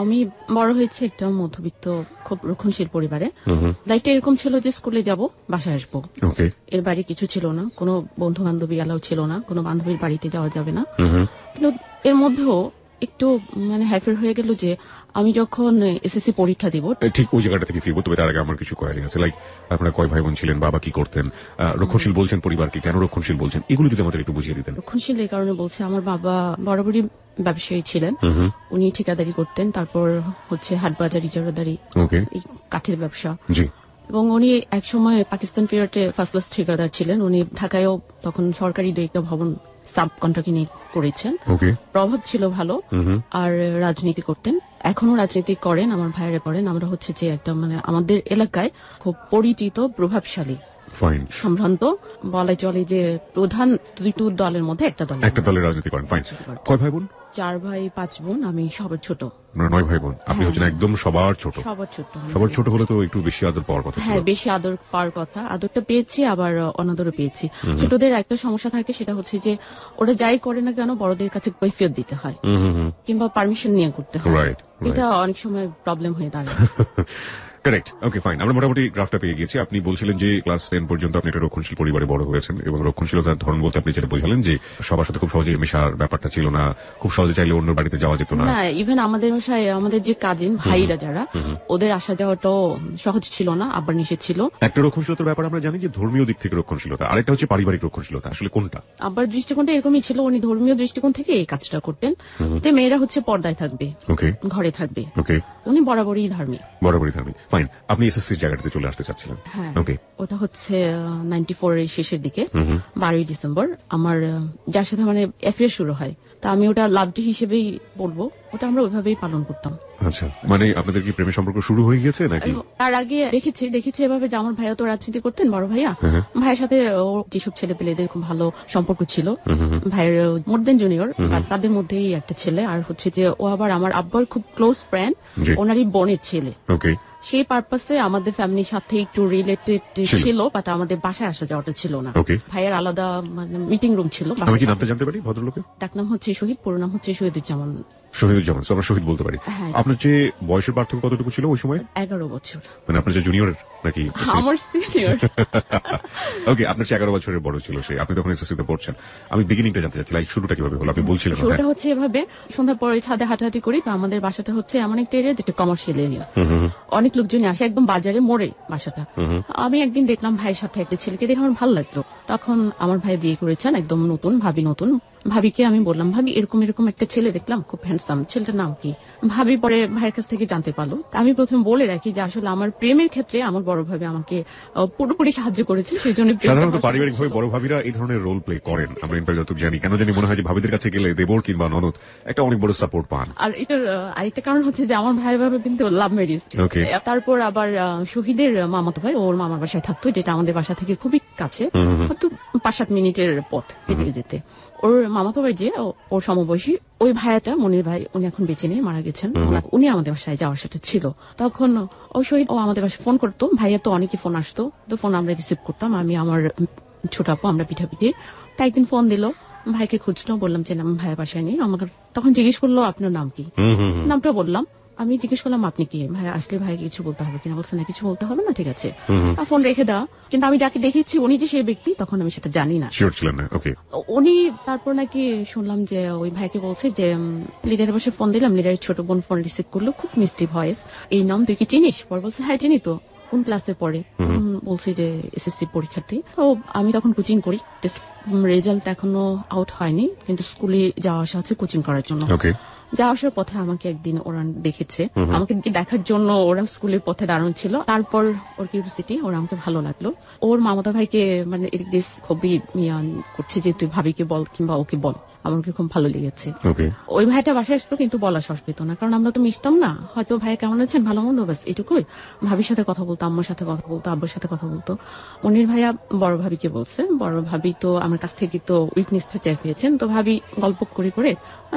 আমি বড় হয়েছে একটা মধ্যবিত্ত খুব রক্ষণশীল পরিবারে। দায়িত্ব এরকম ছিল যে স্কুলে যাব, বাসায় আসবো। এর বাইরে কিছু ছিল না, কোনো বন্ধু বান্ধবী এলাও ছিল না, কোনো বান্ধবীর বাড়িতে যাওয়া যাবে না। কিন্তু এর মধ্যেও একটু মানে হ্যাফের হয়ে গেল যে আমি যখন এসএসসি পরীক্ষা দিব, ঠিক ওই জায়গাটা থেকে ফিরবো। তবে তার আগে আমার কিছু কোয়েরি আছে। লাইক আপনারা কয় ভাই বোন ছিলেন, বাবা কি করতেন, রক্ষণশীল বলছেন পরিবারকে, কেন রক্ষণশীল বলছেন, এগুলো যদি আমাদের একটু বুঝিয়ে দিতেন। রক্ষণশীল এই কারণে বলছে, আমার বাবা বরাবরই ব্যবসায়ী ছিলেন। উনি ঠিকাদারি করতেন, তারপর হচ্ছে হাটবাজার ইজারাদারি, কাঠের ব্যবসা। এবং উনি একসময় পাকিস্তান পিরিয়ডে ফার্স্ট ক্লাস ঠিকাদার ছিলেন। উনি ঢাকায়ও তখন সরকারি দুইটা ভবন সাব কন্ট্রাক্ট নিয়ে করেছেন। প্রভাব ছিল ভালো। আর রাজনীতি করতেন, এখনো রাজনীতি করেন, আমার ভাইয়েরা করেন। আমরা হচ্ছে যে একটা মানে আমাদের এলাকায় খুব পরিচিত প্রভাবশালী সম্ভ্রান্ত বলা চলে যে প্রধান দুটো দলের মধ্যে একটা দলের রাজনীতি করেন। কয় ভাই বোন? 4 ভাই 5 বোন, আমি সবার ছোট। 9 ভাই বোন, আপনি হচ্ছেন একদম সবার ছোট। সবার ছোট হলে তো একটু বেশি আদর পাওয়ার কথা। হ্যাঁ, বেশি আদর পাওয়ার কথা। আদরটা পেয়েছি, আবার অনাদরও পেয়েছি। ছোটদের একটা সমস্যা থাকে, সেটা হচ্ছে যে ওরা যাই করে না কেন বড়দের কাছে কৈফিয়ত দিতে হয়, কিংবা পারমিশন নিয়ে করতে হয়। এটা অনেক সময় প্রবলেম হয়ে দাঁড়ায়। কারেক্ট। ওকে, ফাইন। আমরা মোটামুটি গ্রাফটা পেয়ে গেছি। আপনি বলছিলেন যে ক্লাস 10 পর্যন্ত আপনি একটা রক্ষণশীল পরিবারে বড় হয়েছেন, এবং রক্ষণশীলতার ধরন বলতে আপনি যেটা বোঝালেন যে সবার সাথে খুব সহজে মেশার ব্যাপারটা ছিল না, খুব সহজে চাইলে অন্য বাড়িতে যাওয়া যেত না। ইভেন আমাদের বাসায় আমাদের যে কাজিন ভাইরা যারা, ওদের আসা যাওয়াটাও সহজ ছিল না, আবার নিষেধ ছিল। একটা রক্ষণশীলতার ব্যাপারে আমরা জানি যে ধর্মীয় দিক থেকে রক্ষণশীলতা, আরেকটা হচ্ছে পারিবারিক রক্ষণশীলতা। আসলে কোনটা? আবার দৃষ্টিকোণটা এরকমই ছিল। উনি ধর্মীয় দৃষ্টিকোণ থেকে এই কাজটা করতেন যে মেয়েরা হচ্ছে পর্দায় থাকবে, ঘরে থাকবে। উনি বরাবরই ধার্মিক। ফাইন। আপনি এসএসসি জায়গাটাতে চলে আসতে চাচ্ছিলেন। হ্যাঁ, ওটা হচ্ছে 94 এর শেষের দিকে, 12ই ডিসেম্বর আমার যার সাথে মানে অ্যাফেয়ার শুরু হয়। তা আমি ওটা লাভডে হিসেবেই বলবো, ওটা আমরা ওইভাবেই পালন করতাম। আচ্ছা, মানে আপনাদের কি প্রেমের সম্পর্ক শুরু হয়ে গেছে নাকি? তার আগে দেখেছি এভাবে যে আমার ভাইয়া তো রাজনীতি করতেন, বড় ভাইয়া। ভাইয়ের সাথে ওর যেসব ছেলে পেলেদের খুব ভালো সম্পর্ক ছিল। ভাইয়ের মোর দেন জুনিয়র, তাদের মধ্যেই একটা ছেলে। আর হচ্ছে যে ও আবার আমার আব্বার খুব ক্লোজ ফ্রেন্ড, ওনারই বোনের ছেলে। সেই পারপাসে আমাদের ফ্যামিলির সাথে একটু রিলেটেড ছিল, বাট আমাদের বাসায় আসা যাওয়াটা ছিল না। ভাইয়ের আলাদা মানে মিটিং রুম ছিল। আমি কি নামটা জানতে পারি ভদ্রলোকের? ডাকনাম হচ্ছে শহীদ, পুরো নাম হচ্ছে শহীদুজ্জামান। আমরা শহীদ বলতে পারি। আপনার যে বয়সের পার্থক্য কতটুকু ছিল ওই সময়? 11 বছর। মানে আপনার যে জুনিয়র নাকি? আমার সিনিয়র। ওকে, আপনার 11 বছরের বড় ছিল সে, আপনি তখন এসএসসি তে পড়ছেন। আমি বিগিনিংটা জানতে চাচ্ছি, লাইক শুরুটা কিভাবে হলো? আপনি বলছিলেন শুরুটা হচ্ছে এভাবে, সন্ধ্যার পরে ছাদে হাঁটাহাঁটি করি। তো আমাদের বাসাটা হচ্ছে এমন একটা এরিয়া যেটা কমার্শিয়াল এরিয়া, অনেক লোকজনই আসে, একদম বাজারে মোড়ে বাসাটা। আমি একদিন দেখলাম ভাইয়ের সাথে একটা ছেলেকে দেখে আমার ভালো লাগলো। তখন আমার ভাই বিয়ে করেছেন, একদম নতুন, ভাবি নতুন। ভাবিকে আমি বললাম, ভাবি এরকম এরকম একটা ছেলে দেখলাম, খুব হ্যান্ডসাম, ছেলেটার নাম কি? ভাবি পরে ভাইয়ের কাছ থেকে জানতে পারলো। আমি প্রথমে বলে রাখি যে আসলে আমার প্রেমের ক্ষেত্রে আমার বড় ভাবি আমাকে পুরোপুরি সাহায্য করেছে, সেই জন্য সাধারণত পারিবারিকভাবে বড় ভাবিরা এই ধরনের রোল প্লে করেন। আমরা ইনফ্যাক্ট যতটুকু জানি, কেন জানি মনে হয় যে ভাবিদের কাছে গেলে দেবর কিংবা ননদ একটা অনেক বড় সাপোর্ট পান। আর এটার আরেকটা কারণ হচ্ছে যে আমার ভাই ভাবে কিন্তু লাভ ম্যারেজ। তারপর আবার শহীদের মামাতো ভাই ওর মামার বাসায় থাকতো, যেটা আমাদের বাসা থেকে খুবই কাছে, হয়তো 5-7 মিনিটের পথ হেঁটে যেতে। ওর মামাতো ভাই যে ওর সমবয়সী ওই ভাইয়াটা, মনির ভাই, উনি এখন বেঁচে নেই, মারা গেছেন। উনি আমাদের বাসায় যাওয়ার সাথে ছিল। তখন ওই শহীদ ও আমাদের বাসায় ফোন করতো, ভাইয়া তো অনেকে ফোন আসতো, তো ফোন আমরা রিসিভ করতাম, আমি আমার ছোট আপু আমরা পিঠাপিঠি। তাই একদিন ফোন দিল, ভাইকে খুঁজলো, বললাম যে নাম ভাইয়া বাসায় নেই। আমাকে তখন জিজ্ঞেস করলো আপনার নাম কি? নামটা বললাম। আমি জিজ্ঞেস করলাম আপনি কি? ভাই আসলে ভাই কিছু বলতে হবে কিনা? বলছে না, কিছু বলতে হবে না, ঠিক আছে, ফোন রেখে দাও। কিন্তু আমি যাকে দেখেছি উনি যে সেই ব্যক্তি, তখন আমি সেটা জানি না। উনি তারপর নাকি শুনলাম যে ওই ভাইকে বলছে যে লিডারের বসে ফোন দিলাম, লিডারের ছোট বোন ফোন রিসিভ করলো, খুব মিষ্টি ভয়েস, এই নাম তুই কি চিনিস? পর বলছে হ্যাঁ চিনি তো। কোন ক্লাসে পড়ে? বলছি যে এসএসসি পরীক্ষার্থী। তো আমি তখন কোচিং করি, রেজাল্ট এখনো আউট হয়নি, কিন্তু স্কুলে যাওয়া আসা আছে কোচিং করার জন্য। যাওয়া আসার পথে আমাকে একদিন ওরা দেখেছে, আমাকে দেখার জন্য ওরা স্কুলের পথে দাঁড়ানো ছিল। তারপর ওর কিউরিওসিটি, ওরা আমাকে ভালো লাগলো। ওর মামাতো ভাইকে মানে খুবই করছে যে তুই ভাবিকে বল কিংবা ওকে বল, আমাকে খুব ভালো লেগেছে। ওই ভাইটা বাসায় আসতো কিন্তু বলা সাহস পেত না, কারণ আমরা তো মিশতাম না। হয়তো ভাই কেমন আছেন, ভালো মন্দ, ব্যাস এটুকুই। ভাবির সাথে কথা বলতো, আম্মার সাথে কথা বলতো, আব্বুর সাথে কথা বলতো। মনির ভাইয়া বড় ভাবিকে বলছে, বড় ভাবি তো আমার কাছ থেকে তো উইকনেসটা টের পেয়েছেন, তো ভাবি গল্প করে করে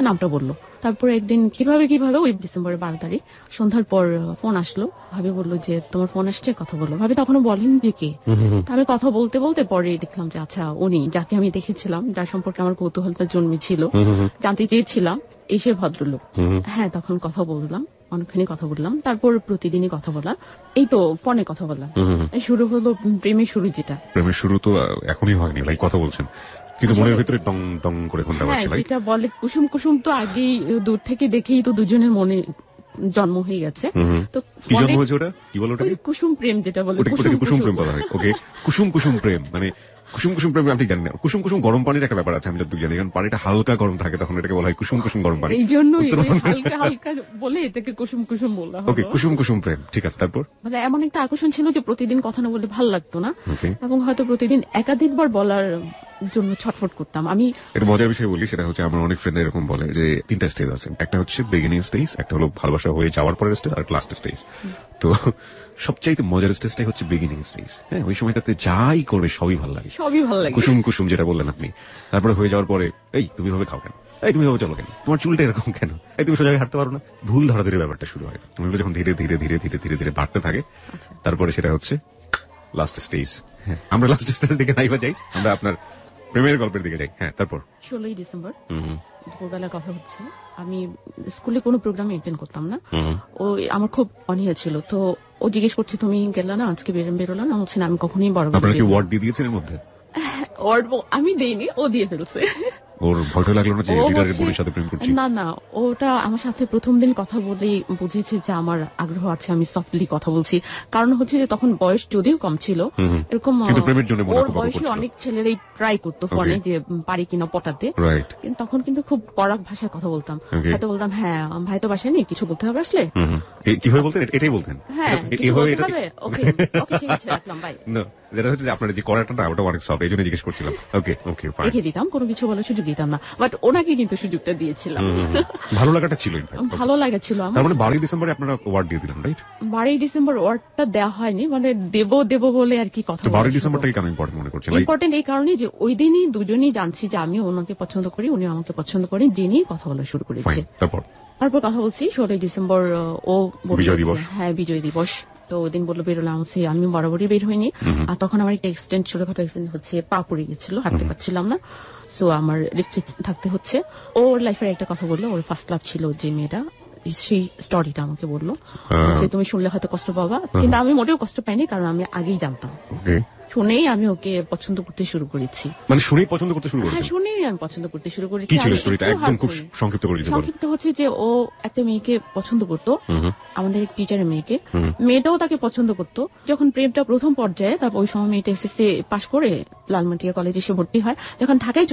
নামটা বললো। তারপরে একদিন কিভাবে ওই ডিসেম্বরের 12 তারিখ সন্ধ্যার পর ফোন আসলো। ভাবি বললো যে তোমার ফোন আসছে, কথা বললো। ভাবি তখনও বলেন যে কে। আমি কথা বলতে বলতে পরে দেখলাম যে আচ্ছা উনি, যাকে আমি দেখেছিলাম, যার সম্পর্কে আমার কৌতূহলটা জন্মেছিল, জানতে চেয়েছিলাম, এসে ভদ্রলোক। হ্যাঁ, তখন কথা বললাম, অনেকখানি কথা বললাম। তারপর প্রতিদিনই কথা বলা, এই তো ফোনে কথা বললাম। শুরু হলো প্রেমের শুরু। যেটা প্রেমের শুরু তো এখনই হয়নি, লাইক কথা বলছেন, কিন্তু মনের ভিতরে টং টং করে ঘন্টা বাজছে। যেটা বলে কুসুম কুসুম, তো আগেই দূর থেকে দেখেই তো দুজনের মনে জন্ম হয়ে গেছে। তো কি জন্ম হয়েছে ওটা, কি বলো ওটাকে? কুসুম প্রেম, যেটা বলে কুসুম প্রেম বলা হয়। ওকে, কুসুম প্রেম মানে কুসুম প্রেম আমি জানি না। কুসুম গরম পানির একটা ব্যাপার আছে, আমি যতটুকু জানি, কারণ পানিটা হালকা গরম থাকে, তখন এটাকে বলা হয় কুসুম গরম পানি। এই জন্যই হালকা বলে এটাকে কুসুম বলা হয়। ওকে, কুসুম প্রেম, ঠিক আছে। তারপর মানে এমন একটা আকর্ষণ ছিল যে প্রতিদিন কথা না বললে ভালো লাগতো না, এবং হয়তো প্রতিদিন একাধিকবার বলার জন্য ছটফট করতাম আমি। এটা মজার বিষয় বলি, সেটা হচ্ছে আমার অনেক ফ্রেন্ড এরকম বলে যে 3টা স্টেজ আছে। একটা হচ্ছে বিগিনিং স্টেজ, একটা হলো ভালোবাসা হয়ে যাওয়ার পরের স্টেজ, আর লাস্ট স্টেজ। তো সবচাইতে মজার স্টেজটাই হচ্ছে বিগিনিং স্টেজ। হ্যাঁ, ওই সময়টাতে যাই করবে সবই ভালো লাগে, কুসুম যেটা বললেন আপনি। তারপরে হয়ে যাওয়ার পরে, এই তুমি ভাবে খাও কেন, এই তুমি ভাবে চলো কেন, তোমার চুলটা এরকম কেন, এই তুমি সোজা হাঁটতে পারো না, ভুল ধরাধরি ব্যাপারটা শুরু হয়। যখন ধীরে ধীরে ধীরে ধীরে ধীরে ধীরে বাড়তে থাকে, তারপরে সেটা হচ্ছে লাস্ট স্টেজ। আমরা লাস্ট স্টেজ দিকে নাইবা যাই, আমরা আপনার প্রেমের গল্পের দিকে যাই। হ্যাঁ, তারপর 16ই ডিসেম্বর দুপুরবেলা কথা হচ্ছে। আমি স্কুলে কোনো প্রোগ্রামে অ্যাটেন্ড করতাম না, ও আমার খুব অনীহা ছিল। তো ও জিজ্ঞেস করছে তুমি গেলা না আজকে, বেরোলা না? বলছে না, আমি কখনোই বড় আপনারা কি ওয়ার্ড দিয়ে দিয়েছেন এর মধ্যে? ওয়ার্ড আমি দেইনি, ও দিয়ে ফেলছে। ওর ভয়টা লাগলো না যে লিডারের বোনের সাথে প্রেম করছি? না, ওটা আমার সাথে প্রথম দিন কথা বলেই বুঝেছে যে আমার আগ্রহ আছে, আমি সফটলি কথা বলছি। কারণ হচ্ছে যে তখন বয়স যদিও কম ছিল, এরকম ওর বয়সে অনেক ছেলেরাই ট্রাই করতো ফোনে যে পারি কিনা পটাতে। কিন্তু তখন কিন্তু খুব কড়া ভাষায় কথা বলতাম। হয়তো বলতাম হ্যাঁ ভাই তো বাসায় নেই, কিছু বলতে হবে আসলে। কিভাবে বলতেন? এটাই বলতেন? হ্যাঁ, ওকে ঠিক আছে রাখলাম ভাই। যেটা হচ্ছে যে আপনার যে কড়াটা না, ওটা অনেক সফট, এই জন্য জিজ্ঞেস করছিলাম। ওকে ফাইন, রেখে দিতাম, কোনো কিছু বলার সুযোগ দিতাম না, বাট ওনাকে কিন্তু সুযোগটা দিয়েছিলাম। ভালো লাগাটা ছিল, ভালো লাগা ছিল আমার। তার মানে 12 ডিসেম্বরে আপনারা ওয়ার্ড দিয়ে দিলেন, রাইট? 12 ডিসেম্বর ওয়ার্ডটা দেওয়া হয়নি, মানে দেব বলে আর কি কথা। 12 ডিসেম্বরটাই কেন ইম্পর্টেন্ট মনে করছেন? ইম্পর্টেন্ট এই কারণে যে ওই দিনই দুজনেই জানছি যে আমি ওনাকে পছন্দ করি, উনি আমাকে পছন্দ করেন, জেনেই কথা বলা শুরু করেছে। তারপর কথা বলছি 16 ডিসেম্বর, ও বিজয় দিবস। হ্যাঁ, বিজয় দিবস। তো ওদিন বললো বেরোলাম, আমি বরাবরই বের হইনি। আর তখন আমার একটা এক্সিডেন্ট, ছোটখাটো এক্সিডেন্ট হচ্ছে, পা পড়ে গেছিল, হাঁটতে পারছিলাম না, সো আমার রেস্ট্রিক্ট থাকতে হচ্ছে। ওর লাইফের একটা কথা বললো, ওর ফার্স্ট লাভ ছিল যে মেয়েটা, সেই স্টোরিটা আমাকে বললো যে তুমি শুনলে হয়তো কষ্ট পাবা, কিন্তু আমি মোটেও কষ্ট পাইনি, কারণ আমি আগেই জানতাম। শুনেই আমি ওকে পছন্দ করতে শুরু করেছি। মানে শুনেই পছন্দ করতে শুরু করেছি? হ্যাঁ, শুনেই আমি পছন্দ করতে শুরু করেছি। কি ছিল স্টোরিটা, একদম খুব সংক্ষিপ্ত করে দিতে বলুন। সংক্ষিপ্ত হচ্ছে যে ও একটা মেয়েকে পছন্দ করতো, আমাদের এক টিচারের মেয়েকে। মেয়েটাও তাকে পছন্দ করতো। যখন প্রেমটা প্রথম পর্যায়ে, তারপর ওই সময় মেয়েটা এসএসসি পাশ করে লালমাটিয়া কলেজে এসে ভর্তি হয়। যখন ঢাকায়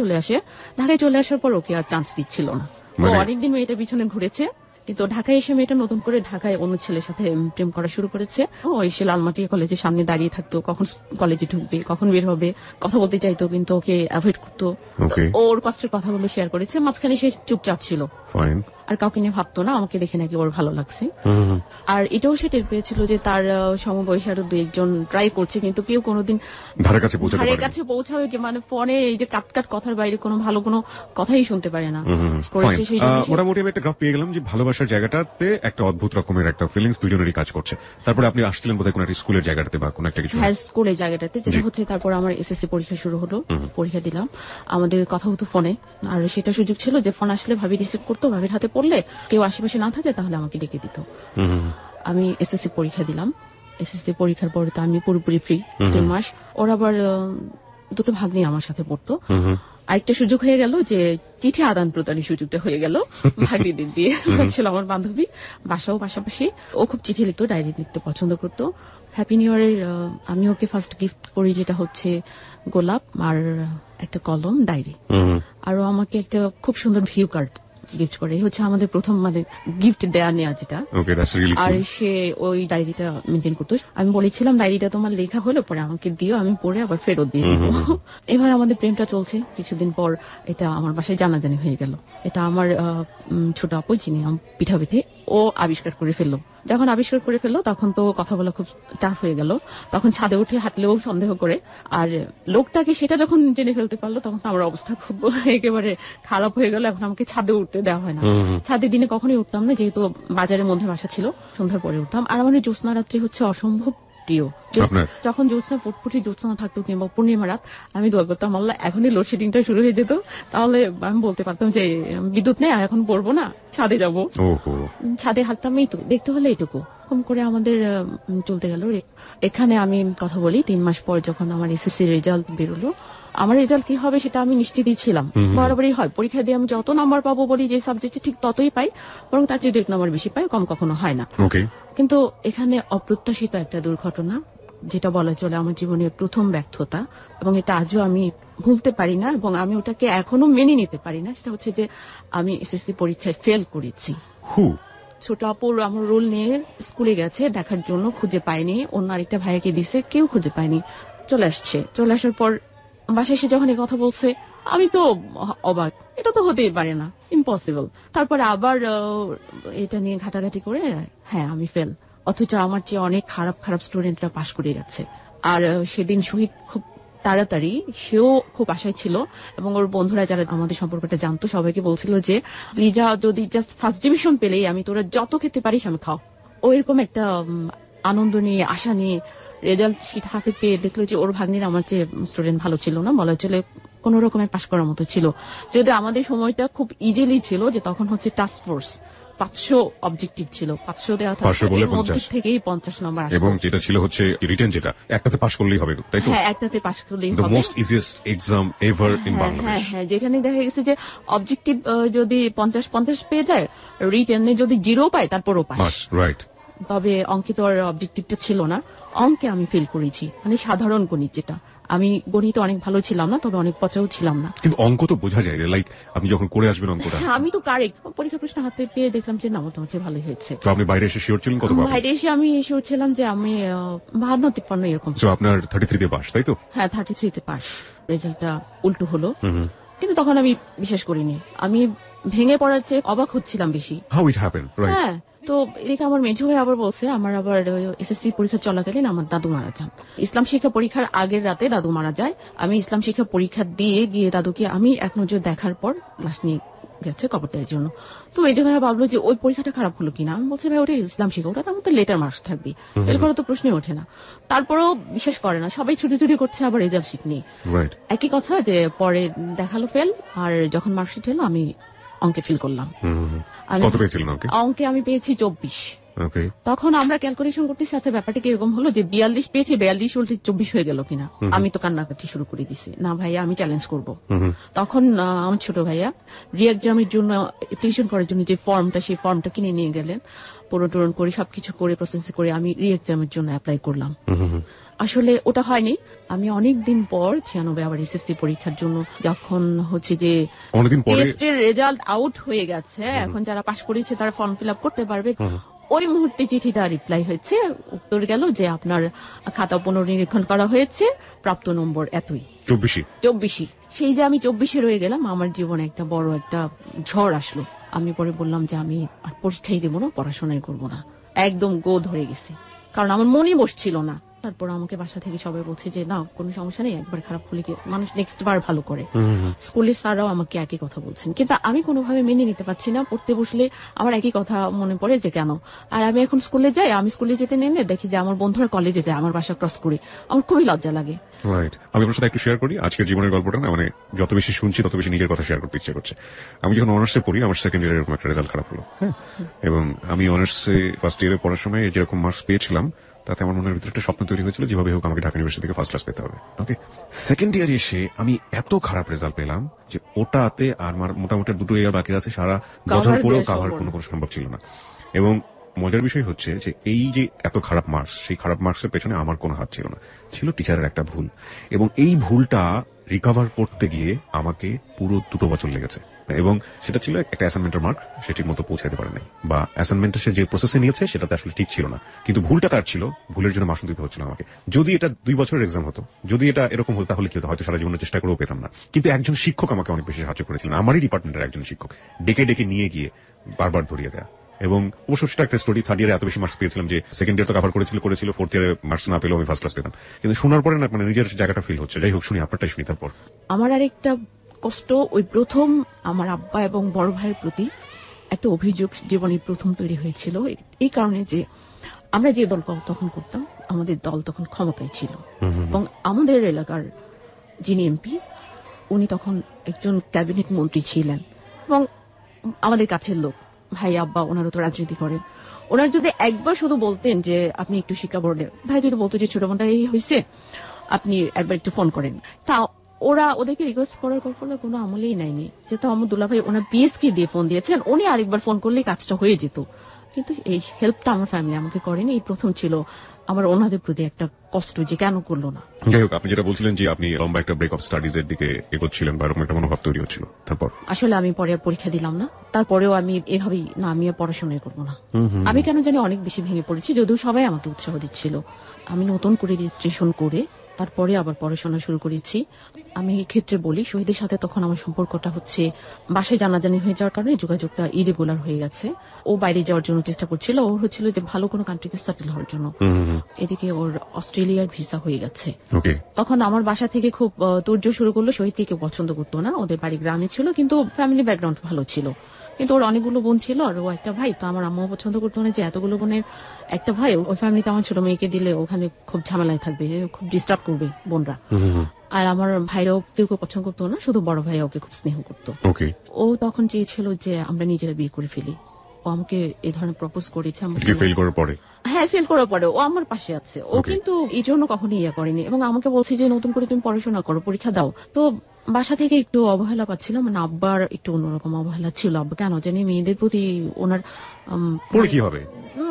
চলে আসার পর ওকে আর চান্স দিচ্ছিল না। ও অনেকদিন মেয়েটার পিছনে ঘুরেছে, কিন্তু ঢাকায় এসে মেয়েটা নতুন করে ঢাকায় অন্য ছেলের সাথে প্রেম করা শুরু করেছে। ও এসে লালমাটিয়া কলেজের সামনে দাঁড়িয়ে থাকতো, কখন কলেজে ঢুকবে, কখন বের হবে, কথা বলতে চাইতো, কিন্তু ওকে অ্যাভয়েড করতো। ওর কষ্টের কথাগুলো শেয়ার করেছে। মাঝখানে সে চুপচাপ ছিল, আর কাউকে নিয়ে ভাবতো না। আমাকে দেখে নাকি ওর ভালো লাগছে। আর এটাও সে টের পেয়েছিল যে তার সমবয়সী আরো 2-1 ট্রাই করছে, কিন্তু কেউ কোনোদিন ধারে কাছে পৌঁছাবে কি, মানে ফোনে এই যে কাট কথার বাইরে কোনো ভালো কোনো কথাই শুনতে পারে না। মোটামুটি আমি একটা গ্রাফ পেয়ে গেলাম যে ভালোবাসার জায়গাটাতে একটা অদ্ভুত রকমের একটা ফিলিংস দুজনেরই কাজ করছে। তারপরে আপনি আসছিলেন বোধহয় কোনো একটা স্কুলের জায়গাটাতে বা কোনো একটা কিছু? হ্যাঁ, স্কুলের জায়গাটাতে, যেটা হচ্ছে তারপর আমার এসএসসি পরীক্ষা শুরু হলো, পরীক্ষা দিলাম। আমাদের কথা হতো ফোনে, আর সেটা সুযোগ ছিল যে ফোন আসলে ভাবি রিসিভ করতো, ভাবির হাতে পড়লে, কেউ আশেপাশে না থাকলে তাহলে আমাকে ডেকে দিত। আমি এসএসসি পরীক্ষা দিলাম। এসএসসি পরীক্ষার পরে তো আমি পুরোপুরি ফ্রি 3 মাস। ওর আবার 2টো ভাগ্নি আমার সাথে পড়তো। আরেকটা সুযোগ হয়ে গেল যে চিঠি আদান প্রদানের সুযোগটা হয়ে গেল ভাগ্নিদের দিয়ে। ছিল আমার বান্ধবী, বাসাও পাশাপাশি। ও খুব চিঠি লিখতো, ডায়েরি লিখতে পছন্দ করতো। হ্যাপি নিউ ইয়ারের আমি ওকে ফার্স্ট গিফট করি, যেটা হচ্ছে গোলাপ আর একটা কলম, ডায়েরি। আর ও আমাকে একটা খুব সুন্দর ভিউ কার্ড গিফট করে। হচ্ছে আমাদের প্রথম মানে গিফট দেয়া নেওয়া যেটা। আর সে ওই ডায়েরিটা মেনটেন করতো। আমি বলেছিলাম ডায়েরিটা তোমার লেখা হলে পরে আমাকে দিও, আমি পড়ে আবার ফেরত দিয়ে দিব। এভাবে আমাদের প্রেমটা চলছে। কিছুদিন পর এটা আমার বাসায় জানাজানি হয়ে গেল। এটা আমার ছোট আপু, যিনি পিঠাপিঠি, ও আবিষ্কার করে ফেললো। যখন আবিষ্কার করে ফেললো তখন তো কথা বলা খুব টাফ হয়ে গেল। তখন ছাদে উঠে হাঁটলেও সন্দেহ করে, আর লোকটাকে সেটা যখন জেনে ফেলতে পারলো তখন তো আমার অবস্থা খুব একেবারে খারাপ হয়ে গেল। এখন আমাকে ছাদে উঠতে দেওয়া হয় না। ছাদে দিনে কখনোই উঠতাম না, যেহেতু বাজারের মধ্যে বাসা ছিল, সন্ধ্যার পরে উঠতাম। আর আমার জ্যোৎস্না রাত্রি হচ্ছে অসম্ভব প্রিয়। যখন জ্যোৎস্না ফুটফুটি জ্যোৎস্না থাকতো কিংবা পূর্ণিমা রাত, আমি দোয়া করতাম আল্লাহ এখনই লোডশেডিংটা শুরু হয়ে যেত, তাহলে আমি বলতে পারতাম যে বিদ্যুৎ নেই, এখন পড়বো না, ছাদে যাবো। ছাদে হাঁটতাম, এই তো দেখতে হলে এইটুকু কম করে আমাদের চলতে গেল। এখানে আমি কথা বলি 3 মাস পর যখন আমার এসএসসি রেজাল্ট বেরোলো, আমার রেজাল্ট কি হবে সেটা আমি নিশ্চিতই ছিলাম। বরাবরই হয়, পরীক্ষা দিয়ে আমি যত নাম্বার পাবো বলি যে সাবজেক্টে ঠিক ততই পাই, বরং তার চেয়ে 2 নাম্বার বেশি পাই, কম কখনো হয় না। কিন্তু এখানে অপ্রত্যাশিত একটা দুর্ঘটনা, যেটা বলা চলে আমার জীবনের প্রথম ব্যর্থতা, এবং এটা আজও আমি ভুলতে পারি না এবং আমি ওটাকে এখনো মেনে নিতে পারি না। সেটা হচ্ছে যে আমি এসএসসি পরীক্ষায় ফেল করেছি। ছোট আপুর আমার রোল নিয়ে স্কুলে গেছে দেখার জন্য, খুঁজে পায়নি, অন্য আরেকটা ভাইয়াকে দিছে, কেউ খুঁজে পায়নি। চলে আসার পর বাসায় এসে যখন এই কথা বলছে, আমি তো অবাক, এটা তো হতেই পারে না, ইম্পসিবল। তারপর আবার এটা নিয়ে ঘাটাঘাটি করে, হ্যাঁ আমি ফেল, অথচ আমার চেয়ে অনেক খারাপ খারাপ স্টুডেন্টরা পাশ করে যাচ্ছে। আর সেদিন শহীদ খুব তাড়াতাড়ি, সেও খুব আশায় ছিল, এবং ওর বন্ধুরা যারা আমাদের সম্পর্কটা জানতো সবাইকে বলছিল যে লিজা যদি জাস্ট ফার্স্ট ডিভিশন পেলেই আমি তোরা যত খেতে পারিস আমি খাও। ও এরকম একটা আনন্দ নিয়ে, আশা নিয়ে রেজাল্ট শিট হাতে পেয়ে দেখলো যে ওর ভাগ্নির আমার চেয়ে স্টুডেন্ট ভালো ছিল না, বলা চলে কোন রকমের পাশ করার মতো ছিল। যদি আমাদের সময়টা খুব ইজিলি ছিল, যে তখন হচ্ছে টাস্ক ফোর্স, 500 অবজেক্টিভ ছিল, 500 দেওয়া থেকেই 50 নম্বর আসতো, এবং যেটা ছিল হচ্ছে রিটেন, যেটা একটাতে পাস করলেই হবে, তাই তো? হ্যাঁ, একটাতে পাস করলেই হবে। The most easiest exam ever in Bangladesh. হ্যাঁ, যেখানে দেখা গেছে যে অবজেক্টিভ যদি 50 পেয়ে যায়, রিটেনে যদি 0 পায় তারপরও পাস। রাইট। তবে অঙ্কে তো আর অবজেক্টিভটা ছিল না, অঙ্কে আমি ফেল করেছি, মানে সাধারণ গণিত যেটা। আমি গণিতে অনেক ভালো ছিলাম না, তবে অনেক পচাও ছিলাম না। কিন্তু অঙ্ক তো বোঝা যায়, লাইক আপনি যখন করে আসবেন অঙ্কটা। আমি তো কারেক্ট পরীক্ষা প্রশ্ন হাতে পেয়ে দেখলাম যে না, মোটামুটি ভালোই হয়েছে। তো আপনি বাইরে এসে শিওর ছিলেন কত? বাইরে এসে আমি শিওর ছিলাম যে আমি 52-53 এরকম। তো আপনার 33 তে পাস, তাই তো? হ্যাঁ, 33 তে পাস। রেজাল্টটা উল্টো হলো, কিন্তু তখন আমি বিশ্বাস করিনি। আমি ভেঙে পড়ার চেয়ে অবাক হচ্ছিলাম বেশি। How it happen, right? হ্যাঁ, তো এটা আমার মেজো ভাই আবার বলছে, আমার আবার এসএসসি পরীক্ষা চলাকালীন আমার দাদু মারা যান। ইসলাম শিক্ষা পরীক্ষার আগের রাতে দাদু মারা যায়। আমি ইসলাম শিক্ষা পরীক্ষা দিয়ে গিয়ে দাদুকে আমি এক নজর দেখার পর লাশ নিয়ে গেছে কবরদাহের জন্য। তো মেজো ভাই ভাবলো যে ওই পরীক্ষাটা খারাপ হলো কিনা। আমি বলছি ভাই ওটা ইসলাম শিক্ষা, ওটা তো লেটার মার্কস থাকবে, ফেল করার তো প্রশ্নই ওঠে না। তারপরেও বিশ্বাস করে না, সবাই ছুটি করছে আবার রেজাল্ট শিট নিয়ে। একই কথা, যে পরে দেখালো ফেল, আর যখন মার্কশিট হলো আমি অঙ্কে ফিল করলাম। কত পেয়েছিলেন অঙ্কে? অঙ্কে আমি পেয়েছি 24। তখন আমরা ক্যালকুলেশন করতেছি, আচ্ছা ব্যাপারটা কিরকম হলো, যে 42 পেয়েছি, 42 উল্টে 24 হয়ে গেল কিনা। আমি তো কান্নাকাটি শুরু করে দিছি, না ভাইয়া আমি চ্যালেঞ্জ করব। তখন আমার ছোট ভাইয়া রি এক্সামের জন্য অ্যাপ্লিকেশন করার জন্য যে ফর্মটা, সেই ফর্মটা কিনে নিয়ে গেলেন, পূরণ করে সবকিছু করে প্রসেস করে আমি রি এক্সামের জন্য অ্যাপ্লাই করলাম। আসলে ওটা হয়নি। আমি অনেক দিন পর 96 আবার এসএসসি পরীক্ষার জন্য, যখন হচ্ছে যে টেস্টের রেজাল্ট আউট হয়ে গেছে, এখন যারা পাশ করেছে তারা ফর্ম ফিল আপ করতে পারবে, ওই মুহূর্তে চিঠিটা রিপ্লাই হয়েছে, উত্তর গেল যে আপনার খাতা পুনর্নিরীক্ষণ করা হয়েছে, প্রাপ্ত নম্বর এতই, 24। সেই যে আমি 24 রয়ে গেলাম, আমার জীবনে একটা বড় একটা ঝড় আসলো। আমি পরে বললাম যে আমি আর পরীক্ষাই দেবো না, পড়াশোনাই করবো না, একদম গো ধরে গেছি, কারণ আমার মনই বসছিল না। তারপর আমাকে বাসা থেকে সবাই বলছে যে না, কোনো সমস্যা নেই, একবার খারাপ হলে কি মানুষ নেক্সট বার ভালো করে। স্কুলের স্যাররাও আমাকে একই কথা বলছেন, কিন্তু আমি কোনোভাবে মেনে নিতে পারছি না। পড়তে বসলে আমার একই কথা মনে পড়ে যে কেন। আর আমি এখন স্কুলে যাই, আমি স্কুলে যেতে নেমে দেখি যে আমার বন্ধুরা কলেজে যায়, আমার বাসা ক্রস করে, আমার খুবই লজ্জা লাগে। রাইট। আমি আপনার সাথে একটু শেয়ার করি আজকের জীবনের গল্পটা না, মানে যত বেশি শুনছি তত বেশি নিজের কথা শেয়ার করতে ইচ্ছে করছে। আমি যখন অনার্সে পড়ি, আমার সেকেন্ড ইয়ারে এরকম একটা রেজাল্ট খারাপ হলো। হ্যাঁ, এবং আমি অনার্সে ফার্স্ট ইয়ারে পড়ার সময় যেরকম মার্কস পেয়েছিলাম, তাতে আমার মনের ভিতরে একটা স্বপ্ন তৈরি হয়েছিল, যেভাবে হোক আমাকে ঢাকা ইউনিভার্সিটি থেকে ফার্স্ট ক্লাস পেতে হবে। ওকে, সেকেন্ড ইয়ারে এসে আমি এত খারাপ রেজাল্ট পেলাম যে ওটাতে আর মোটামুটি 2 ইয়ার বাকি আছে, সারা বছর পরেও কাভার কোনো সম্ভব ছিল না। এবং মজার বিষয় হচ্ছে যে এই যে এত খারাপ মার্কস, সেই খারাপ মার্কসের পেছনে আমার কোনো হাত ছিল না, ছিল টিচারের একটা ভুল। এবং এই ভুলটা রিকভার করতে গিয়ে আমাকে পুরো 2 বছর লেগেছে। এবং সেটা ছিল একটা অ্যাসাইনমেন্টের মার্ক, সে ঠিক মতো পৌঁছাতে পারে নাই, বা অ্যাসাইনমেন্টটা সে যে প্রসেসে নিয়েছে সেটাতে আসলে ঠিক ছিল না, কিন্তু ভুলটা তার ছিল, ভুলের জন্য মাসুল দিতে হচ্ছিল আমাকে। যদি এটা 2 বছরের এক্সাম হতো, যদি এটা এরকম হতো, তাহলে কি হতো, হয়তো সারা জীবনের চেষ্টা করেও পেতাম না। কিন্তু একজন শিক্ষক আমাকে অনেক বেশি সাহায্য করেছিলেন, আমারই ডিপার্টমেন্টের একজন শিক্ষক, ডেকে নিয়ে গিয়ে বারবার ধরিয়ে দেয়া এবং অবশ্য সেটা একটা স্টোরি। থার্ড ইয়ারে এত বেশি মার্কস পেয়েছিলাম যে সেকেন্ড ইয়ার তো কভার করেছিল, ফোর্থ ইয়ারে মার্কস না পেলেও আমি ফার্স্ট ক্লাস পেতাম। কিন্তু শোনার পরে না মানে নিজের জায়গাটা ফিল হচ্ছে। যাই হোক, শুনি আপনারটাই শুনি তারপর। আমার আরেকটা কষ্ট, ওই প্রথম আমার আব্বা এবং বড় ভাইয়ের প্রতি একটা অভিযোগ জীবনে প্রথম তৈরি হয়েছিল এই কারণে যে আমরা যে দল তখন করতাম, আমাদের দল তখন ক্ষমতায় ছিল এবং আমাদের এলাকার যিনি এমপি উনি তখন একজন ক্যাবিনেট মন্ত্রী ছিলেন এবং আমাদের কাছের লোক। ভাই আব্বা ওনারও তো রাজনীতি করেন। ওনার যদি একবার শুধু বলতেন যে আপনি একটু শিক্ষা বোর্ডে, ভাই যদি বলতো যে ছোট বোনটা এই হয়েছে আপনি একবার একটু ফোন করেন, তা ওরা ওদেরকে রিকোয়েস্ট করার ফলে কোনো আমলেই নেয়নি। যেহেতু আমার দুলা ভাই ওনার বিএসকে দিয়ে ফোন দিয়েছেন, উনি আরেকবার ফোন করলেই কাজটা হয়ে যেত। কিন্তু এই হেল্পটা আমার ফ্যামিলি আমাকে করেনি। এই প্রথম ছিল আমার ওনাদের প্রতি একটা কষ্ট যে কেন করলো না। যাই হোক, আপনি যেটা বলছিলেন যে আপনি লম্বা একটা ব্রেক অফ স্টাডিজ এর দিকে এগোচ্ছিলেন বা এরকম একটা মনোভাব তৈরি হচ্ছিল, তারপর আসলে আমি পরে পরীক্ষা দিলাম না। তারপরেও আমি এভাবেই না, আমি পড়াশোনাই করবো না। আমি কেন জানি অনেক বেশি ভেঙে পড়েছি, যদিও সবাই আমাকে উৎসাহ দিচ্ছিল। আমি নতুন করে রেজিস্ট্রেশন করে তারপরে আবার পড়াশোনা শুরু করেছি। আমি ক্ষেত্রে বলি, শহীদের সাথে তখন আমার সম্পর্কটা হচ্ছে বাসায় জানাজানি হয়ে যাওয়ার কারণে যোগাযোগটা ইরেগুলার হয়ে গেছে। ও বাইরে যাওয়ার জন্য চেষ্টা করছিল, ওর হচ্ছিল যে ভালো কোনো কান্ট্রিতে সেটেল হওয়ার জন্য। এদিকে ওর অস্ট্রেলিয়ার ভিসা হয়ে গেছে। তখন আমার বাসা থেকে খুব তোড়জোড় শুরু করলো। শহীদকে কেউ পছন্দ করতো না, ওদের বাড়ি গ্রামে ছিল, কিন্তু ফ্যামিলি ব্যাকগ্রাউন্ড ভালো ছিল। কিন্তু ওর অনেকগুলো বোন ছিল আর ও একটা ভাই। তো আমার আম্মাও পছন্দ করতো না যে এতগুলো বোনের একটা ভাই ওই ফ্যামিলিতে আমার ছোট মেয়েকে দিলে ওখানে খুব ঝামেলায় থাকবে, খুব ডিস্টার্ব করবে বোনরা। আর আমার ভাইরাও কেউ কেউ পছন্দ করতো না, শুধু বড় ভাই ওকে খুব স্নেহ করতো। ও তখন চেয়েছিল যে আমরা নিজেরা বিয়ে করে ফেলি। ও আমাকে এই ধরনের প্রপোজ করেছে। হ্যাঁ, ফেল করার পরে ও আমার পাশে আছে। ও কিন্তু এই জন্য কখনো ইয়ে করেনি এবং আমাকে বলছে যে নতুন করে তুমি পড়াশোনা করো, পরীক্ষা দাও। তো বাসা থেকে একটু অবহেলা পাচ্ছিলাম, মানে আব্বার একটু অন্যরকম অবহেলা ছিল। আব্বা কেন জানি মেয়েদের প্রতি ওনার কি হবে,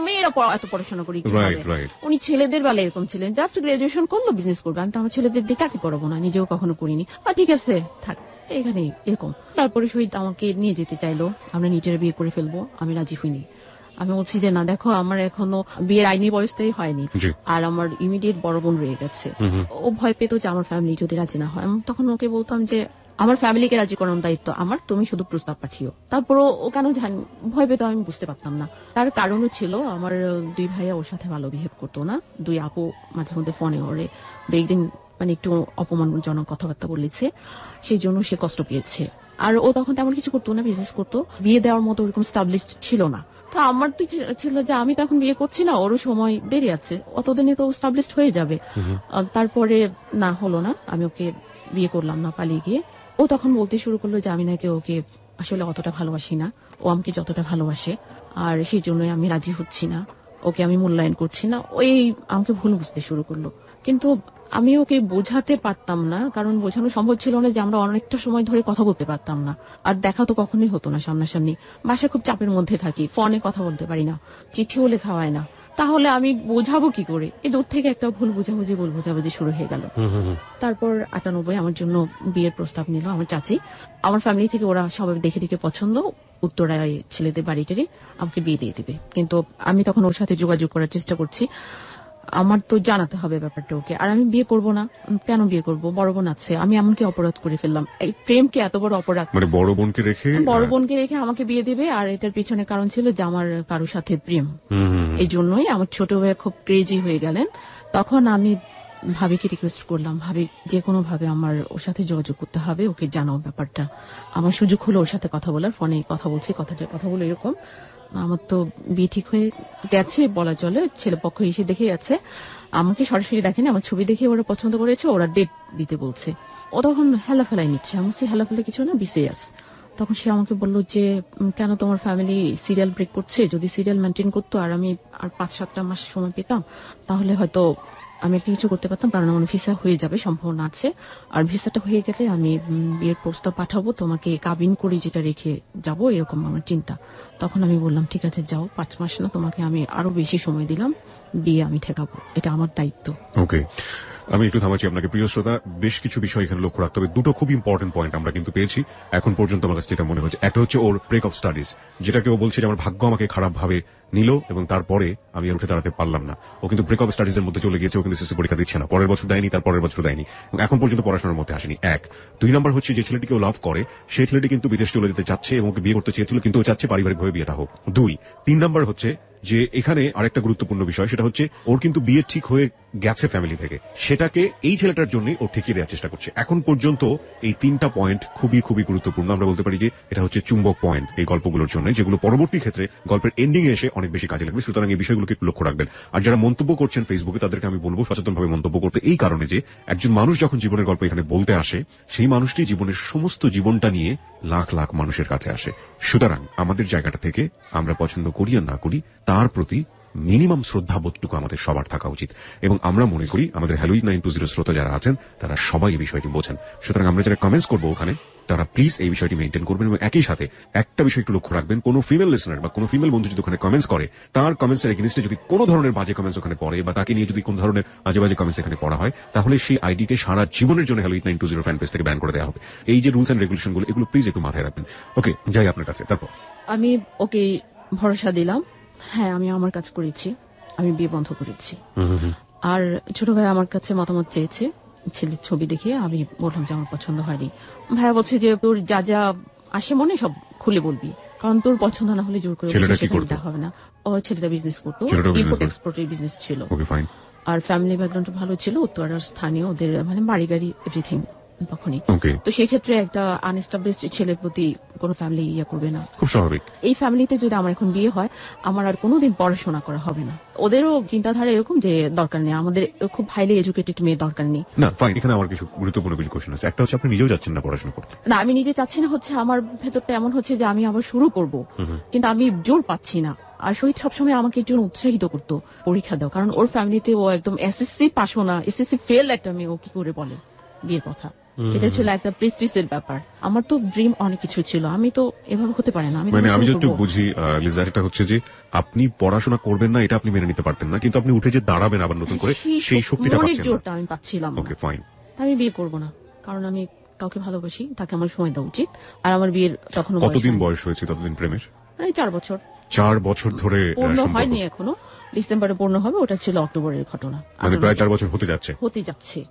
মেয়েরা এত পড়াশোনা করি কি হবে। উনি ছেলেদের বেলায় এরকম ছিলেন, জাস্ট গ্রাজুয়েশন করলো বিজনেস করবে। আমি তো আমার ছেলেদের দিয়ে চাকরি করাবো না, নিজেও কখনো করিনি। ঠিক আছে থাক এখানে এরকম। তারপরে শহীদ আমাকে নিয়ে যেতে চাইলো, আমরা নিজেরা বিয়ে করে ফেলবো। আমি রাজি হইনি। আমি বলছি যে না, দেখো আমার এখনো বিয়ের আইনি বয়সটাই হয়নি আর আমার ইমিডিয়েট বড় বোন রয়ে গেছে। ও ভয় পেত যে আমার ফ্যামিলি যদি রাজি না হয়। তখন ওকে বলতাম যে আমার ফ্যামিলিকে রাজি করানোর দায়িত্ব আমার, তুমি শুধু প্রস্তাব পাঠিও। তারপর ও কেন ভয় পেত আমি বুঝতে পারতাম না। তার কারণও ছিল আমার দুই ভাইয়া ওর সাথে ভালো বিহেভ করতো না। দুই আপু মাঝে মধ্যে ফোনে ওরে একদিন মানে একটু অপমানজনক কথাবার্তা বলেছে, সেই জন্য সে কষ্ট পেয়েছে। আর ও তখন তেমন কিছু করতো না, বিজনেস করতো। বিয়ে দেওয়ার মতো ওরকম স্টাবলিশড ছিল না। তো আমার তো ছিল যে আমি তো এখন বিয়ে করছি না, ওরও সময় দেরি আছে, অতদিনে তো স্টাবলিশড হয়ে যাবে। তারপরে না হলো না, আমি ওকে বিয়ে করলাম না, পালিয়ে গিয়ে। ও তখন বলতে শুরু করলো যে আমি নাকি ওকে আসলে অতটা ভালোবাসি না, ও আমাকে যতটা ভালোবাসে, আর সেই জন্যই আমি রাজি হচ্ছি না, ওকে আমি মূল্যায়ন করছি না। ওই আমাকে ভুল বুঝতে শুরু করলো। কিন্তু আমি ওকে বোঝাতে পারতাম না, কারণ বোঝানো সম্ভব ছিল না যে আমরা অনেকটা সময় ধরে কথা বলতে পারতাম না, আর দেখা তো কখনোই হতো না সামনাসামনি। বাসায় খুব চাপের মধ্যে থাকি, ফোনে কথা বলতে পারি না, চিঠিও লেখা হয় না। তাহলে আমি বোঝাবো কি করে? এই দূর থেকে একটা ভুল বোঝাবুঝি শুরু হয়ে গেল। তারপর 98 আমার জন্য বিয়ের প্রস্তাব নিল আমার চাচি। আমার ফ্যামিলি থেকে ওরা সবাই দেখে দেখে পছন্দ, উত্তরায় ছেলেদের বাড়িটারে আমাকে বিয়ে দিয়ে দিবে। কিন্তু আমি তখন ওর সাথে যোগাযোগ করার চেষ্টা করছি, আমার তো জানাতে হবে ব্যাপারটা ওকে। আর আমি বিয়ে করব না, কেন বিয়ে করব? বড় বোন আছে। আমি এমনকি অপরাধ করে ফেললাম, এই প্রেমকে এত বড় অপরাধ। মানে বড় বোনকে রেখে আমাকে বিয়ে দিবে। আর এটার পিছনে কারণ ছিল যে আমার কারোর সাথে প্রেম। এই জন্যই আমার ছোট ভাই খুব ক্রেজি হয়ে গেলেন। তখন আমি ভাবিকে রিকোয়েস্ট করলাম, ভাবি যে কোনো ভাবে আমার ওর সাথে যোগাযোগ করতে হবে, ওকে জানাও ব্যাপারটা। আমার সুযোগ হলো ওর সাথে কথা বলার, ফোনে কথা বলছি, কথা বলে এরকম আমার তো বিয়ে ঠিক হয়ে গেছে বলা চলে। ছেলে পক্ষ এসে দেখে গেছে, আমাকে সরাসরি দেখেনি, আমার ছবি দেখে ওরা পছন্দ করেছে, ওরা ডেট দিতে বলছে। ও তখন হেলাফেলাই নিচ্ছে। আমি বলছি হেলাফেলা কিছু না, বিসিএস। তখন সে আমাকে বললো যে কেন তোমার ফ্যামিলি সিরিয়াল ব্রেক করছে? যদি সিরিয়াল মেনটেন করতো আর আমি আর 5-7 মাস সময় পেতাম, তাহলে হয়তো আমি একটা কিছু করতে পারতাম, কারণ আমার ভিসা হয়ে যাবে সম্ভাবনা আছে। আর ভিসাটা হয়ে গেলে আমি বিয়ের প্রস্তাব পাঠাবো, তোমাকে কাবিন করে যেটা রেখে যাব, এরকম আমার চিন্তা। তখন আমি বললাম ঠিক আছে যাও, 5 মাস না, তোমাকে আমি আরো বেশি সময় দিলাম, বিয়ে আমি ঠেকাবো, এটা আমার দায়িত্ব। ওকে, আমি একটু থামাচ্ছি আপনাকে, প্রিয় শ্রোতা। বেশ কিছু বিষয় এখানে লক্ষ্য রাখতে হবে। দুটো খুব ইম্পর্টেন্ট পয়েন্ট আমরা কিন্তু পেয়েছি এখন পর্যন্ত। আমার কাছে যেটা মনে হচ্ছে, একটা হচ্ছে ওর ব্রেক অফ স্টাডিজ, যেটাকে ও বলছে যে আমার ভাগ্য আমাকে খারাপ ভাবে নিল এবং তারপরে আমি আর উঠে দাঁড়াতে পারলাম না। ও কিন্তু ব্রেক অফ স্টাডিজ এর মধ্যে চলে গিয়েছে। ও কিন্তু এসএসসি পরীক্ষা দিচ্ছে না, পরের বছর দেয়নি, তার পরের বছর দেয়নি, এবং এখন পর্যন্ত পড়াশোনার মধ্যে আসেনি। এক। 2 নম্বর হচ্ছে, যে ছেলেটিকে ও লাভ করে সেই ছেলেটি কিন্তু বিদেশ চলে যেতে চাচ্ছে এবং ওকে বিয়ে করতে চেয়েছিল, কিন্তু ও চাচ্ছে পারিবারিকভাবে বিয়েটা হোক। 2। 3 নম্বর হচ্ছে যে এখানে আরেকটা গুরুত্বপূর্ণ বিষয়, সেটা হচ্ছে ওর কিন্তু বিয়ে ঠিক হয়ে গেছে ফ্যামিলি থেকে, সেটাকে এই ছেলেটার জন্য ও ঠেকিয়ে দেওয়ার চেষ্টা করছে। এখন পর্যন্ত এই 3টা পয়েন্ট খুবই খুবই গুরুত্বপূর্ণ। আমরা বলতে পারি যে এটা হচ্ছে চুম্বক পয়েন্ট এই গল্পগুলোর জন্য, যেগুলো পরবর্তী ক্ষেত্রে গল্পের এন্ডিং এ এসে অনেক বেশি কাজে লাগবে। সুতরাং এই বিষয়গুলোকে একটু লক্ষ্য রাখবেন। আর যারা মন্তব্য করছেন ফেসবুকে, তাদেরকে আমি বলবো সচেতনভাবে মন্তব্য করতে, এই কারণে যে একজন মানুষ যখন জীবনের গল্প এখানে বলতে আসে, সেই মানুষটি জীবনের সমস্ত জীবনটা নিয়ে লাখ লাখ মানুষের কাছে আসে। সুতরাং আমাদের জায়গাটা থেকে আমরা পছন্দ করি আর না করি, তার প্রতি মিনিমাম শ্রদ্ধাবোধটুকু আমাদের সবার থাকা উচিত। এবং আমরা মনে করি আমাদের হ্যালো 920 শ্রোতা যারা আছেন তারা সবাই এই বিষয়টি বোঝেন। সুতরাং আমরা যারা কমেন্টস করবো ওখানে, তারা প্লিজ এই বিষয়টি মেনটেন করবেন। এবং একই সাথে একটা বিষয় একটু লক্ষ্য রাখবেন, কোন ফিমেল লিসনার বা কোন ফিমেল বন্ধু যদি ওখানে কমেন্টস করে, তার কমেন্টসের এগেইনস্টে যদি কোনো ধরনের বাজে কমেন্টস ওখানে পড়ে, বা তাকে নিয়ে যদি কোনো ধরনের আজে বাজে কমেন্টস এখানে পড়া হয়, তাহলে সেই আইডিকে সারা জীবনের জন্য হ্যালো 920 ফ্যান পেজ থেকে ব্যান করে দেওয়া হবে। এই যে রুলস এন্ড রেগুলেশন গুলো, এগুলো প্লিজ একটু মাথায় রাখবেন। ওকে, যাই আপনার কাছে। তারপর আমি ওকে ভরসা দিলাম, হ্যাঁ আমি আমার কাজ করেছি, আমি বিয়ে বন্ধ করেছি। আর ছোট ভাই আমার কাছে মতামত চেয়েছে ছেলের ছবি দেখে। আমি বললাম যে আমার পছন্দ হয়নি। ভাইয়া বলছে যে তোর যা যা আসে মনে সব খুলে বলবি, কারণ তোর পছন্দ না হলে জোর করে সেটা হবে না। ও ছেলেটা বিজনেস করতো, ইম্পোর্ট এক্সপোর্টের বিজনেস ছিল, আর ফ্যামিলি ব্যাকগ্রাউন্ড ভালো ছিল, উত্তরার স্থানীয়, ওদের মানে বাড়ি গাড়ি এভরিথিং তখনই। তো সেই ক্ষেত্রে একটা আনএস্টাবলিশড ছেলের প্রতি কোন ফ্যামিলি ইয়ে করবে না, খুব স্বাভাবিক। এই ফ্যামিলিতে যদি আমার এখন বিয়ে হয়, আমার আর কোনোদিন পড়াশোনা করা হবে না। ওদেরও চিন্তাধারা এরকম যে দরকার নেই, আমাদের খুব হাইলি এডুকেটেড মেয়ে দরকার নেই। না ফাইন, এখানে আমার কিছু গুরুত্বপূর্ণ কিছু কোশ্চেন আছে। একটা হচ্ছে আপনি নিজেও যাচ্ছেন না পড়াশোনা করতে। না, আমি নিজে চাচ্ছি না, হচ্ছে আমার ভেতরটা এমন হচ্ছে যে আমি আবার শুরু করব, কিন্তু আমি জোর পাচ্ছি না। আর শহীদ সবসময় আমাকে একজন উৎসাহিত করতো পরীক্ষা দাও, কারণ ওর ফ্যামিলিতে ও একদম এসএসসি পাশও না, এসএসসি ফেল একটা মেয়ে, ও কি করে বলে বিয়ের কথা। এটা ছিল একটা প্রেস্টিজের ব্যাপার। আমার তো ড্রিম অনেক কিছু ছিল, আমি তো এভাবে হতে পারে না। মানে আমি যতটুকু বুঝি লিজা, এটা হচ্ছে যে আপনি পড়াশোনা করবেন না এটা আপনি মেনে নিতে পারতেন না, কিন্তু আপনি উঠে যে দাঁড়াবেন আবার নতুন করে, সেই শক্তিটা পাচ্ছেন না। জোরটা আমি পাচ্ছিলাম। Okay fine. আমি বিয়ে করব না, কারণ আমি কাউকে ভালোবাসি, তাকে আমার সময় দেওয়া উচিত। আর আমার বিয়ের তখন কতদিন বয়স হয়েছে ততদিন প্রেমের? 4 বছর। 4 বছর ধরে পূর্ণ হয়নি এখনো, ডিসেম্বরে পূর্ণ হবে। ওটা ছিল অক্টোবরের ঘটনা, মানে প্রায় 4 বছর হতে যাচ্ছে।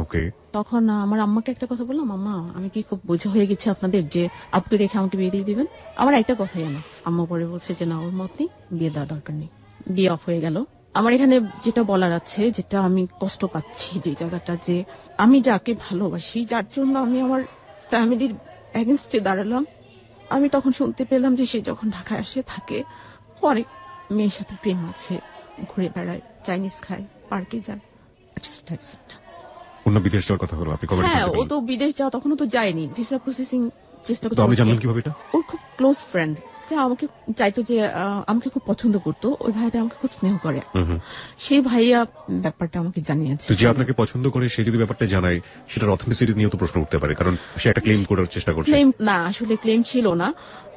ওকে। তখন আমার আম্মাকে একটা কথা বললাম, আম্মা আমি কি খুব বোঝা হয়ে গেছে আপনাদের যে আপনি রেখে আমাকে বিয়ে দিয়ে দিবেন? আমার একটা কথাই এনাফ। আম্মা পরে বলছে যে না, ওর মত নেই, বিয়ে দেওয়ার দরকার নেই। বিয়ে অফ হয়ে গেল। আমার এখানে যেটা বলার আছে, যেটা আমি কষ্ট পাচ্ছি, যে জায়গাটা, যে আমি যাকে ভালোবাসি, যার জন্য আমি আমার ফ্যামিলির এগেইনস্টে দাঁড়ালাম, আমি তখন শুনতে পেলাম যে সে যখন ঢাকায় আসে থাকে, অনেক মেয়ের সাথে প্রেম আছে, ঘুরে বেড়ায়, চাইনিজ খায়, পার্কে যায়। বিদেশ যাওয়ার কথা হলো, আপনি কবে? হ্যাঁ, ও তো বিদেশ যাওয়া তখনও তো যায়নি, ভিসা প্রসেসিং চেষ্টা করতে। আপনি জানলেন কিভাবে এটা? ওর খুব ক্লোজ ফ্রেন্ড, যে আমাকে চাইতো, যে আমাকে খুব পছন্দ করতো, ওই ভাইটা আমাকে খুব স্নেহ করে, সেই ভাইয়া ব্যাপারটা আমাকে জানিয়েছে। যে আপনাকে পছন্দ করে, সে যদি ব্যাপারটা জানায়, সেটার অথেন্টিসিটি নিয়েও তো প্রশ্ন উঠতে পারে, কারণ সে একটা ক্লেম করার চেষ্টা করছে। ক্লেম না, আসলে ক্লেম ছিল না।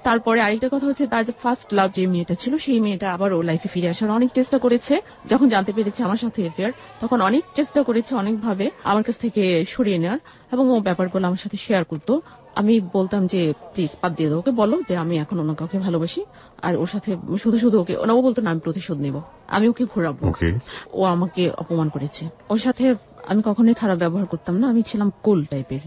তারপরে আরেকটা কথা হচ্ছে, তার যে ফার্স্ট লাভ যে মেয়েটা ছিল, সেই মেয়েটা আবার ওর লাইফে ফিরে আসার অনেক চেষ্টা করেছে। যখন জানতে পেরেছে আমার সাথে অ্যাফেয়ার, তখন অনেক চেষ্টা করেছে, অনেকভাবে আমার কাছ থেকে সরিয়ে নেওয়ার, এবং ও ব্যাপারগুলো আমার সাথে শেয়ার করতো। আমি বলতাম যে প্লিজ বাদ দিয়ে দাও, ওকে বলো যে আমি এখন অন্য কাউকে ভালোবাসি, আর ওর সাথে শুধু শুধু ওকে, ও বলতো না আমি প্রতিশোধ নেব, আমি ওকে ঘোরাবো। ও আমাকে অপমান করেছে। ওর সাথে আমি কখনোই খারাপ ব্যবহার করতাম না, আমি ছিলাম কুল টাইপের,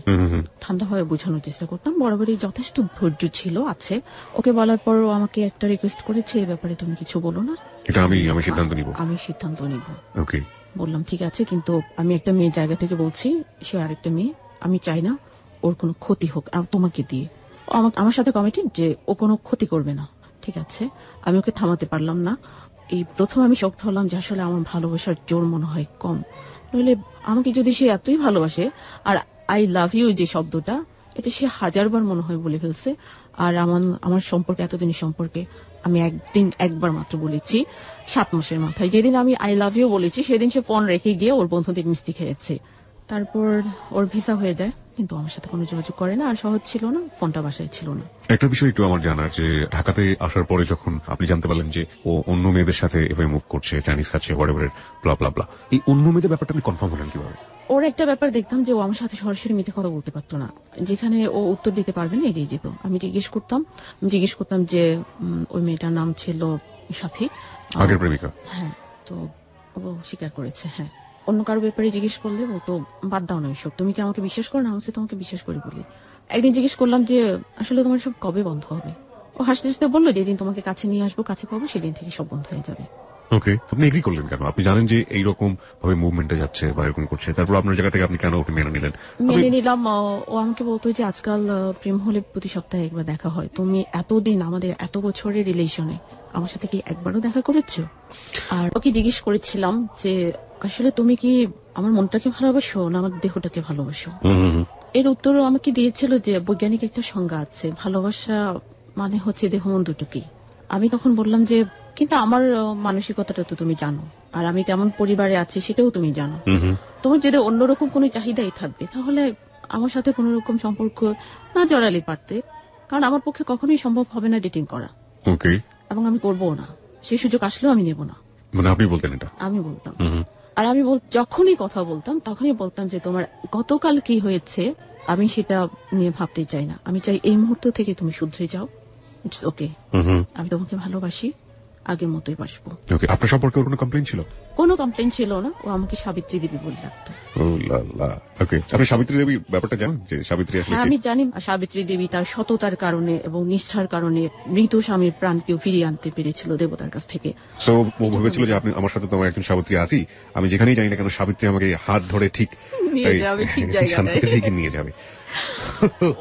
ঠান্ডাভাবে বোঝানোর চেষ্টা করতাম। বরাবরই যথেষ্ট ধৈর্য ছিল, আছে। ওকে বলার পর ও আমাকে একটা রিকোয়েস্ট করেছে, এই ব্যাপারে তুমি কিছু বলো না, এটা আমি সিদ্ধান্ত নিব। বললাম ঠিক আছে, কিন্তু আমি একটা মেয়ের জায়গা থেকে বলছি, সে আরেকটা মেয়ে, আমি চাই না ওর কোনো ক্ষতি হোক তোমাকে দিয়ে। ও আমার সাথে কমিটেড যে ও কোনো ক্ষতি করবে না। ঠিক আছে, আমি ওকে থামাতে পারলাম না। এই প্রথম আমি শক্ত হলাম যে আসলে আমার ভালোবাসার জোর মনে হয় কম, নইলে আমাকে যদি সে এতই ভালোবাসে, আর আই লাভ ইউ যে শব্দটা, এটা সে 1000 বার মনে হয় বলে ফেলছে। আর আমার সম্পর্কে, এতদিনের সম্পর্কে আমি একবার মাত্র বলেছি 7 মাসের মাথায়, যেদিন আমি আই লাভ ইউ বলেছি, সেদিন সে ফোন রেখে গিয়ে ওর বন্ধুদের মিষ্টি খেয়েছে। তারপর ওর ভিসা হয়ে যায়, কিন্তু আমার সাথে কোনো যোগাযোগ করে না, আর সহজ ছিল না, ফোনটা বাসায় ছিল না। একটা বিষয় একটু আমার জানার, যে ঢাকাতে আসার পরে যখন আপনি জানতে পারলেন যে ও অন্য মেয়েদের সাথে এভাবে মুভ করছে, চাইনিজ খাচ্ছে, হোয়াটএভার, ব্লা ব্লা ব্লা, এই অন্য মেয়েদের ব্যাপারটা আপনি কনফার্ম হলেন কিভাবে? ওর একটা ব্যাপার দেখতাম যে ও আমার সাথে সরাসরি মিথ্যে কথা বলতে পারতো না, যেখানে ও উত্তর দিতে পারবে না এড়িয়ে যেত। আমি জিজ্ঞেস করতাম যে ওই মেয়েটার নাম ছিল সাথী, আগের প্রেমিকা। হ্যাঁ, তো ও স্বীকার করেছে। হ্যাঁ, অন্য কারো ব্যাপারে জিজ্ঞেস করলে ও তো বাদ দাও না এসব, তুমি কি আমাকে বিশ্বাস করো না? আমি তোমাকে বিশ্বাস করি বলি। একদিন জিজ্ঞেস করলাম যে আসলে তোমার সব কবে বন্ধ হবে? ও হাসতে হাসতে বললো যেদিন তোমাকে কাছে নিয়ে আসবো, কাছে পাবো, সেদিন থেকে সব বন্ধ হয়ে যাবে। ওকে, আপনি এগ্রি করলেন কেন? আপনি জানেন যে এইরকম ভাবে মুভমেন্টে যাচ্ছে বা এরকম করছে, তারপর আপনার জায়গা থেকে আপনি কেন ওকে মেনে নিলেন? মেনে নিলাম। ও আমাকে বলতো যে আজকাল প্রেম হলে প্রতি সপ্তাহে একবার দেখা হয়, তুমি এতদিন আমাদের এত বছরের রিলেশনে আমার সাথে কি একবারও দেখা করেছো? আর ওকে জিজ্ঞেস করেছিলাম যে আসলে তুমি কি আমার মনটাকে ভালোবাসো না আমার দেহটাকে ভালোবাসো? এর উত্তরও আমাকে দিয়েছিল যে বৈজ্ঞানিক একটা সংজ্ঞা আছে, ভালোবাসা মানে হচ্ছে দেহ মন দুটোকেই। আমি তখন বললাম যে কিন্তু আমার মানসিকতাটা তো তুমি জানো, আর আমি কেমন পরিবারে আছি সেটাও তুমি জানো। তোমার যদি অন্যরকম কোনো চাহিদাই থাকবে তাহলে আমার সাথে কোন রকম সম্পর্ক না জড়ালে পারতে, কারণ আমার পক্ষে কখনোই সম্ভব হবে না ডেটিং করা। ওকে, এবং আমি করবও না, সেই সুযোগ আসলেও আমি নেব না। মানে আপনি বলতেন এটা? আমি বলতাম। আর আমি যখনই কথা বলতাম তখনই বলতাম যে তোমার গতকাল কি হয়েছে আমি সেটা নিয়ে ভাবতে চাই না, আমি চাই এই মুহূর্ত থেকে তুমি শুধরে যাও, ইটস ওকে, আমি তোমাকে ভালোবাসি, আগের মতোই বাসবো। ওকে, আপনার সম্পর্কে ওর কোনো কমপ্লেইন ছিল? কোনো কমপ্লেইন ছিল না, ও আমাকে সাবিত্রী দেবী বলে ডাকতো। ও লালা। ওকে, আপনি সাবিত্রী দেবী ব্যাপারটা জানেন যে সাবিত্রী আসলে? হ্যাঁ, আমি জানি। সাবিত্রী দেবী তার সততার কারণে এবং নিষ্ঠার কারণে মৃত স্বামীর প্রাণকেও ফিরিয়ে আনতে পেরেছিল দেবতার কাছ থেকে। সো ও ভেবেছিল যে আপনি আমার সাথে তোমার একজন সাবিত্রী আছি, আমি যেখানেই যাই না কেন সাবিত্রী আমাকে হাত ধরে ঠিক নিয়ে যাবে, ঠিক জায়গায় ঠিকই নিয়ে যাবে।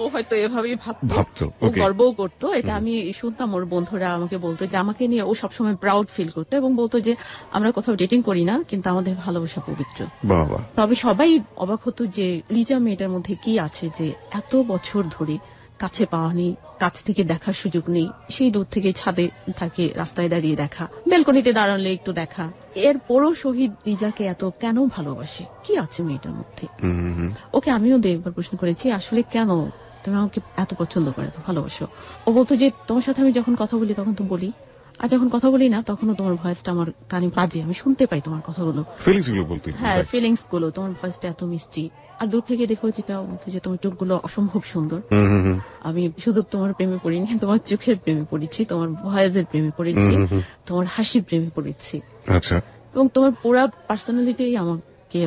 ও হয়তো এভাবেই ভাবতো, ও গর্বও করতো। এটা আমি শুনতাম, ওর বন্ধুরা আমাকে বলতো যে আমাকে নিয়ে ও সবসময় প্রাউড ফিল করতো এবং বলতো যে আমরা কোথাও ডেটিং করি না কিন্তু আমাদের ভালোবাসা পবিত্র। বাবা। তবে সবাই অবাক হতো যে লিজা মেয়েটার মধ্যে কি আছে যে এত বছর ধরে কাছে পাওয়া নেই, কাছ থেকে দেখার সুযোগ নেই, সেই দূর থেকে ছাদে থাকে, রাস্তায় দাঁড়িয়ে দেখা, ব্যালকনিতে দাঁড়ালে একটু দেখা, এরপরও শহীদ লিজাকে এত কেন ভালোবাসে, কি আছে মেয়েটার মধ্যে? ওকে আমিও একবার প্রশ্ন করেছি আসলে কেন তুমি আমাকে এত পছন্দ করে, এত ভালোবাসো? ও বলতো যে তোমার সাথে আমি যখন কথা বলি তখন তো বলি, আর যখন কথা বলি না তখনও তোমার ভয়েসটা আমার কানে বাজে, আমি শুনতে পাই তোমার কথাগুলো, ফিলিংস গুলো বলতে। হ্যাঁ, ফিলিংস গুলো, তোমার ভয়েসটা এত মিষ্টি, আর দূর থেকে দেখো যেটা বলতো যে তোমার চোখগুলো অসম্ভব সুন্দর। আমি শুধু তোমার প্রেমে পড়িনি, তোমার চোখের প্রেমে পড়েছি, তোমার ভয়েসের প্রেমে পড়েছি, তোমার হাসির প্রেমে পড়েছি। আচ্ছা। এবং তোমার পুরা পার্সোনালিটি আমাকে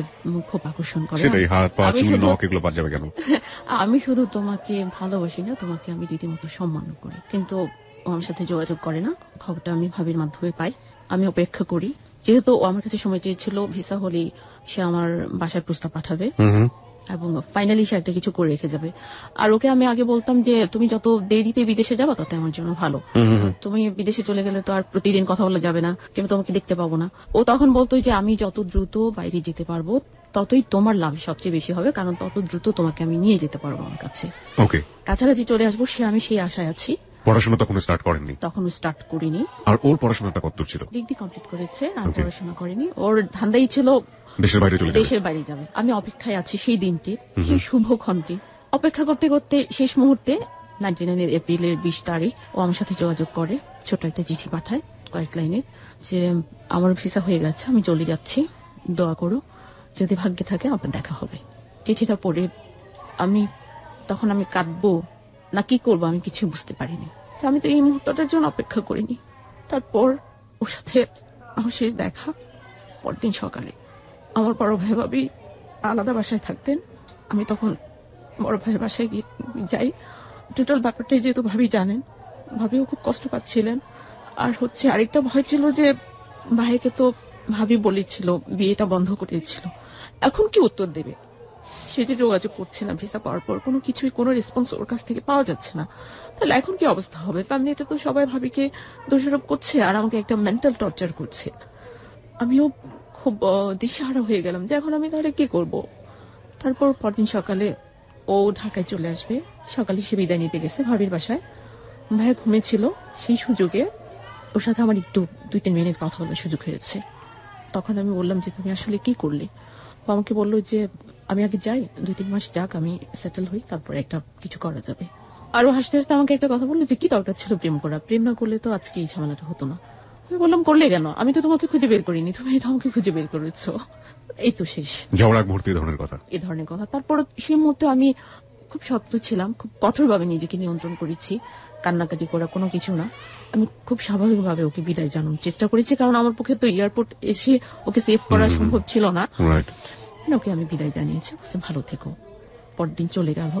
খুব আকর্ষণ করে। সেটাই, হাত পা চুল নখ এগুলো বাদ যাবে কেন? আমি শুধু তোমাকে ভালোবাসি না, তোমাকে আমি রীতিমতো সম্মান করি। কিন্তু ও আমার সাথে যোগাযোগ করে না, খবরটা আমি ভাবির মাধ্যমে পাই, আমি অপেক্ষা করি। যেহেতু ও আমার কাছে সময় চেয়েছিল, ভিসা হলেই সে আমার বাসায় প্রস্তাব পাঠাবে এবং ফাইনালি সে একটা কিছু করে রেখে যাবে। আর ওকে আমি আগে বলতাম যে তুমি যত দেরিতে বিদেশে যাবা তত আমার জন্য ভালো, তুমি বিদেশে চলে গেলে তো আর প্রতিদিন কথা বলা যাবে না, কিন্তু তোমাকে দেখতে পাবো না। ও তখন বলতো যে আমি যত দ্রুত বাইরে যেতে পারবো ততই তোমার লাভ সবচেয়ে বেশি হবে, কারণ তত দ্রুত তোমাকে আমি নিয়ে যেতে পারবো আমার কাছে, ওকে, কাছাকাছি চলে আসবো, আমি সেই আশায় আছি। পড়াশোনা তখন স্টার্ট করেননি? তখনও স্টার্ট করিনি। আর ওর পড়াশোনাটা কতদূর ছিল? ডিগ্রি কমপ্লিট করেছে, আর পড়াশোনা করেনি। ওর ধান্দাই ছিল দেশের বাইরে যাবে। আমি অপেক্ষায় আছি সেই দিনটির, সেই শুভক্ষণটি। অপেক্ষা করতে করতে শেষ মুহূর্তে 99 এপ্রিলের 20 তারিখ ও আমার সাথে যোগাযোগ করে, ছোট একটা চিঠি পাঠায় কয়েক লাইনে যে আমার ভিসা হয়ে গেছে, আমি চলে যাচ্ছি, দোয়া করো, যদি ভাগ্যে থাকে আপনার দেখা হবে। চিঠিটা পড়ে তখন আমি কাঁদবো না কি করবো আমি কিছু বুঝতে পারিনি। আমি তো এই মুহূর্তটার জন্য অপেক্ষা করিনি। তারপর ওর সাথে আমার শেষ দেখা পরদিন সকালে। আমার বড় ভাই ভাবি আলাদা বাসায় থাকতেন, আমি তখন বড় ভাইয়ের বাসায় যাই। টোটাল ব্যাপারটাই যেহেতু ভাবি জানেন, ভাবিও খুব কষ্ট পাচ্ছিলেন। আর আরেকটা ভয় ছিল যে ভাইকে তো ভাবি বলেছিল বিয়েটা বন্ধ করেছিল, এখন কি উত্তর দেবে? সে যে যোগাযোগ করছে না, ভিসা পাওয়ার পর কোনো কিছুই, কোনো রেসপন্স ওর কাছ থেকে পাওয়া যাচ্ছে না, তাহলে এখন কি অবস্থা হবে? ফ্যামিলিতে তো সবাই ভাবিকে দোষারোপ করছে আর আমাকে একটা মেন্টাল টর্চার করছে। আমিও খুব দিশেহারা হয়ে গেলাম যে এখন আমি তাহলে কি করব। তারপর পরদিন সকালে ও ঢাকায় চলে আসবে, সকালে সে বিদায় নিতে গেছে ভাবির বাসায়। ভাইয়া ঘুমেছিল, সেই সুযোগে ওর সাথে আমার একটু 2-3 মিনিট কথা বলার সুযোগ হয়েছে। তখন আমি বললাম যে তুমি আসলে কি করলে? ও আমাকে বললো যে আমি আগে যাই, 2-3 মাস যাক, আমি সেটেল হই, তারপরে একটা কিছু করা যাবে। আরো হাসতে হাসতে আমাকে একটা কথা বললো যে কি দরকার ছিল প্রেম করা, প্রেম না করলে তো আজকে এই ঝামেলাটা হতো না। আমি বললাম করলে কেন, আমি তো তোমাকে খুঁজে বের করিনি, তুমি তো আমাকে খুঁজে বের করেছো। এই তো শেষ। ঝগড়া মুহূর্তে এই ধরনের কথা। তারপর সেই মুহূর্তে আমি খুব শক্ত ছিলাম, খুব কঠোরভাবে নিজেকে নিয়ন্ত্রণ করেছি, কান্নাকাটি করা কোনো কিছু না। আমি খুব স্বাভাবিকভাবে ওকে বিদায় জানানোর চেষ্টা করেছি, কারণ আমার পক্ষে তো এয়ারপোর্ট এসে ওকে সেভ করা সম্ভব ছিল না। ওকে আমি বিদায় জানিয়েছি, ভালো থেকো। পরদিন চলে গেল।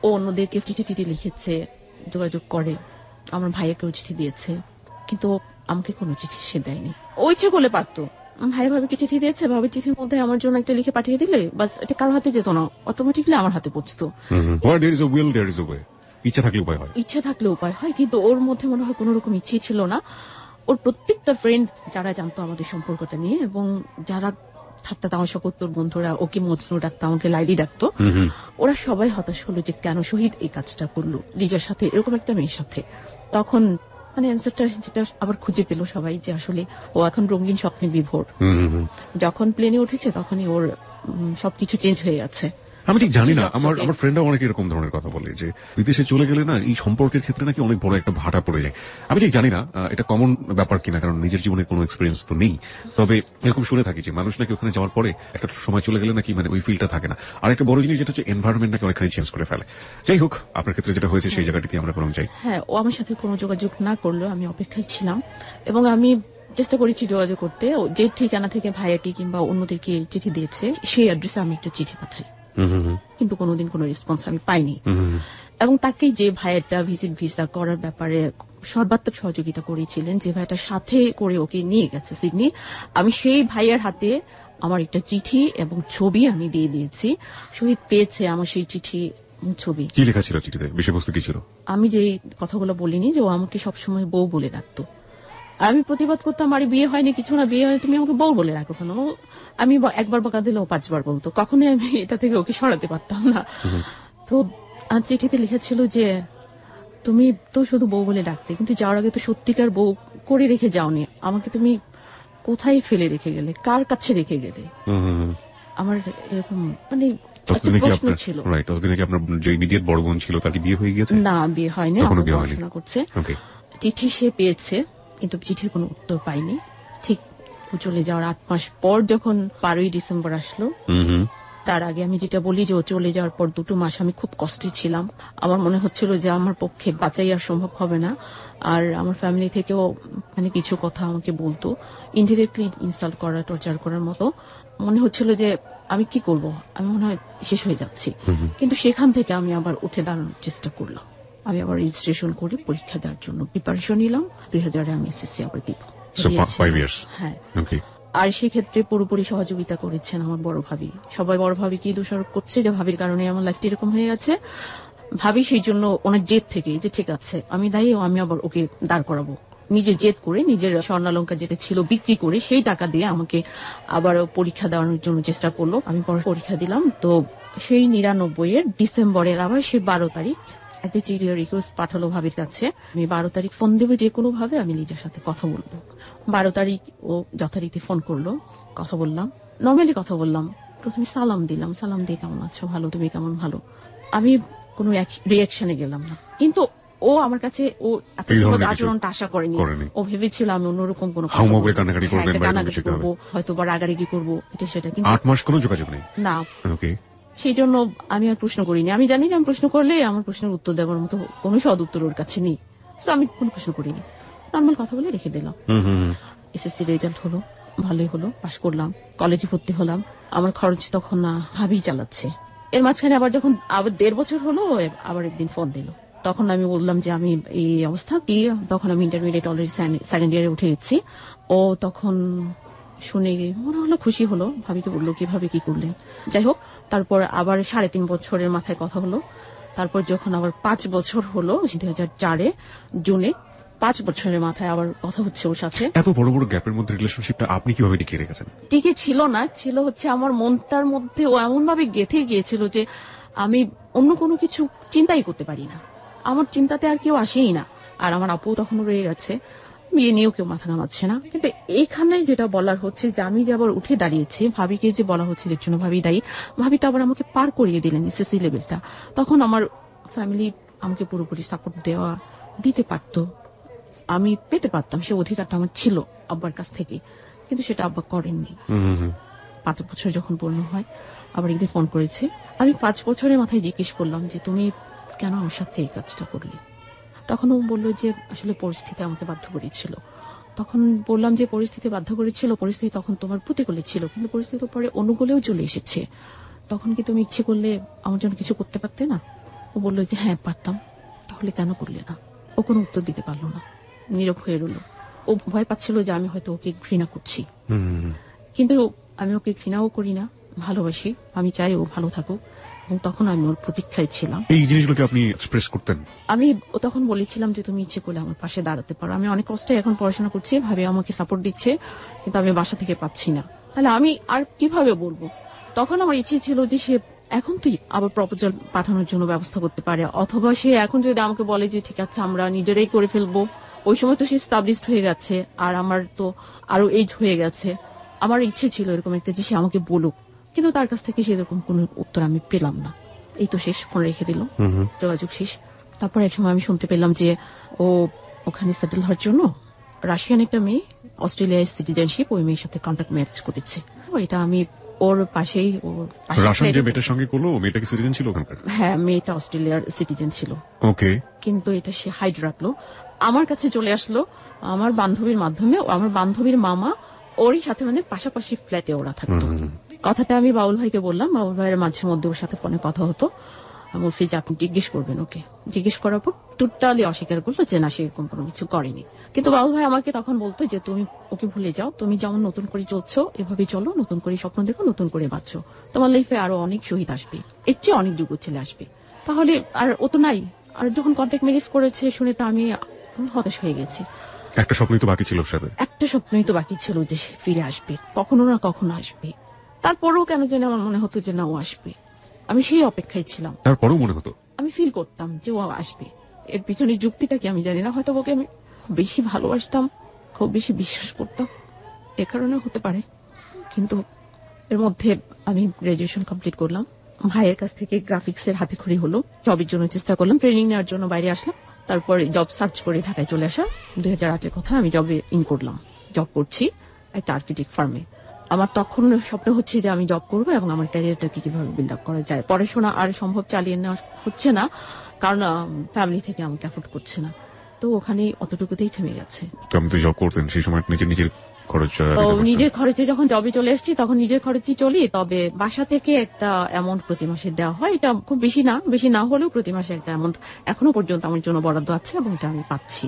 ও অন্যদেরকে চিঠি লিখেছে, যোগাযোগ করে, আমার ভাইয়াকেও চিঠি দিয়েছে, কিন্তু আমাকে কোনো চিঠি সে দেয়নি। ও ইচ্ছে করলে পারতো, ভাই ভাবিকে চিঠি দিয়েছে, ভাবির চিঠির মধ্যে আমার জন্য একটা লিখে পাঠিয়ে দিলে বাস, এটা কারো হাতে যেত না, অটোমেটিকলি আমার হাতে পৌঁছতো। ইচ্ছা থাকলে উপায় হয়, কিন্তু ওর মধ্যে মনে হয় কোন রকম ইচ্ছেই ছিল না। ওর প্রত্যেকটা ফ্রেন্ড যারা জানতো আমাদের সম্পর্কটা নিয়ে, এবং যারা ঠাট্টা তামাশা করতো, বন্ধুরা ওকে মজনু ডাকতো, আমাকে লাইলি ডাকতো, ওরা সবাই হতাশ হলো যে কেন শহীদ এই কাজটা করলো লিজার সাথে, এরকম একটা মেয়ের সাথে। তখন অ্যান্সারটা যেটা আবার খুঁজে পেল সবাই, যে আসলে ও এখন রঙিন স্বপ্নে বিভোর। যখন প্লেনে উঠেছে তখনই ওর সবকিছু চেঞ্জ হয়ে গেছে। আমি ঠিক জানি না, আমার ফ্রেন্ডরা অনেক এরকম ধরনের কথা বলে যে বিদেশে চলে গেলে না এই সম্পর্কের ক্ষেত্রে নাকি অনেক বড় একটা ভাটা পড়ে যায়। আমি ঠিক জানি না এটা কমন ব্যাপার কিনা, কারণ নিজের জীবনে কোনো এক্সপিরিয়েন্স তো নেই, তবে এরকম শুনে থাকি যে মানুষ নাকি ওখানে যাওয়ার পরে একটা সময় চলে গেলে নাকি ওই ফিলটা থাকে না। আর একটা বড় জিনিস যেটা হচ্ছে এনভায়রনমেন্ট নাকি অনেকখানি চেঞ্জ করে ফেলে। যাই হোক, আপনার ক্ষেত্রে যেটা হয়েছে সেই জায়গাটিতে আমরা বরং যাই। হ্যাঁ, ও আমার সাথে কোনো যোগাযোগ না করলো, আমি অপেক্ষায় ছিলাম, এবং আমি চেষ্টা করেছি যোগাযোগ করতে। যে ঠিকানা থেকে ভাইয়াকে কিংবা অন্যদেরকে চিঠি দিয়েছে সেই অ্যাড্রেসে আমি একটা চিঠি পাঠাই, কিন্তু কোনোদিন কোনো রেসপন্স আমি পাইনি। এবং তাকে যে ভাইয়াটা ভিজিট ভিসা করার ব্যাপারে সর্বাত্মক সহযোগিতা করেছিলেন, যে ভাইয়াটা সাথে করে ওকে নিয়ে গেছে সিডনি, আমি সেই ভাইয়ার হাতে আমার একটা চিঠি এবং ছবি আমি দিয়ে দিয়েছি। শহীদ পেয়েছে আমার সেই চিঠি, ছবি। কি লেখা ছিল চিঠিতে, বিষয়বস্তু কি ছিল? আমি যে কথাগুলো বলিনি, যে ও আমাকে সবসময় বউ বলে ডাকতো। আমি প্রতিবাদ করতাম, আরে বিয়ে হয়নি, কিছু না, বিয়ে হয়নি, তুমি আমাকে বউ বলে রাখো কেন? আমি একবার বকা দিলে ও 5 বার বলতো, কখনোই আমি এটা থেকে ওকে সরাতে পারতাম না। তো চিঠিতে লিখেছিল যে তুমি তো শুধু বউ বলে ডাকতে, কিন্তু যাওয়ার আগে তো সত্যিকার বউ করে রেখে যাওনি, আমাকে তুমি কোথায় ফেলে রেখে গেলে, কার কাছে রেখে গেলে? আমার এরকম প্রশ্ন ছিল। আপনার যে ইমিডিয়েট বড় বোন ছিল তার কি বিয়ে হয়ে গেছে? না, বিয়ে হয়নি, পড়াশোনা করছে। চিঠি সে পেয়েছে, কিন্তু চিঠির কোনো উত্তর পাইনি। ঠিক চলে যাওয়ার 8 মাস পর যখন 12ই ডিসেম্বর আসলো, তার আগে আমি যেটা বলি যে ও চলে যাওয়ার পর 2 মাস আমি খুব কষ্টে ছিলাম। আমার মনে হচ্ছিল যে আমার পক্ষে বাঁচাই আর সম্ভব হবে না। আর আমার ফ্যামিলি থেকেও কিছু কথা আমাকে বলতো, ইনডিরেক্টলি ইনসাল্ট করা, টর্চার করার মতো। মনে হচ্ছিল যে আমি কি করব, আমি মনে হয় শেষ হয়ে যাচ্ছি। কিন্তু সেখান থেকে আমি আবার উঠে দাঁড়ানোর চেষ্টা করলাম। আমি আবার রেজিস্ট্রেশন করে পরীক্ষা দেওয়ার জন্য প্রিপারেশন নিলাম। 2000-এ আমি এসএসসি আবার দিব। হ্যাঁ, আর সেক্ষেত্রে পুরোপুরি সহযোগিতা করেছেন আমার বড় ভাবি। সবাই বড় ভাবি কি দোষারোপ করছে যে ভাবির কারণে আমার লাইফটা এরকম হয়ে গেছে। ভাবি সেই জন্য ওনার জেদ থেকে, যে ঠিক আছে আমি দায়ী, আমি আবার ওকে দাঁড় করাবো। নিজের জেদ করে, নিজের স্বর্ণালঙ্কার যেটা ছিল বিক্রি করে সেই টাকা দিয়ে আমাকে আবার পরীক্ষা দেওয়ানোর জন্য চেষ্টা করলো। আমি পরীক্ষা দিলাম। তো সেই 99-এর ডিসেম্বরের আবার সে 12 তারিখ একটা চিঠি রিকোয়েস্ট পাঠালো ভাবির কাছে, আমি 12 তারিখ ফোন দেবো, যে কোনো ভাবে আমি লিজার সাথে কথা বলবো। 12 তারিখ ও যথারীতি ফোন করলো, কথা বললাম, নর্মালি কথা বললাম। প্রথমে সালাম দিলাম, সালাম দিয়ে কেমন আছো, ভালো, তুমি কেমন, ভালো। আমি কোনো রিয়াকশনে গেলাম না, কিন্তু ও আমার কাছে ও আচরণটা আশা করেনি। ও ভেবেছিল আমি অন্যরকম কোনো কান্নাকাটি করবো, হয়তো বা রাগারাগি করবো, এটা সেটা। কিন্তু 8 মাস কোনো যোগাযোগ নেই না। সেই জন্য আমি আর প্রশ্ন করিনি। আমি জানি যে আমি প্রশ্ন করলে আমার প্রশ্নের উত্তর দেওয়ার মতো কোনো সদ উত্তর ওর কাছে নেই, আমি কোনো প্রশ্ন করিনি, নর্মাল কথা বলে রেখে দিলাম। এসএসসি রেজাল্ট হলো, ভালোই হলো, পাশ করলাম, কলেজে ভর্তি হলাম। আমার খরচ তখন ভাবি চালাচ্ছে। এর মাঝখানে আবার যখন 1.5 বছর হলো, আবার একদিন ফোন দিল। তখন আমি বললাম যে আমি এই অবস্থা কি। তখন আমি ইন্টারমিডিয়েট অলরেডি সেকেন্ড ইয়ারে উঠে গেছি। ও তখন শুনে মনে হলো, খুশি হলো, ভাবিকে বললো কিভাবে কি করলেন। যাই হোক, তারপর আবার 3.5 বছরের মাথায় কথা হলো। তারপর যখন আবার 5 বছর হলো 2004-এ জুনে, 5 বছরের মাথায় আবার কথা হচ্ছে ওর সাথে। এত বড় বড় গ্যাপের মধ্যে রিলেশনশিপটা আপনি কিভাবে টিকিয়ে রেখেছেন? টিকে ছিল না, ছিল হচ্ছে আমার মনটার মধ্যে ও এমন ভাবে গেঁথে গিয়েছিল যে আমি অন্য কোনো কিছু চিন্তাই করতে পারি না। আমার চিন্তাতে আর কেউ আসেই না। আর আমার আপু তখন রয়ে গেছে। বিয়ে নিয়েও কেউ মাথা ঘামাচ্ছে না। কিন্তু এখানে যেটা বলার হচ্ছে যে আমি যে আবার উঠে দাঁড়িয়েছি, ভাবিকে যে বলা হচ্ছে যে জন্য ভাবি দায়ী, ভাবি তো আবার আমাকে পার করিয়ে দিলেন এসএসসি লেভেলটা। তখন আমার ফ্যামিলি আমাকে পুরোপুরি সাপোর্ট দিতে পারতো, আমি পেতে পারতাম, সে অধিকারটা আমার ছিল আব্বার কাছ থেকে, কিন্তু সেটা আব্বা করেননি। 5 বছর যখন পূর্ণ হয় আবার একদিন ফোন করেছে। আমি 5 বছরের মাথায় জিজ্ঞেস করলাম যে তুমি কেন আমার সাথে এই কাজটা করলে? তখন ও বললো যে আসলে পরিস্থিতি আমাকে বাধ্য করেছিল। তখন বললাম যে পরিস্থিতি বাধ্য করেছিল, পরিস্থিতি তখন তোমার প্রতিকূলে ছিল, কিন্তু পরিস্থিতি পরে অনুকূলেও চলে এসেছে। তখন কি তুমি ইচ্ছে করলে আমার জন্য কিছু করতে পারতে না? ও বললো যে হ্যাঁ পারতাম। তাহলে কেন করলে না? ও কোনো উত্তর দিতে পারলো না, নীরব হয়ে রইল। ও ভয় পাচ্ছিল যে আমি হয়তো ওকে ঘৃণা করছি, কিন্তু আমি ওকে ঘৃণাও করি না, ভালোবাসি, আমি চাই ও ভালো থাকুক, এবং তখন আমি ওর প্রতীক্ষায় ছিলাম। এই জিনিসগুলোকে আপনি এক্সপ্রেস করতেন? আমি তখন বলেছিলাম যে তুমি ইচ্ছে করলে আমার পাশে দাঁড়াতে পারো, আমি অনেক কষ্টে এখন পড়াশোনা করছি, ভাবে আমাকে সাপোর্ট দিচ্ছে, কিন্তু আমি বাসা থেকে পাচ্ছি না, তাহলে আমি আর কিভাবে বলবো? তখন আমার ইচ্ছে ছিল যে সে এখন তুই আবার প্রপোজাল পাঠানোর জন্য ব্যবস্থা করতে পারে, অথবা সে এখন যদি আমাকে বলে যে ঠিক আছে আমরা নিজেরাই করে ফেলবো। ওই সময় তো সে স্টাবলিশড হয়ে গেছে, আর আমার তো আরো এজ হয়ে গেছে। আমার ইচ্ছে ছিল এরকম একটা যে সে আমাকে বলুক, কিন্তু তার কাছ থেকে সেরকম কোন উত্তর আমি পেলাম না। এই তো শেষ, ফোন রেখে দিল, যোগাযোগ শেষ। তারপর এক সময় আমি শুনতে পেলাম যে ও ওখানে সেটেল হওয়ার জন্য রাশিয়ান একটা মেয়ে, অস্ট্রেলিয়ায় সিটিজেনশিপ, ওই মেয়ের সাথে কন্ট্যাক্ট ম্যারেজ করেছে। এটা আমি ওর পাশেই, রাশিয়ান যে মেয়েটার সঙ্গে করলো, মেয়েটা কি সিটিজেন ছিল ওখানকার? হ্যাঁ, মেয়েটা অস্ট্রেলিয়ার সিটিজেন ছিল। ওকে। কিন্তু এটা সে হাইড রাখলো, আমার কাছে চলে আসলো আমার বান্ধবীর মাধ্যমে। আমার বান্ধবীর মামা ওরই সাথে, মানে পাশাপাশি ফ্ল্যাটে ওরা থাকতো। কথাটা আমি বাউল ভাইকে বললাম, বাউল ভাইয়ের মাঝে মধ্যে ওর সাথে ফোনে কথা হতো। বলছি যে আপনি জিজ্ঞেস করবেন ওকে। জিজ্ঞেস করার পর টোটালি অস্বীকার করলো যে না, সে এরকম কোনো কিছু করেনি। কিন্তু বাউল ভাই আমাকে তখন বলতো যে তুমি ওকে ভুলে যাও, তুমি যেমন নতুন করে চলছো এভাবে চলো, নতুন করে স্বপ্ন দেখো, নতুন করে বাঁচো, তোমার লাইফে আরো অনেক শহীদ আসবে, এর চেয়ে অনেক যোগ্য ছেলে আসবে। তাহলে আর ও তো নাই। আর যখন কন্ট্যাক্ট ম্যারেজ করেছে শুনে তো আমি হতাশ হয়ে গেছি। একটা স্বপ্নই তো বাকি ছিল সাথে, একটা স্বপ্নই তো বাকি ছিল যে সে ফিরে আসবে, কখনো না কখনো আসবে। তারপরেও কেন জানি আমার মনে হতো যে না, ও আসবে, আমি সেই অপেক্ষায় ছিলাম। তারপরেও মনে হতো, আমি ফিল করতাম যে ও আসবে। এর পিছনে যুক্তিটা কি আমি জানি না, হয়তো ওকে আমি খুব বেশি ভালোবাসতাম, খুব বেশি বিশ্বাস করতাম, এ কারণে হতে পারে। কিন্তু এর মধ্যে আমি গ্রাজুয়েশন কমপ্লিট করলাম, ভাইয়ের কাছ থেকে গ্রাফিক্সের হাতে খড়ি হলো, জবের জন্য চেষ্টা করলাম, ট্রেনিং নেওয়ার জন্য বাইরে আসলাম, তারপরে জব সার্চ করে ঢাকায় চলে আসা। 2008-এর কথা, আমি জবে ইন করলাম, জব করছি একটা আর্কিটেক্ট ফার্মে। আমার তখন স্বপ্ন হচ্ছে যে আমি জব করবো এবং আমার ক্যারিয়ারটাকে কিভাবে বিল্ড আপ করা যায়। পড়াশোনা আর সম্ভব চালিয়ে নেওয়া হচ্ছে না, কারণ ফ্যামিলি থেকে আমাকে অ্যাফোর্ড করছে না, তো ওখানে অতটুকুতেই থেমে গেছে। আপনি তো জব করতেন সেই সময়, নিজের খরচ, নিজের খরচে যখন জবে চলে এসেছি তখন নিজের খরচই চলি, তবে বাসা থেকে একটা অ্যামাউন্ট প্রতি মাসে দেওয়া হয়, এটা খুব বেশি না, বেশি না হলেও প্রতি মাসে একটা অ্যামাউন্ট এখনো পর্যন্ত আমার জন্য বরাদ্দ আছে এবং এটা আমি পাচ্ছি।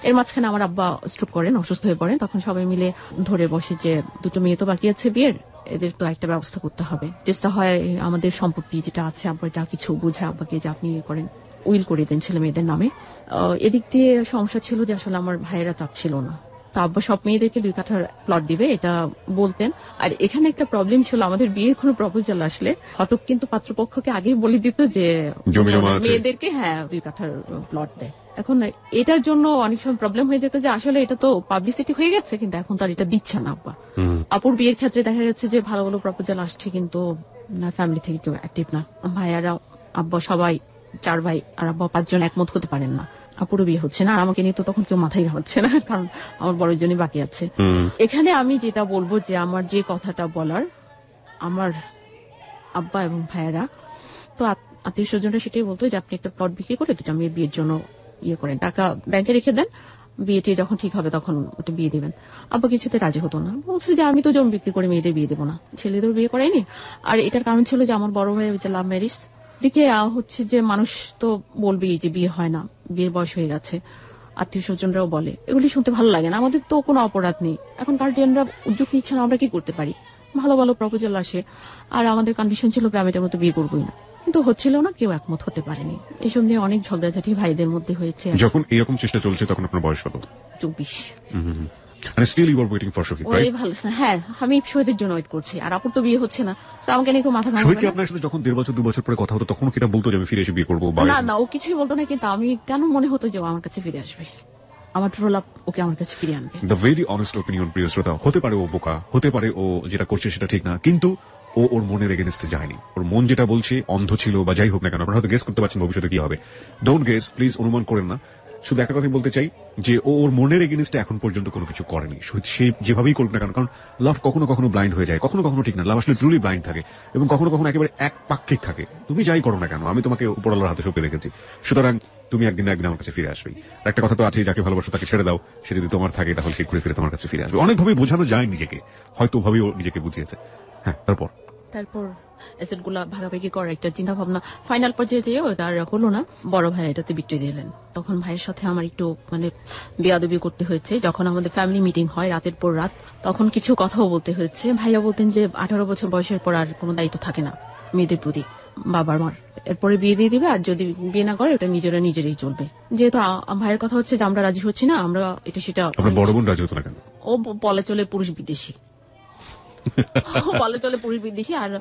এর মাঝখানে আমার আব্বা স্ট্রোক করেন, অসুস্থ হয়ে পড়েন, তখন সবাই মিলে ধরে বসে যে দুটো মেয়ে তো বাকি আছে বিয়ের, এদের তো একটা ব্যবস্থা করতে হবে। চেষ্টা হয় আমাদের সম্পত্তি যেটা আছে, আব্বার যা কিছু বুঝে আব্বাকে যে আপনি ইয়ে করেন, উইল করে দেন ছেলে মেয়েদের নামে। এদিক দিয়ে সমস্যা ছিল যে আসলে আমার ভাইয়েরা চাচ্ছিল না, তো আব্বা সব মেয়েদেরকে 2 কাঠার প্লট দিবে এটা বলতেন। আর এখানে একটা প্রবলেম ছিল, আমাদের বিয়ের কোনো প্রপোজাল আসলে হঠাৎ কিন্তু পাত্রপক্ষকে আগেই বলে দিত যে মেয়েদেরকে 2 কাঠার প্লট দেয়। এখন এটার জন্য অনেক সময় প্রবলেম হয়ে যেত যে আসলে এটা তো পাবলিসিটি হয়ে গেছে, কিন্তু এখন তো আর এটা দিচ্ছে না আব্বা। আপুর বিয়ের ক্ষেত্রে দেখা যাচ্ছে যে ভালো ভালো প্রপোজাল আসছে, কিন্তু ফ্যামিলি থেকে কেউ অ্যাক্টিভ না। ভাইয়ারা, আব্বা সবাই 4 ভাই আর আব্বা 5 জন একমত হতে পারেন না, আপুরও বিয়ে হচ্ছে না, আর আমাকে নিয়ে তো তখন কেউ মাথায় ঘামাচ্ছে না, কারণ আমার বড় জনই বাকি আছে। এখানে আমি যেটা বলবো যে আমার যে কথাটা বলার, আমার আব্বা এবং ভাইয়েরা তো আত্মীয় স্বজনরা সেটাই বলতো যে আপনি একটা প্লট বিক্রি করে দুটা মেয়ের বিয়ের জন্য ইয়ে করেন, টাকা ব্যাংকে রেখে দেন, বিয়েটি যখন ঠিক হবে তখন ওটা বিয়ে দিবেন। আব্বা কিছুতে রাজি হতো না, বলছে যে আমি তো জমি বিক্রি করে মেয়েদের বিয়ে দেবো না, ছেলেদের বিয়ে করাইনি। আর এটার কারণ ছিল যে আমার বড় ভাইয়ের যে লাভ ম্যারেজ দিকে হচ্ছে যে মানুষ তো বলবেই যে বিয়ে হয় না, বিয়ের বয়স হয়ে গেছে, আত্মীয় স্বজনরাও বলে, এগুলি শুনতে ভালো লাগে না। আমাদের তো কোনো অপরাধ নেই, এখন গার্ডিয়ানরা উদ্যোগ নিচ্ছে না, আমরা কি করতে পারি? ভালো ভালো প্রপোজাল আসে, আর আমাদের কন্ডিশন ছিল গ্রামের মতো বিয়ে করবোই না, কিন্তু হচ্ছিল না, কেউ একমত হতে পারেনি। এইসব নিয়ে অনেক ঝগড়াঝাটি ভাইদের মধ্যে হয়েছে। যখন এরকম চেষ্টা চলছে তখন আপনার বয়স কত? 24। And still you were waiting for Shohid, right? হ্যাঁ, আমি শহীদের জন্য ওয়েট করছি, আর আপুর তো বিয়ে হচ্ছে না, তো আমাকে নিয়ে মাথা ঘামাবে না। শহীদ কি আপনার সাথে যখন 1.5 বছর 2 বছর পরে কথা হতো তখন কি এটা বলতো যে আমি ফিরে এসে বিয়ে করবো? না, ও কিছুই বলতো না, কিন্তু আমি কেন মনে হতো যে ও আমার কাছে ফিরে আসবে। আমার ট্রু লাভ ওকে আমার কাছে ফিরিয়ে আনবে। দ্য ভেরি অনেস্ট ওপিনিয়ন, প্রিয় শ্রোতা। হতে পারে ও বোকা, হতে পারে ও যেটা করছে সেটা ঠিক না, কিন্তু ও ওর মনের এগেনস্টে যায়নি। ওর মন যেটা বলছে, অন্ধ ছিল বা যাই হোক না কেন, আপনারা হয়তো গেস করতে পারছেন ভবিষ্যতে কি হবে। ডোন্ট গেস, প্লিজ, অনুমান করেন না। শুধু একটা কথাই বলতে চাই যে ও ওর মনের এগেনস্টে এখন পর্যন্ত কোনো কিছু করেনি। সে যেভাবেই করুক না কেন, কারণ লাভ কখনো কখনো ব্লাইন্ড হয়ে যায়, কখনো কখনো ঠিক না। লাভ আসলে ট্রুলি ব্লাইন্ড থাকে এবং কখনো কখনো একেবারে একপাক্ষিক থাকে। তুমি যাই করো না কেন, আমি তোমাকে উপরওয়ালার হাতে সঁপে রেখেছি, সুতরাং তুমি একদিন না একদিন আমার কাছে ফিরে আসবেই। একটা কথা তো আছে, যাকে ভালোবাসো তাকে ছেড়ে দাও, সে যদি তোমার থাকে তাহলে সে ঘুরে ফিরে তোমার কাছে ফিরে আসবে। অনেকভাবে বোঝানো যায় নিজেকে, হয়তো ওভাবেই ও নিজেকে বুঝিয়েছে। হ্যাঁ, তারপর অ্যাসেট গুলা ভাগাভাগি করার একটা চিন্তা ভাবনা ফাইনাল পর্যায়ে যেয়ে ওটা আর হলো না। বড় ভাই এটাতে বিক্রি দিলেন। তখন ভাইয়ের সাথে আমার একটু বেয়াদবি করতে হয়েছে। যখন আমাদের ফ্যামিলি মিটিং হয় রাতের পর রাত, তখন কিছু কথাও বলতে হয়েছে। ভাইয়া বলতেন যে 18 বছর বয়সের পর আর কোনো দায়িত্ব থাকে না মেয়েদের প্রতি বাবার মার, এরপরে বিয়ে দিয়ে দিবে, আর যদি বিয়ে না করে ওটা নিজেরাই চলবে। যেহেতু ভাইয়ের কথা হচ্ছে যে আমরা রাজি হচ্ছি না, আমরা এটা সেটা। বড় বোন রাজি হতো না কেন? ও বলে চলে পুরুষ বিদেশী বলে চলে পুরুষ বিদেশী, আর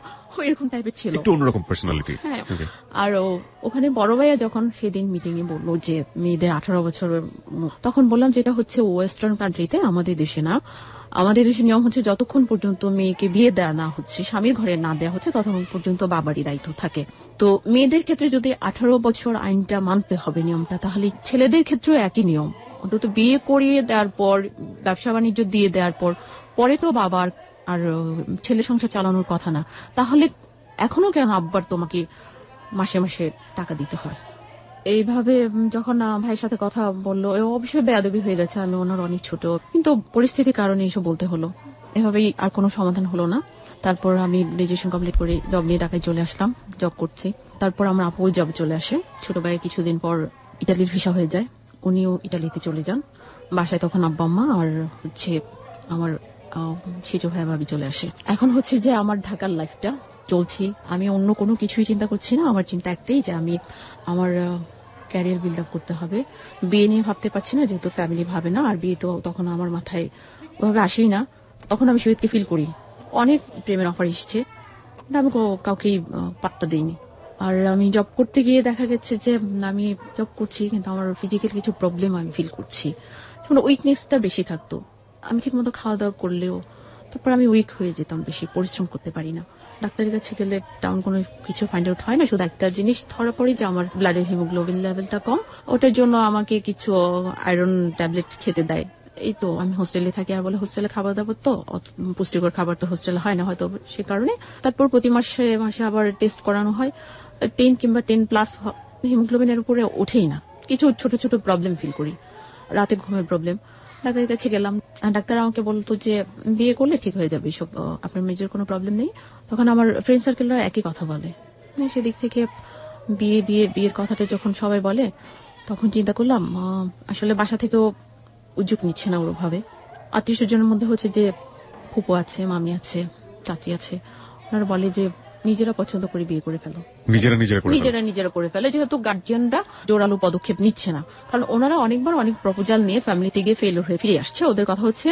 এরকম টাইপের ছিল, একটু অন্যরকম পার্সোনালিটি। হ্যাঁ, আর ওখানে বড় ভাইয়া যখন সেদিন মিটিং এ বললো যে মেয়েদের 18 বছর, তখন বললাম যেটা হচ্ছে ওয়েস্টার্ন কান্ট্রিতে, আমাদের দেশে না। আমাদের দেশের নিয়ম হচ্ছে যতক্ষণ পর্যন্ত মেয়েকে বিয়ে দেওয়া না হচ্ছে, স্বামীর ঘরে না দেওয়া হচ্ছে, ততক্ষণ পর্যন্ত বাবারই দায়িত্ব থাকে। তো মেয়েদের ক্ষেত্রে যদি 18 বছর আইনটা মানতে হবে নিয়মটা, তাহলে ছেলেদের ক্ষেত্রেও একই নিয়ম। অন্তত বিয়ে করিয়ে দেওয়ার পর, ব্যবসা বাণিজ্য দিয়ে দেওয়ার পরে তো বাবার আর ছেলে সংসার চালানোর কথা না, তাহলে এখনো কেন আব্বার তোমাকে মাসে মাসে টাকা দিতে হয়? এইভাবে যখন ভাইয়ের সাথে কথা বললো, অবশ্যই বেয়াদবি হয়ে গেছে, আমি ওনার অনেক ছোট, কিন্তু পরিস্থিতির কারণে এসব বলতে হলো। এভাবেই আর কোনো সমাধান হলো না। তারপর আমি গ্রাজুয়েশন কমপ্লিট করে জব নিয়ে ঢাকায় চলে আসলাম, জব করছি। তারপর আমার আপু ওই জবে চলে আসে। ছোট ভাইয়ের কিছুদিন পর ইটালির ভিসা হয়ে যায়, উনিও ইটালিতে চলে যান। বাসায় তখন আব্বা আম্মা আর আমার সেজো ভাই ভাবি চলে আসে। এখন হচ্ছে যে আমার ঢাকার লাইফটা চলছি, আমি অন্য কোনো কিছুই চিন্তা করছি না। আমার চিন্তা একটাই যে আমি আমার ক্যারিয়ার বিল্ড আপ করতে হবে। বিয়ে নিয়ে ভাবতে পারছি না, যেহেতু ফ্যামিলি ভাবে না, আর বিয়ে তো তখন আমার মাথায় ওভাবে আসেই না। তখন আমি শহীদকে ফিল করি, অনেক প্রেমের অফার এসছে, কিন্তু আমি কাউকেই পাত্তা দিইনি। আর আমি জব করতে গিয়ে দেখা গেছে যে আমি জব করছি, কিন্তু আমার ফিজিক্যাল কিছু প্রবলেম আমি ফিল করছি, উইকনেসটা বেশি থাকতো। আমি ঠিক মতো খাওয়া দাওয়া করলেও তারপর আমি উইক হয়ে যেতাম, বেশি পরিশ্রম করতে পারি না। ডাক্তারের কাছে গেলে তেমন কোনো কিছু ফাইন্ড আউট হয় না, শুধু একটা জিনিস ধরা পড়ে যে আমার ব্লাডের হিমোগ্লোবিন লেভেলটা কম। ওটার জন্য আমাকে কিছু আয়রন ট্যাবলেট খেতে দেয়। এই তো আমি হোস্টেলে থাকি, আর বলে হোস্টেলে খাবার দাবার তো পুষ্টিকর খাবার তো হোস্টেলে হয় না, হয়তো সে কারণে। তারপর প্রতি মাসে আবার টেস্ট করানো হয়, 10 কিংবা 10+ হিমোগ্লোবিনের উপরে ওঠেই না। কিছু ছোট ছোট প্রবলেম ফিল করি, রাতে ঘুমের প্রবলেম। ডাক্তারের কাছে গেলাম, ডাক্তার আমাকে বলতো যে বিয়ে করলে ঠিক হয়ে যাবে, সব আপনার মেজর কোনো প্রবলেম নেই। তখন আমার ফ্রেন্ড সার্কেলরা একই কথা বলে। সেদিক থেকে বিয়ের কথাটা যখন সবাই বলে, তখন চিন্তা করলাম আসলে বাসা থেকেও উদ্যোগ নিচ্ছে না ওভাবে। আত্মীয় স্বজনের মধ্যে হচ্ছে যে ফুপু আছে, মামি আছে, চাচি আছে, ওনারা বলে যে নিজেরা পছন্দ করে বিয়ে করে ফেলো, নিজেরা করে ফেলে, যেহেতু গার্জিয়ানরা জোরালো পদক্ষেপ নিচ্ছে না। কারণ ওনারা অনেকবার অনেক প্রপোজাল নিয়ে ফ্যামিলিতে গিয়ে ফেলিওর হয়ে ফিরে আসছে। ওদের কথা হচ্ছে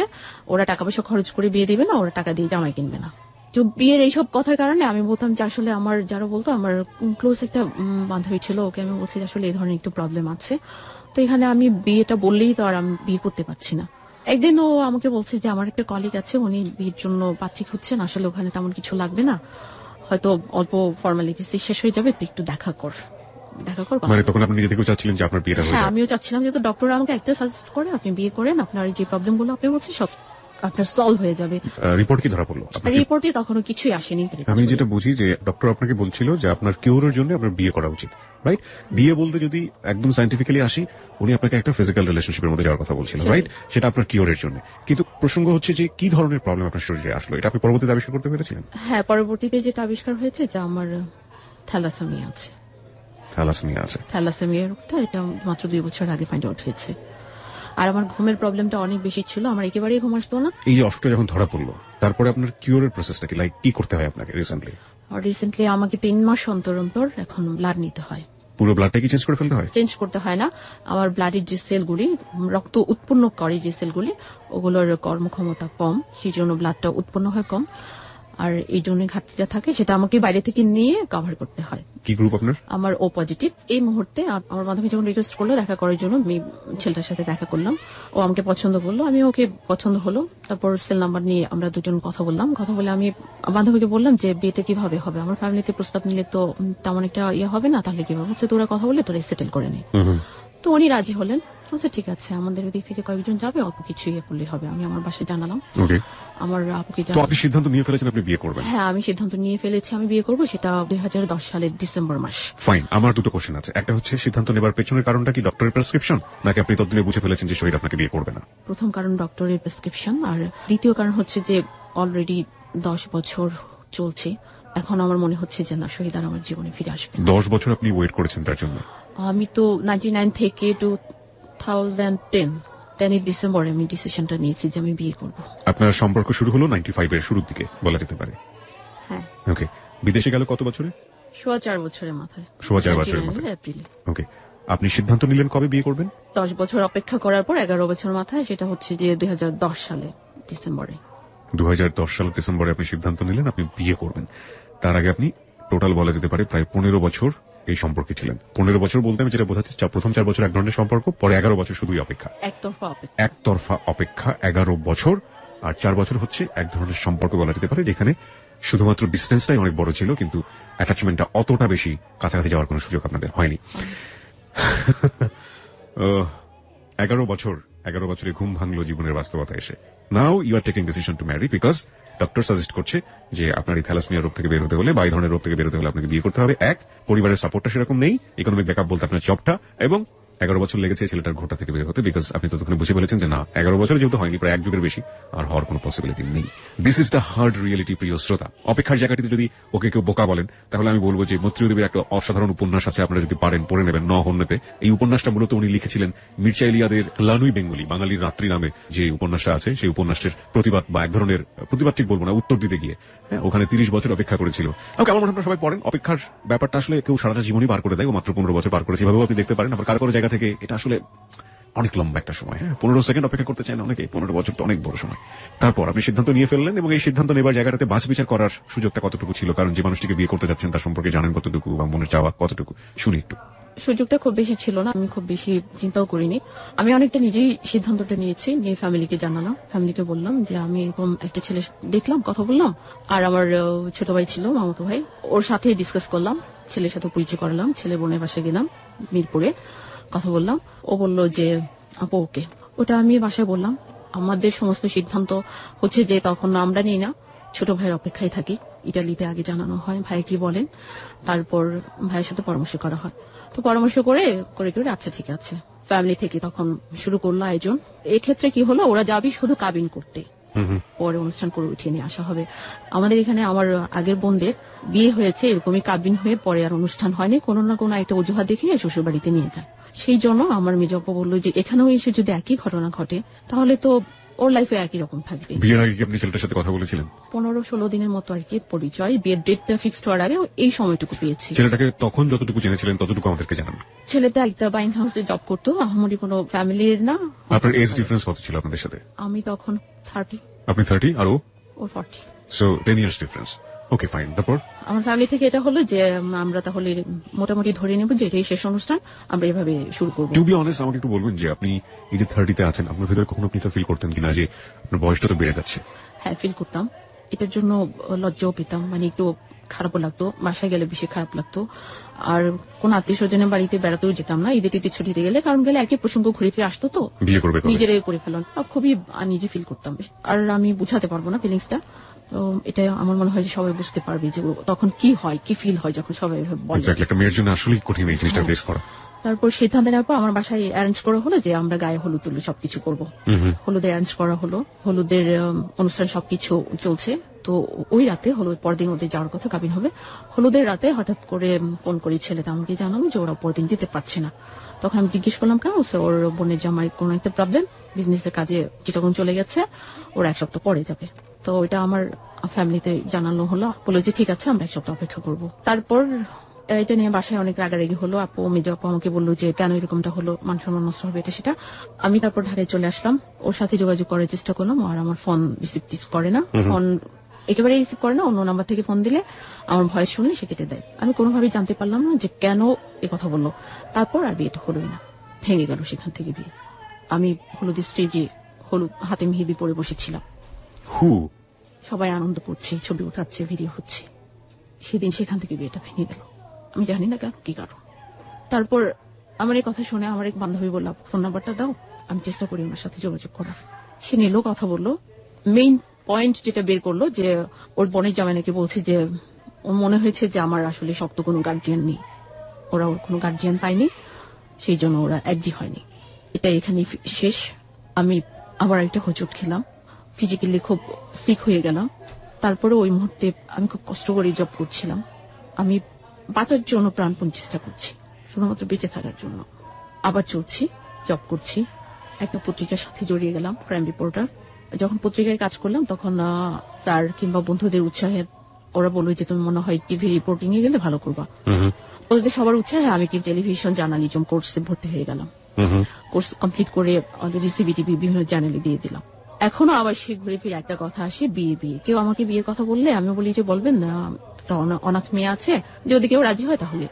ওরা টাকা পয়সা খরচ করে বিয়ে দিবে না, ওরা টাকা দিয়ে জামাই কিনবে না। তো বিয়ের এইসব কথার কারণে আমি বলতাম যে আসলে আমার যারা বলতো, আমার ক্লোজ একটা বান্ধবী ছিল, ওকে আমি বলছি আসলে এই ধরনের একটু প্রবলেম আছে। তো এখানে আমি বিয়েটা বললেই তো আর আমি বিয়ে করতে পারছি না। একদিন ও আমাকে বলছে যে আমার একটা কলিগ আছে, উনি বিয়ের জন্য পাত্রী খুঁজছেন, আসলে ওখানে তেমন কিছু লাগবে না, হয়তো অল্প ফর্মালিটি শেষ হয়ে যাবে, তুই একটু দেখা কর। মানে তখন আপনি নিজে থেকেও চাচ্ছিলেন যে আপনার বিয়েটা হয়ে যাক? হ্যাঁ, আমিও চাচ্ছিলাম, যেহেতু ডক্টর আমাকে একটা সাজেস্ট করে, আপনি বিয়ে করেন, আপনার যে প্রবলেম গুলো আপনি বলছেন সব আপনার সলভ হয়ে যাবে। রিপোর্ট কি ধরা পড়লো? রিপোর্টে তখনও কিছুই আসেনি। আমি যেটা বুঝি যে ডক্টর আপনাকে বলছিল যে আপনার কিউরের জন্য আপনার বিয়ে করা উচিত, রাইট? বিয়ে বলতে যদি একদম সায়েন্টিফিক্যালি আসি, উনি আপনাকে একটা ফিজিক্যাল রিলেশনশিপের মধ্যে যাওয়ার কথা বলছিলেন, রাইট? সেটা আপনার কিউরের জন্য। কিন্তু প্রসঙ্গ হচ্ছে যে কি ধরনের প্রবলেম আপনার শরীরে আসলো, এটা আপনি পরবর্তীতে আবিষ্কার করতে পেরেছিলেন? হ্যাঁ, পরবর্তীতে যেটা আবিষ্কার হয়েছে যে আমার থ্যালাসেমিয়া আছে। থ্যালাসেমিয়া রোগটা এটা মাত্র 2 বছর আগে ফাইন্ড আউট হয়েছে। আর আমার ঘুমের প্রবলেমটা অনেক বেশি ছিল, আমার একেবারেই ঘুম আসতো না। এই যে অসুখটা যখন ধরা পড়লো, তারপরে আপনার কিউরের প্রসেসটা কি, লাইক কি করতে হয় আপনাকে? রিসেন্টলি আমাকে 3 মাস অন্তর অন্তর এখন ব্লাড নিতে হয়। পুরো ব্লাডটা কি চেঞ্জ করে ফেলতে হয়? চেঞ্জ করতে হয় না, আমার ব্লাডের যে সেলগুলি, রক্ত উৎপন্ন করে যে সেলগুলি, ওগুলোর কর্মক্ষমতা কম, সেই জন্য ব্লাডটা উৎপন্ন হয় কম। আর এই জন্য ঘাটতিটা থাকে, সেটা আমাকে বাইরে থেকে নিয়ে কভার করতে হয়। কি গ্রুপ আপনার? আমার ও পজিটিভ। এই মুহূর্তে আমার বান্ধবী যখন রিকোয়েস্ট করলো দেখা করার জন্য, আমি ছেলেটার সাথে দেখা করলাম, ও আমাকে পছন্দ করলো, আমি ওকে পছন্দ হলো। তারপর সেল নাম্বার নিয়ে আমরা দুজন কথা বললাম। কথা বলে আমি বান্ধবীকে বললাম যে বিয়েটা কিভাবে হবে, আমার ফ্যামিলিতে প্রস্তাব নিলে তো তেমন একটা হবে না, তাহলে কিভাবে? বলছে তোরা কথা বলে তোরা সেটেল করে নে। তো উনি রাজি হলেন। আচ্ছা ঠিক আছে, আমাদের ওদিক থেকে কয়েকজন যাবে, অল্প কিছু করলেই হবে। আমি আমার বাসায় জানালাম, আমার আপুকে জানালাম। আপনি সিদ্ধান্ত নিয়ে ফেলেছেন আপনি বিয়ে করবেন? হ্যাঁ, আমি সিদ্ধান্ত নিয়ে ফেলেছি আমি বিয়ে করবো, সেটা 2010 সালের ডিসেম্বর মাস। ফাইন। আমার দুটো কোশ্চেন আছে। একটা হচ্ছে সিদ্ধান্ত নেবার পেছনের কারণটা কি ডক্টরের প্রেসক্রিপশন, নাকি আপনি ততদিনে বুঝে ফেলেছেন যে শহীদ আপনাকে বিয়ে করবে না? প্রথম কারণ ডক্টরের প্রেসক্রিপশন, আর দ্বিতীয় কারণ হচ্ছে যে অলরেডি 10 বছর চলছে, এখন আমার মনে হচ্ছে যে না, শহীদ আর আমার জীবনে ফিরে আসবে। 10 বছর আপনি ওয়েট করেছেন তার জন্য? আমি তো 99 থেকে 2010 ডিসেম্বরে আমি ডিসিশনটা নিয়েছি যে আমি বিয়ে করব। আপনার সম্পর্ক শুরু হলো 95 এর শুরুর দিকে বলা যেতে পারে? হ্যাঁ। ওকে। বিদেশে গেল কত বছরে? 4.5 বছরের মাথায়। 4.5 বছরের মাথায় এপ্রিলে। ওকে। আপনি সিদ্ধান্ত নিলেন কবে বিয়ে করবেন? 10 বছর অপেক্ষা করার পর 11 বছর মাথায়, সেটা হচ্ছে যে 2010 সালে ডিসেম্বরে। 2010 সালের ডিসেম্বরে আপনি সিদ্ধান্ত নিলেন আপনি বিয়ে করবেন। তার আগে আপনি টোটাল বলা যেতে পারে প্রায় 15 বছর এই সম্পর্কে ছিলেন। 15 বছর বলতে আমি যেটা বোঝাচ্ছি, প্রথম 4 বছর এক ধরনের সম্পর্ক, পরে 11 বছর শুধুই অপেক্ষা। একতরফা অপেক্ষা 11 বছর, আর 4 বছর হচ্ছে এক ধরনের সম্পর্ক বলা যেতে পারে, যেখানে শুধুমাত্র ডিস্টেন্সটাই অনেক বড় ছিল, কিন্তু অ্যাটাচমেন্টটা অতটা বেশি কাছাকাছি যাওয়ার কোনো সুযোগ আপনাদের হয়নি। 11 বছরে ঘুম ভাঙলো জীবনের বাস্তবতা এসে। Now you are taking decision to marry because doctor suggest করছে যে আপনার এই থ্যালাসেমিয়া রোগ থেকে বের হতে হলে বা এই ধরনের রোগ থেকে বের হতে হলে আপনাকে বিয়ে করতে হবে। এক, পরিবারের সাপোর্টটা সেরকম নেই, ইকোনমিক ব্যাকআপ বলতে আপনার জবটা, এবং 11 বছর লেগেছে ছেলেটার ঘোটা থেকে বের হতে, বিকজ আপনি ততক্ষণে বুঝে ফেলেছেন যে না, 11 বছর যেহেতু হয়নি, প্রায় 1 যুগের বেশি আর হওয়ার কোনো পসিবিলিটি নেই। This is the hard reality. প্রিয় শ্রোতা, অপেক্ষার জায়গাটিতে যদি ওকে কেউ বোকা বলেন, তাহলে আমি বলবো যে মৈত্রীদেবীর একটা অসাধারণ উপন্যাস আছে, আপনারা যদি পারেন পড়ে নেবেন, ন হন্যতে। এই উপন্যাসটা মূলত উনি লিখেছিলেন মির্জা ইলিয়াদের লানুই বেঙ্গলি, বাঙালির রাত্রি নামে যে উপন্যাসটা আছে, সেই উপন্যাসের প্রতিবাদ বা এক ধরনের প্রতিবাদ ঠিক বলবো না, উত্তর দিতে গিয়ে ওখানে 30 বছর অপেক্ষা করেছিল। আমার মনে হয় সবাই পড়েন। অপেক্ষার ব্যাপারটা আসলে কেউ সারাটা জীবনই পার করে দেয়, ও মাত্র 15 বছর পার করেছে, এভাবেও আপনি দেখতে পারেন। আবার কারো কারো জায়গা থেকে এটা আসলে অনেক লম্বা একটা সময়। 15 সেকেন্ড অপেক্ষা করতে চায় না অনেকে, 15 বছর তো অনেক বড় সময়। তারপর আপনি সিদ্ধান্ত নিয়ে ফেললেন, এবং এই সিদ্ধান্ত নেবার জায়গাটাতে বাছ বিচার করার সুযোগটা কতটুকু ছিল? কারণ যে মানুষটিকে বিয়ে করতে যাচ্ছেন তার সম্পর্কে জানেন কতটুকু, বা মনের চাওয়া কতটুকু, শুনি একটু। সুযোগটা খুব বেশি ছিল না, আমি খুব বেশি চিন্তাও করিনি। আমি অনেকটা নিজেই সিদ্ধান্তটা নিয়েছি, নিয়ে ফ্যামিলিকে জানালাম। ফ্যামিলিকে বললাম যে আমি এরকম একটা ছেলে দেখলাম, কথা বললাম, আর আমার ছোট ভাই ছিল, মামাতো ভাই, ওর সাথে ডিসকাস করলাম, ছেলের সাথে পরিচয় করালাম, ছেলে বোনের বাসায় গেলাম মিরপুরে, কথা বললাম। ও বলল যে আপু ওকে। ওটা আমি বাসায় বললাম। আমাদের সমস্ত সিদ্ধান্ত হচ্ছে যে তখন আমরা নিই না, ছোট ভাইয়ের অপেক্ষায় থাকি। ইটালিতে আগে জানানো হয় ভাই কি বলেন, তারপর ভাইয়ের সাথে পরামর্শ করা হয়। তো পরামর্শ করে আচ্ছা ঠিক আছে, ফ্যামিলি থেকে তখন শুরু করলো আয়োজন। এক্ষেত্রে কি হলো, ওরা যাবি শুধু কাবিন করতে, পরে অনুষ্ঠান করে উঠিয়ে নিয়ে আসা হবে। আমাদের এখানে আমার আগের বোনদের বিয়ে হয়েছে এরকমই, কাবিন হয়ে পরে আর অনুষ্ঠান হয়নি, কোনো না কোনো একটা অজুহাত দেখিয়ে শ্বশুর বাড়িতে নিয়ে যায়। সেই জন্য আমার মেজপ্পা বললো যে এখানেও এসে যদি একই ঘটনা ঘটে তাহলে তো ওর লাইফে একই রকম থাকবে। বিয়ের আগে আপনি ছেলেটার সাথে কথা বলেছিলেন? 15-16 দিনের মতো আর কি পরিচয়, বিয়ের ডেটটা ফিক্সড হওয়ার আগে এই সময়টুকু পেয়েছি। ছেলেটাকে তখন যতটুকু জেনেছিলেন ততটুকু আমাদেরকে জানান। ছেলেটা একটা বাইন হাউসে জব করতো, আহামরি কোনো ফ্যামিলির না। আপনার এজ ডিফারেন্স কত ছিল আপনাদের সাথে? আমি তখন 30। আপনি 30 আর ও 40, সো 10 ইয়ার্স ডিফারেন্স। ওকে ফাইন। তারপর আমার ফ্যামিলি থেকে এটা হলো যে আমরা তাহলে মোটামুটি ধরে নেব যে এটাই শেষ অনুষ্ঠান, আমরা এভাবে শুরু করবো। টু বি অনেস্ট, আমাকে একটু বলবেন যে আপনি এই যে 30-তে আছেন, আপনার ভিতরে কখনো আপনি এটা ফিল করতেন কিনা যে আপনার বয়সটা তো বেড়ে যাচ্ছে? হ্যাঁ, ফিল করতাম। এটার জন্য লজ্জাও পেতাম, মানে একটু খারাপও লাগতো, বাসায় গেলে বেশি খারাপ লাগতো। আর কোন আত্মীয় স্বজনের বাড়িতে বেড়াতেও যেতাম না ঈদের টিতে ছুটিতে গেলে, কারণ গেলে একই প্রসঙ্গ ঘুরে ফিরে আসতো, তো বিয়ে করবে নিজেরাই করে ফেলন, খুবই নিজে ফিল করতাম। আর আমি বুঝাতে পারবো না ফিলিংসটা, তো এটা আমার মনে হয় যে সবাই বুঝতে পারবে যে তখন কি হয়, কি ফিল হয় যখন সবাই বলে। একটা মেয়ের জন্য আসলেই কঠিন এই জিনিসটা ফেস করা। তারপর সিদ্ধান্ত নেওয়ার পর আমার বাসায় অ্যারেঞ্জ করা হলো যে আমরা গায়ে হলুদ তুলে সবকিছু করবো। হলুদের অ্যারেঞ্জ করা হলো, হলুদের অনুষ্ঠান সবকিছু চলছে। তো ওই রাতে হলুদ, পরদিন ওদের যাওয়ার কথা, কাবিন হবে। হলুদের রাতে হঠাৎ করে ফোন করে ছেলেটা আমাকে জানালো যে ওরা পরদিন যেতে পারছে না। তখন আমি জিজ্ঞেস করলাম কেন? ওর বোনের জামাই কোনো একটা প্রবলেম, বিজনেসের কাজে চিটাগং চলে গেছে, ওরা 1 সপ্তাহ পরে যাবে। তো এটা আমার ফ্যামিলিতে জানানো হলো, বলে যে ঠিক আছে আমরা 1 সপ্তাহ অপেক্ষা করবো। তারপর এটা নিয়ে বাসায় অনেক রাগারাগি হলো। আপু, মেজো আপু আমাকে বললো যে কেন এরকমটা হলো, মান সম্মান নষ্ট হবে এটা সেটা। আমি তারপর ঢাকায় চলে আসলাম, ওর সাথে যোগাযোগ করার চেষ্টা করলাম, আর আমার ফোন রিসিভ করে না। ফোন একেবারে রিসিভ করে না, অন্য নাম্বার থেকে ফোন দিলে আমার ভয়েস শুনলে সে কেটে দেয়। আমি কোনোভাবেই জানতে পারলাম না যে কেন এ কথা বললো। তারপর আর বিয়েটা হলোই না, ভেঙে গেল সেখান থেকে বিয়ে। আমি হলুদ স্টেজে হলুদ হাতে মেহেদি পরে বসেছিলাম, সবাই আনন্দ করছে, ছবি উঠাচ্ছে, ভিডিও হচ্ছে। সেদিন সেখান থেকে বিয়েটা ভেঙে গেল। আমি জানি না কেন, কি কারণ। তারপর আমার এই কথা শুনে আমার এক বান্ধবী বলল, ফোন নাম্বারটা দাও, আমি চেষ্টা করি ওনার সাথে যোগাযোগ করার। সে নিল, কথা বললো, মেইন পয়েন্ট যেটা বের করলো যে ওর বোনের জামাই নাকি বলছে যে ওর মনে হয়েছে যে আমার আসলে শক্ত কোনো গার্ডিয়ান নেই, ওরা ওর কোনো গার্ডিয়ান পায়নি, সেই জন্য ওরা এগ্রি হয়নি। এটা এখানেই শেষ। আমি আবার একটা হোঁচট খেলাম, ফিজিক্যালি খুব সিক হয়ে গেলাম। তারপরে ওই মুহূর্তে আমি খুব কষ্ট করে জব করছিলাম। আমি বাঁচার জন্য প্রাণপণ চেষ্টা করছি, শুধুমাত্র বেঁচে থাকার জন্য। আবার চলছি, জব করছি, একটা পত্রিকার সাথে জড়িয়ে গেলাম, ক্রাইম রিপোর্টার। যখন পত্রিকায় কাজ করলাম তখন স্যার কিংবা বন্ধুদের উৎসাহে ওরা বললো যে তুমি মনে হয় টিভি রিপোর্টিং এ গেলে ভালো করবা। ওদের সবার উৎসাহে আমি কি টেলিভিশন জার্নালিজম কোর্সে ভর্তি হয়ে গেলাম। কোর্স কমপ্লিট করে সিবিটিভি বিভিন্ন চ্যানেলে দিয়ে দিলাম। এখনো আবার সে ঘুরে ফিরে একটা কথা আসে, বিয়ে বিয়ে। কেউ আমাকে বিয়ের কথা বললে আমি বলি যে বলবেন না, একটা অনাথ মেয়ে আছে, যদি কেউ রাজি হয় তাহলে।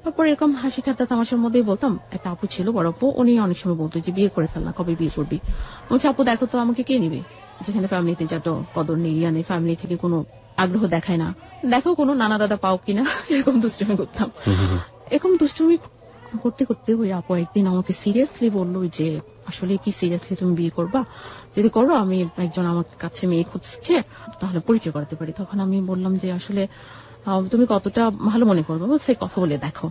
তারপর এরকম হাসি ঠাট্টা তামাশার মধ্যেই বলতাম। একটা আপু ছিল, বড় আপু, উনি অনেক সময় বলতো যে বিয়ে করে ফেলনা, কবে বিয়ে করবি। বলছি আপু দেখো তো আমাকে কে নিবে, যেখানে ফ্যামিলিতে যত কদর নেই, ফ্যামিলি থেকে কোনো আগ্রহ দেখায় না, দেখো কোনো নানা দাদা পাও কিনা, এরকম দুষ্টুমি করতাম। এরকম দুষ্টুমি করতে করতে ওই আপু একদিন আমাকে সিরিয়াসলি বললো যে আসলে কি সিরিয়াসলি তুমি বিয়ে করবা, যদি করো আমি একজন আমার কাছে মেয়ে খুঁজছে, তাহলে পরিচয় করাতে পারি। তখন আমি বললাম যে আসলে তুমি কতটা ভালো মনে করবো, বলছে কথা বলে দেখো।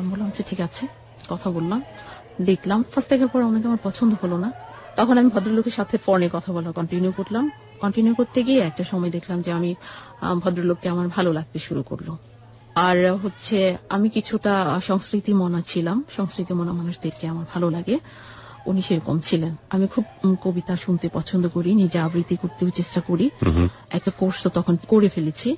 আমি বললাম আচ্ছা ঠিক আছে, কথা বললাম, দেখলাম। ফার্স্ট দেখার পর অনেকে আমার পছন্দ হলো না। তখন আমি ভদ্রলোকের সাথে ফোনে কথা বলা কন্টিনিউ করলাম। কন্টিনিউ করতে গিয়ে একটা সময় দেখলাম যে আমি ভদ্রলোককে আমার ভালো লাগতে শুরু করলো। আর হচ্ছে আমি কিছুটা সংস্কৃতি মনা ছিলাম, সংস্কৃতি মনা মানুষদেরকে আমার ভালো লাগে, উনি সেরকম ছিলেন। আমি খুব কবিতা শুনতে পছন্দ করি, নিজে আবৃত্তি করতেও চেষ্টা করি। একটা কোর্স তো তখন করে ফেলেছি।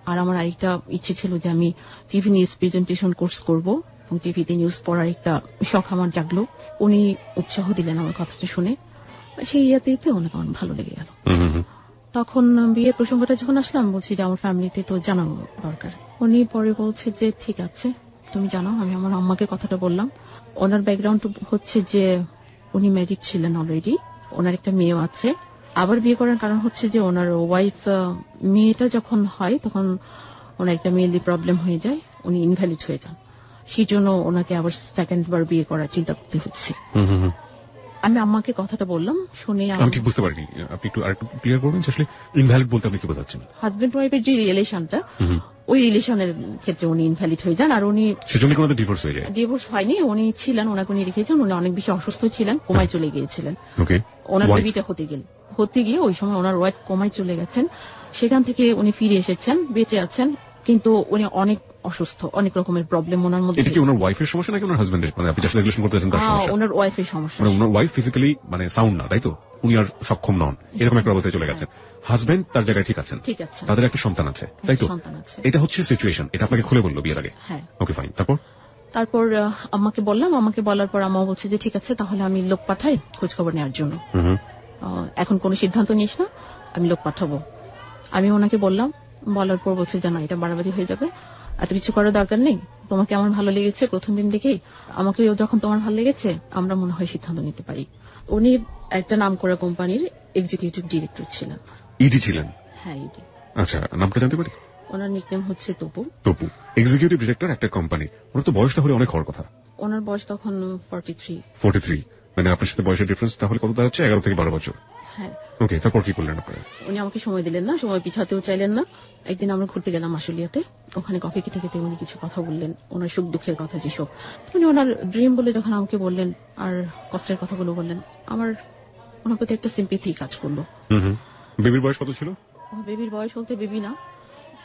আর আমার আরেকটা ইচ্ছে ছিল যে আমি টিভি নিউজ প্রেজেন্টেশন কোর্স করব, এবং টিভিতে নিউজ পড়ার একটা শখ আমার জাগলো। উনি উৎসাহ দিলেন আমার কথাটা শুনে, সেই ইয়াতে অনেক আমার ভালো লেগে গেল। তখন বিয়ের প্রসঙ্গটা যখন আসলাম, বলছি যে আমার ফ্যামিলিতে তো জানানো দরকার। উনি পরে বলছে যে ঠিক আছে তুমি জানাও। আমি আমার আম্মাকে কথাটা বললাম। ওনার ব্যাকগ্রাউন্ড হচ্ছে যে উনি ম্যারিড ছিলেন অলরেডি, ওনার একটা মেয়েও আছে। আবার বিয়ে করার কারণ হচ্ছে যে ওনার ওয়াইফ, মেয়েটা যখন হয় তখন ওনার একটা মেয়েলি প্রবলেম হয়ে যায়, উনি ইনভ্যালিড হয়ে যান, সেই জন্য ওনাকে আবার সেকেন্ড বার বিয়ে করার চিন্তা করতে হচ্ছে। আমি আম্মাকে কথাটা বললাম, শুনে আমি ঠিক বুঝতে পারিনি, আপনি একটু আরেকটু ক্লিয়ার করবেন যে আসলে ইনভ্যালিড বলতে আপনি কি বোঝাচ্ছেন? হাজবেন্ড ওয়াইফের যে রিলেশনটা, ওই রিলেশনের ক্ষেত্রে উনি ইনভ্যালিড হয়ে যান। আর উনি সেজন্য কোনো ডিভোর্স হয়ে যায়? ডিভোর্স হয়নি, উনি ছিলেন, ওনাকে উনি রেখেছেন, উনি অনেক বেশি অসুস্থ ছিলেন, কোমায় চলে গিয়েছিলেন। ওনার বেবিটা হতে গিয়ে ওই সময় ওনার ওয়াইফ কোমায় চলে গেছেন। সেখান থেকে উনি ফিরে এসেছেন, বেঁচে আছেন, কিন্তু উনি অনেক অসুস্থ, অনেক রকমের প্রবলেম ওনার মধ্যে। এটা কি ওনার ওয়াইফের সমস্যা নাকি ওনার হাজবেন্ডের, মানে আপনি যার সাথে রিলেশন করতেছেন তার সমস্যা? ওনার ওয়াইফের সমস্যা। মানে ওনার ওয়াইফ ফিজিক্যালি মানে সাউন্ড না, তাই তো? উনি আর সক্ষম নন, এরকম একটা অবস্থায় চলে গেছেন। হাজবেন্ড তার জায়গায় ঠিক আছেন, তাদের একটা সন্তান আছে, তাই তো? এটা হচ্ছে সিচুয়েশন, এটা আপনাকে খুলে বললো বিয়ের আগে? হ্যাঁ। ওকে ফাইন, তারপর আম্মাকে বললাম, আমাকে বলার পর আম্মা বলছে যে ঠিক আছে তাহলে আমি লোক পাঠাই খোঁজ খবর নেওয়ার জন্য। এখন কোনো সিদ্ধান্ত নিস না, আমি লোক পাঠাবো। আমি ওনাকে বললাম, বলার পর বলছে যে না, এটা বাড়াবাড়ি হয়ে যাবে, এত কিছু করার দরকার নেই, তোমাকে আমার ভালো লেগেছে প্রথম দিন দেখেই, আমাকে যখন তোমার ভালো লেগেছে আমরা মনে হয় সিদ্ধান্ত নিতে পারি। উনি একটা নাম করা কোম্পানির এক্সিকিউটিভ ডিরেক্টর ছিলেন। ইডি ছিলেন? হ্যাঁ, ইডি। আচ্ছা, নামটা জানতে পারি? ওনার নিকনেম হচ্ছে তপু। তপু এক্সিকিউটিভ ডিরেক্টর একটা কোম্পানি, ওনার তো বয়সটা হলে অনেক হওয়ার কথা। ওনার বয়স তখন 43। মানে আপনার সাথে বয়সের ডিফারেন্স তাহলে কত দাঁড়াচ্ছে? 11 থেকে 12 বছর। হ্যাঁ। ওকে, তারপর কি করলেন আপনারা? উনি আমাকে সময় দিলেন না, সময় পিছাতেও চাইলেন না। একদিন আমরা ঘুরতে গেলাম আশুলিয়াতে, ওখানে কফি খেতে খেতে উনি কিছু কথা বললেন, ওনার সুখ দুঃখের কথা যেসব। উনি ওনার ড্রিম বলে যখন আমাকে বললেন আর কষ্টের কথাগুলো বললেন, আমার ওনার প্রতি একটা সিম্পেথি কাজ করলো। বেবির বয়স কত ছিল? বেবির বয়স বলতে বেবি না,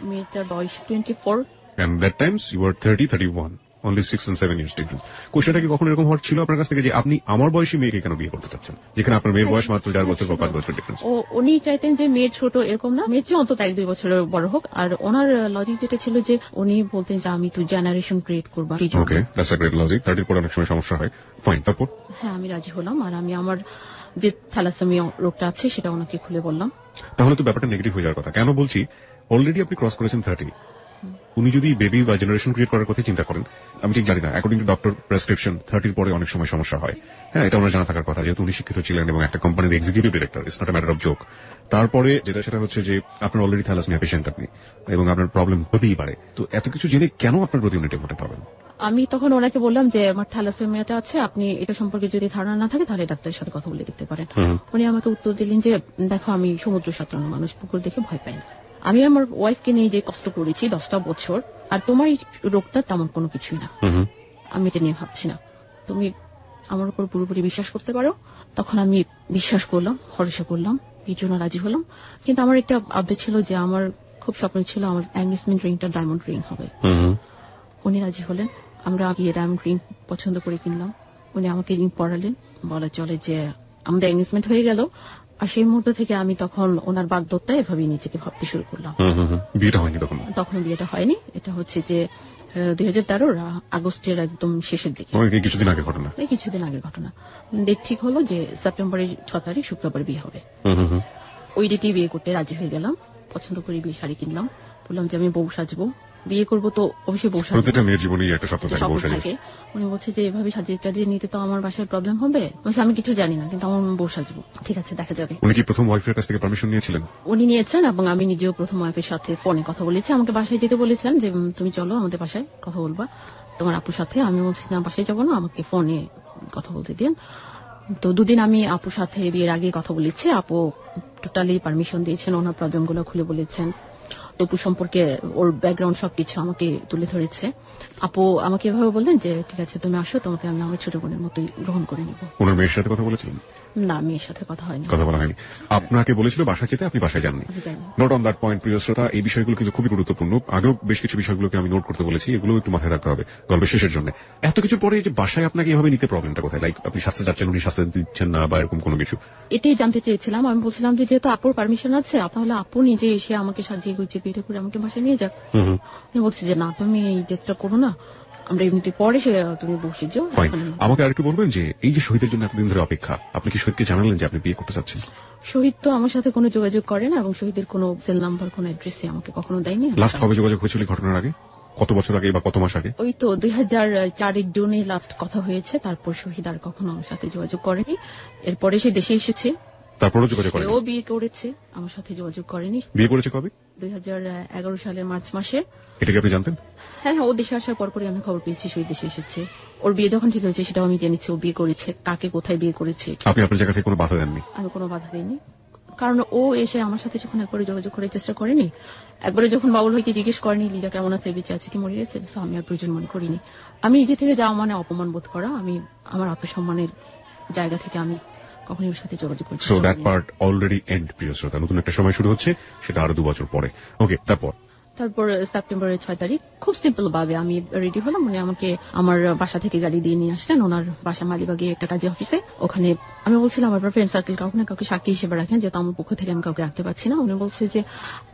মেয়েটার বয়স 24। And that times you were 30, 31. Only 6 and 7 years difference. কোশ্চেনটা কি কখনো এরকম হওয়ার ছিল আপনার কাছ থেকে যে আপনি আমার বয়সী মেয়েকে কেন বিয়ে করতে চাচ্ছেন, যেখানে আপনার মেয়ের বয়স মাত্র 4 বছর বা 5 বছর ডিফারেন্স? উনি চাইতেন যে মেয়ের ছোট এরকম না, মেয়ের চেয়ে অন্তত 1-2 বছরের বড় হোক। আর ওনার লজিক যেটা ছিল যে উনি বলতেন যে আমি তো জেনারেশন ক্রিয়েট করবো। ওকে, দ্যাটস আ গ্রেট লজিক। 30 পর অনেক সময় সমস্যা হয়। ফাইন, তারপর? হ্যাঁ, আমি রাজি হলাম। আর আমি আমার যে থ্যালাসেমিয়া রোগটা আছে সেটা ওনাকে খুলে বললাম। তাহলে তো ব্যাপারটা নেগেটিভ হয়ে যাওয়ার কথা। কেন বলছি, অলরেডি আপনি ক্রস করেছেন 30। উনি যদি বেবি বা জেনারেশন ক্রিয়েট করার কথা চিন্তা করেন, আমি ঠিক জানি না, অ্যাকর্ডিং টু ডক্টর প্রেসক্রিপশন 30 পরে অনেক সময় সমস্যা হয়। হ্যাঁ, এটা ওনার জানা থাকার কথা, যেহেতু উনি শিক্ষিত ছিলেন এবং একটা কোম্পানির executive director. It's not a matter of joke. তারপরে যেটা সেটা হচ্ছে যে আপনার অলরেডি থ্যালাসেমিয়া পেশেন্ট আপনি, এবং আপনার প্রবলেম হতেই পারে। তো এত কিছু জেনে কেন আপনার প্রতি উনি টেম্পারেট হবেন? আমি তখন ওনাকে বললাম যে আমার থ্যালাসেমিয়াটা আছে, আপনি এটা সম্পর্কে যদি ধারণা না থাকে তাহলে ডাক্তারের সাথে কথা বলে দেখতে পারেন। উনি আমাকে উত্তর দিলেন যে দেখো, আমি সমুদ্র সাঁতরানো মানুষ, পুকুর দেখে ভয় পাই না। আমি আমার ওয়াইফকে নিয়ে যে কষ্ট করেছি 10টা বছর, আর তোমার এই রোগটা তেমন কোনো কিছুই না, আমি এটা নিয়ে ভাবছি না, তুমি আমার উপর পুরোপুরি বিশ্বাস করতে পারো। তখন আমি বিশ্বাস করলাম, ভরসা করলাম, এই জন্য রাজি হলাম। কিন্তু আমার একটা আপডেট ছিল যে আমার খুব স্বপ্ন ছিল আমার এনগেজমেন্ট রিংটা ডায়মন্ড রিং হবে। উনি রাজি হলেন, আমরা গিয়ে ডায়মন্ড রিং পছন্দ করে কিনলাম। উনি আমাকে রিং পরালেন, বলা চলে যে আমাদের এনগেজমেন্ট হয়ে গেল। আর সেই মুহূর্ত থেকে আমি তখন ওনার বাগদত্তায় এভাবেই নিজেকে ভাবতে শুরু করলাম। বিয়েটা হয়নি তখন বিয়েটা হয়নি। এটা হচ্ছে যে 2013 আগস্টের একদম শেষের দিকে, কিছুদিন আগের ঘটনা। কিছুদিন আগের ঘটনা। ডেট ঠিক হলো যে সেপ্টেম্বরের 6 তারিখ শুক্রবার বিয়ে হবে। ওই ডেটেই বিয়ে করতে রাজি হয়ে গেলাম। পছন্দ করে বিয়ে শাড়ি কিনলাম, বললাম যে আমি বউ সাজবো, বিয়ে করবো তো অবশ্যই বউ সাজবো, প্রত্যেকটা মেয়ের জীবনেই একটা স্বপ্ন থাকে। উনি বলছে যে এভাবে সাজিয়ে টাজিয়ে নিতে তো আমার বাসায় প্রবলেম হবে। বলছে আমি কিছু জানি না, কিন্তু আমার বউ সাজবো, ঠিক আছে দেখা যাবে। উনি কি প্রথম ওয়াইফের কাছ থেকে পারমিশন নিয়েছিলেন? উনি নিয়েছেন, এবং আমি নিজেও প্রথম ওয়াইফের সাথে ফোনে কথা বলেছি। আমাকে বাসায় যেতে বলেছেন যে তুমি চলো আমাদের বাসায় কথা বলবা তোমার আপুর সাথে। আমি বলছি না, বাসায় যাবো না, আমাকে ফোনে কথা বলতে দিন। তো 2 দিন আমি আপুর সাথে বিয়ের আগে কথা বলেছি। আপু টোটালি পারমিশন দিয়েছেন, ওনার প্রবলেম গুলো খুলে বলেছেন, তপু সম্পর্কে ওর ব্যাকগ্রাউন্ড সবকিছু আমাকে তুলে ধরেছে। আপু আমাকে এভাবে বললেন যে ঠিক আছে তুমি আসো, তোমাকে আমি আমার ছোট বোনের মতোই গ্রহণ করে নিব। ওনার মেয়ের সাথে কথা বলেছিলেন? না, মেয়ের সাথে কথা হয়নি। কথা বলা হয়নি। আপনাকে বলেছিল বাসায় যেতে, আপনি বাসায় যাননি। নোট অন দ্যাট পয়েন্ট, প্রিয় শ্রোতা। এই বিষয়গুলো কিন্তু খুবই গুরুত্বপূর্ণ। আগেও বেশ কিছু বিষয়গুলোকে আমি নোট করতে বলেছি, এগুলো একটু মাথায় রাখতে হবে গল্পের শেষের জন্য। এত কিছুর পরে যে বাসায় আপনাকে এভাবে নিতে প্রবলেমটা কোথায়? লাইক আপনি শাস্তে যাচ্ছেন, উনি শাস্তে দিচ্ছেন না, বা এরকম কোনো কিছু? এটাই জানতে চেয়েছিলাম। আমি বলছিলাম যে যেহেতু আপুর পারমিশন আছে, তাহলে আপু নিজে এসে আমাকে সাজিয়ে গুছিয়ে বিয়ে করে আমাকে বাসায় নিয়ে যাক। উনি বলছে যে না, তুমি এই যেটা করো না, আমরা এমনিতে পরে তুমি বসে যাও। আমাকে আরেকটু বলবেন যে এই যে শহীদের জন্য এতদিন ধরে অপেক্ষা, আপনি কি শহীদকে জানালেন যে আপনি বিয়ে করতে চাচ্ছেন? শহীদ তো আমার সাথে কোনো যোগাযোগ করে না, এবং শহীদের কোনো সেল নাম্বার, কোনো অ্যাড্রেসে আমাকে কখনো দেয়নি। লাস্ট কবে যোগাযোগ হয়েছিল ঘটনার আগে? কত বছর আগে বা কত মাস আগে? ওই তো 2004 জুনে লাস্ট কথা হয়েছে। তারপর শহীদ আর কখনো আমার সাথে যোগাযোগ করেনি। এরপরে সে দেশে এসেছে, তারপরও যোগাযোগ করেনি। ও বিয়ে করেছে, আমার সাথে যোগাযোগ করেনি। বিয়ে করেছে কবে? 2011 সালের মার্চ মাসে। এটা কি আপনি জানতেন? হ্যাঁ, ও দেশে আসার পরপরই আমি খবর পেয়েছি শহীদ দেশে এসেছে। ওর বিয়ে যখন ঠিক হয়েছে সেটাও আমি জেনেছি, ও বিয়ে করেছে, কাকে কোথায় বিয়ে করেছে। আপনি আপনার জায়গা থেকে কোনো বাধা দেননি? আমি কোনো বাধা দিইনি, কারণ ও এসে আমার সাথে যখন একবারে যোগাযোগ করার চেষ্টা করেনি, একবারে যখন বাবুল ভাইকে জিজ্ঞেস করেনি লিজা কেমন আছে, বেঁচে আছে কি মরে গেছে, তো আমি আর প্রয়োজন মনে করিনি। আমি নিজে থেকে যাওয়া মানে অপমান বোধ করা। আমি আমার আত্মসম্মানের জায়গা থেকে আমি কখনই ওর সাথে যোগাযোগ করছি। So that part already end, প্রিয় শ্রোতা। নতুন একটা সময় শুরু হচ্ছে, সেটা আরো 2 বছর পরে। ওকে, তারপর সেপ্টেম্বরের 6 তারিখ খুব সিম্পল ভাবে আমি রেডি হলাম। উনি আমাকে আমার বাসা থেকে গাড়ি দিয়ে নিয়ে আসলেন ওনার বাসা মালিবাগে একটা কাজী অফিসে। ওখানে আমি বলছিলাম আপনার ফ্রেন্ড সার্কেল কাউকে না কাউকে সাক্ষী হিসেবে রাখেন, যেহেতু আমার পক্ষ থেকে আমি কাউকে রাখতে পারছি না। উনি বলছে যে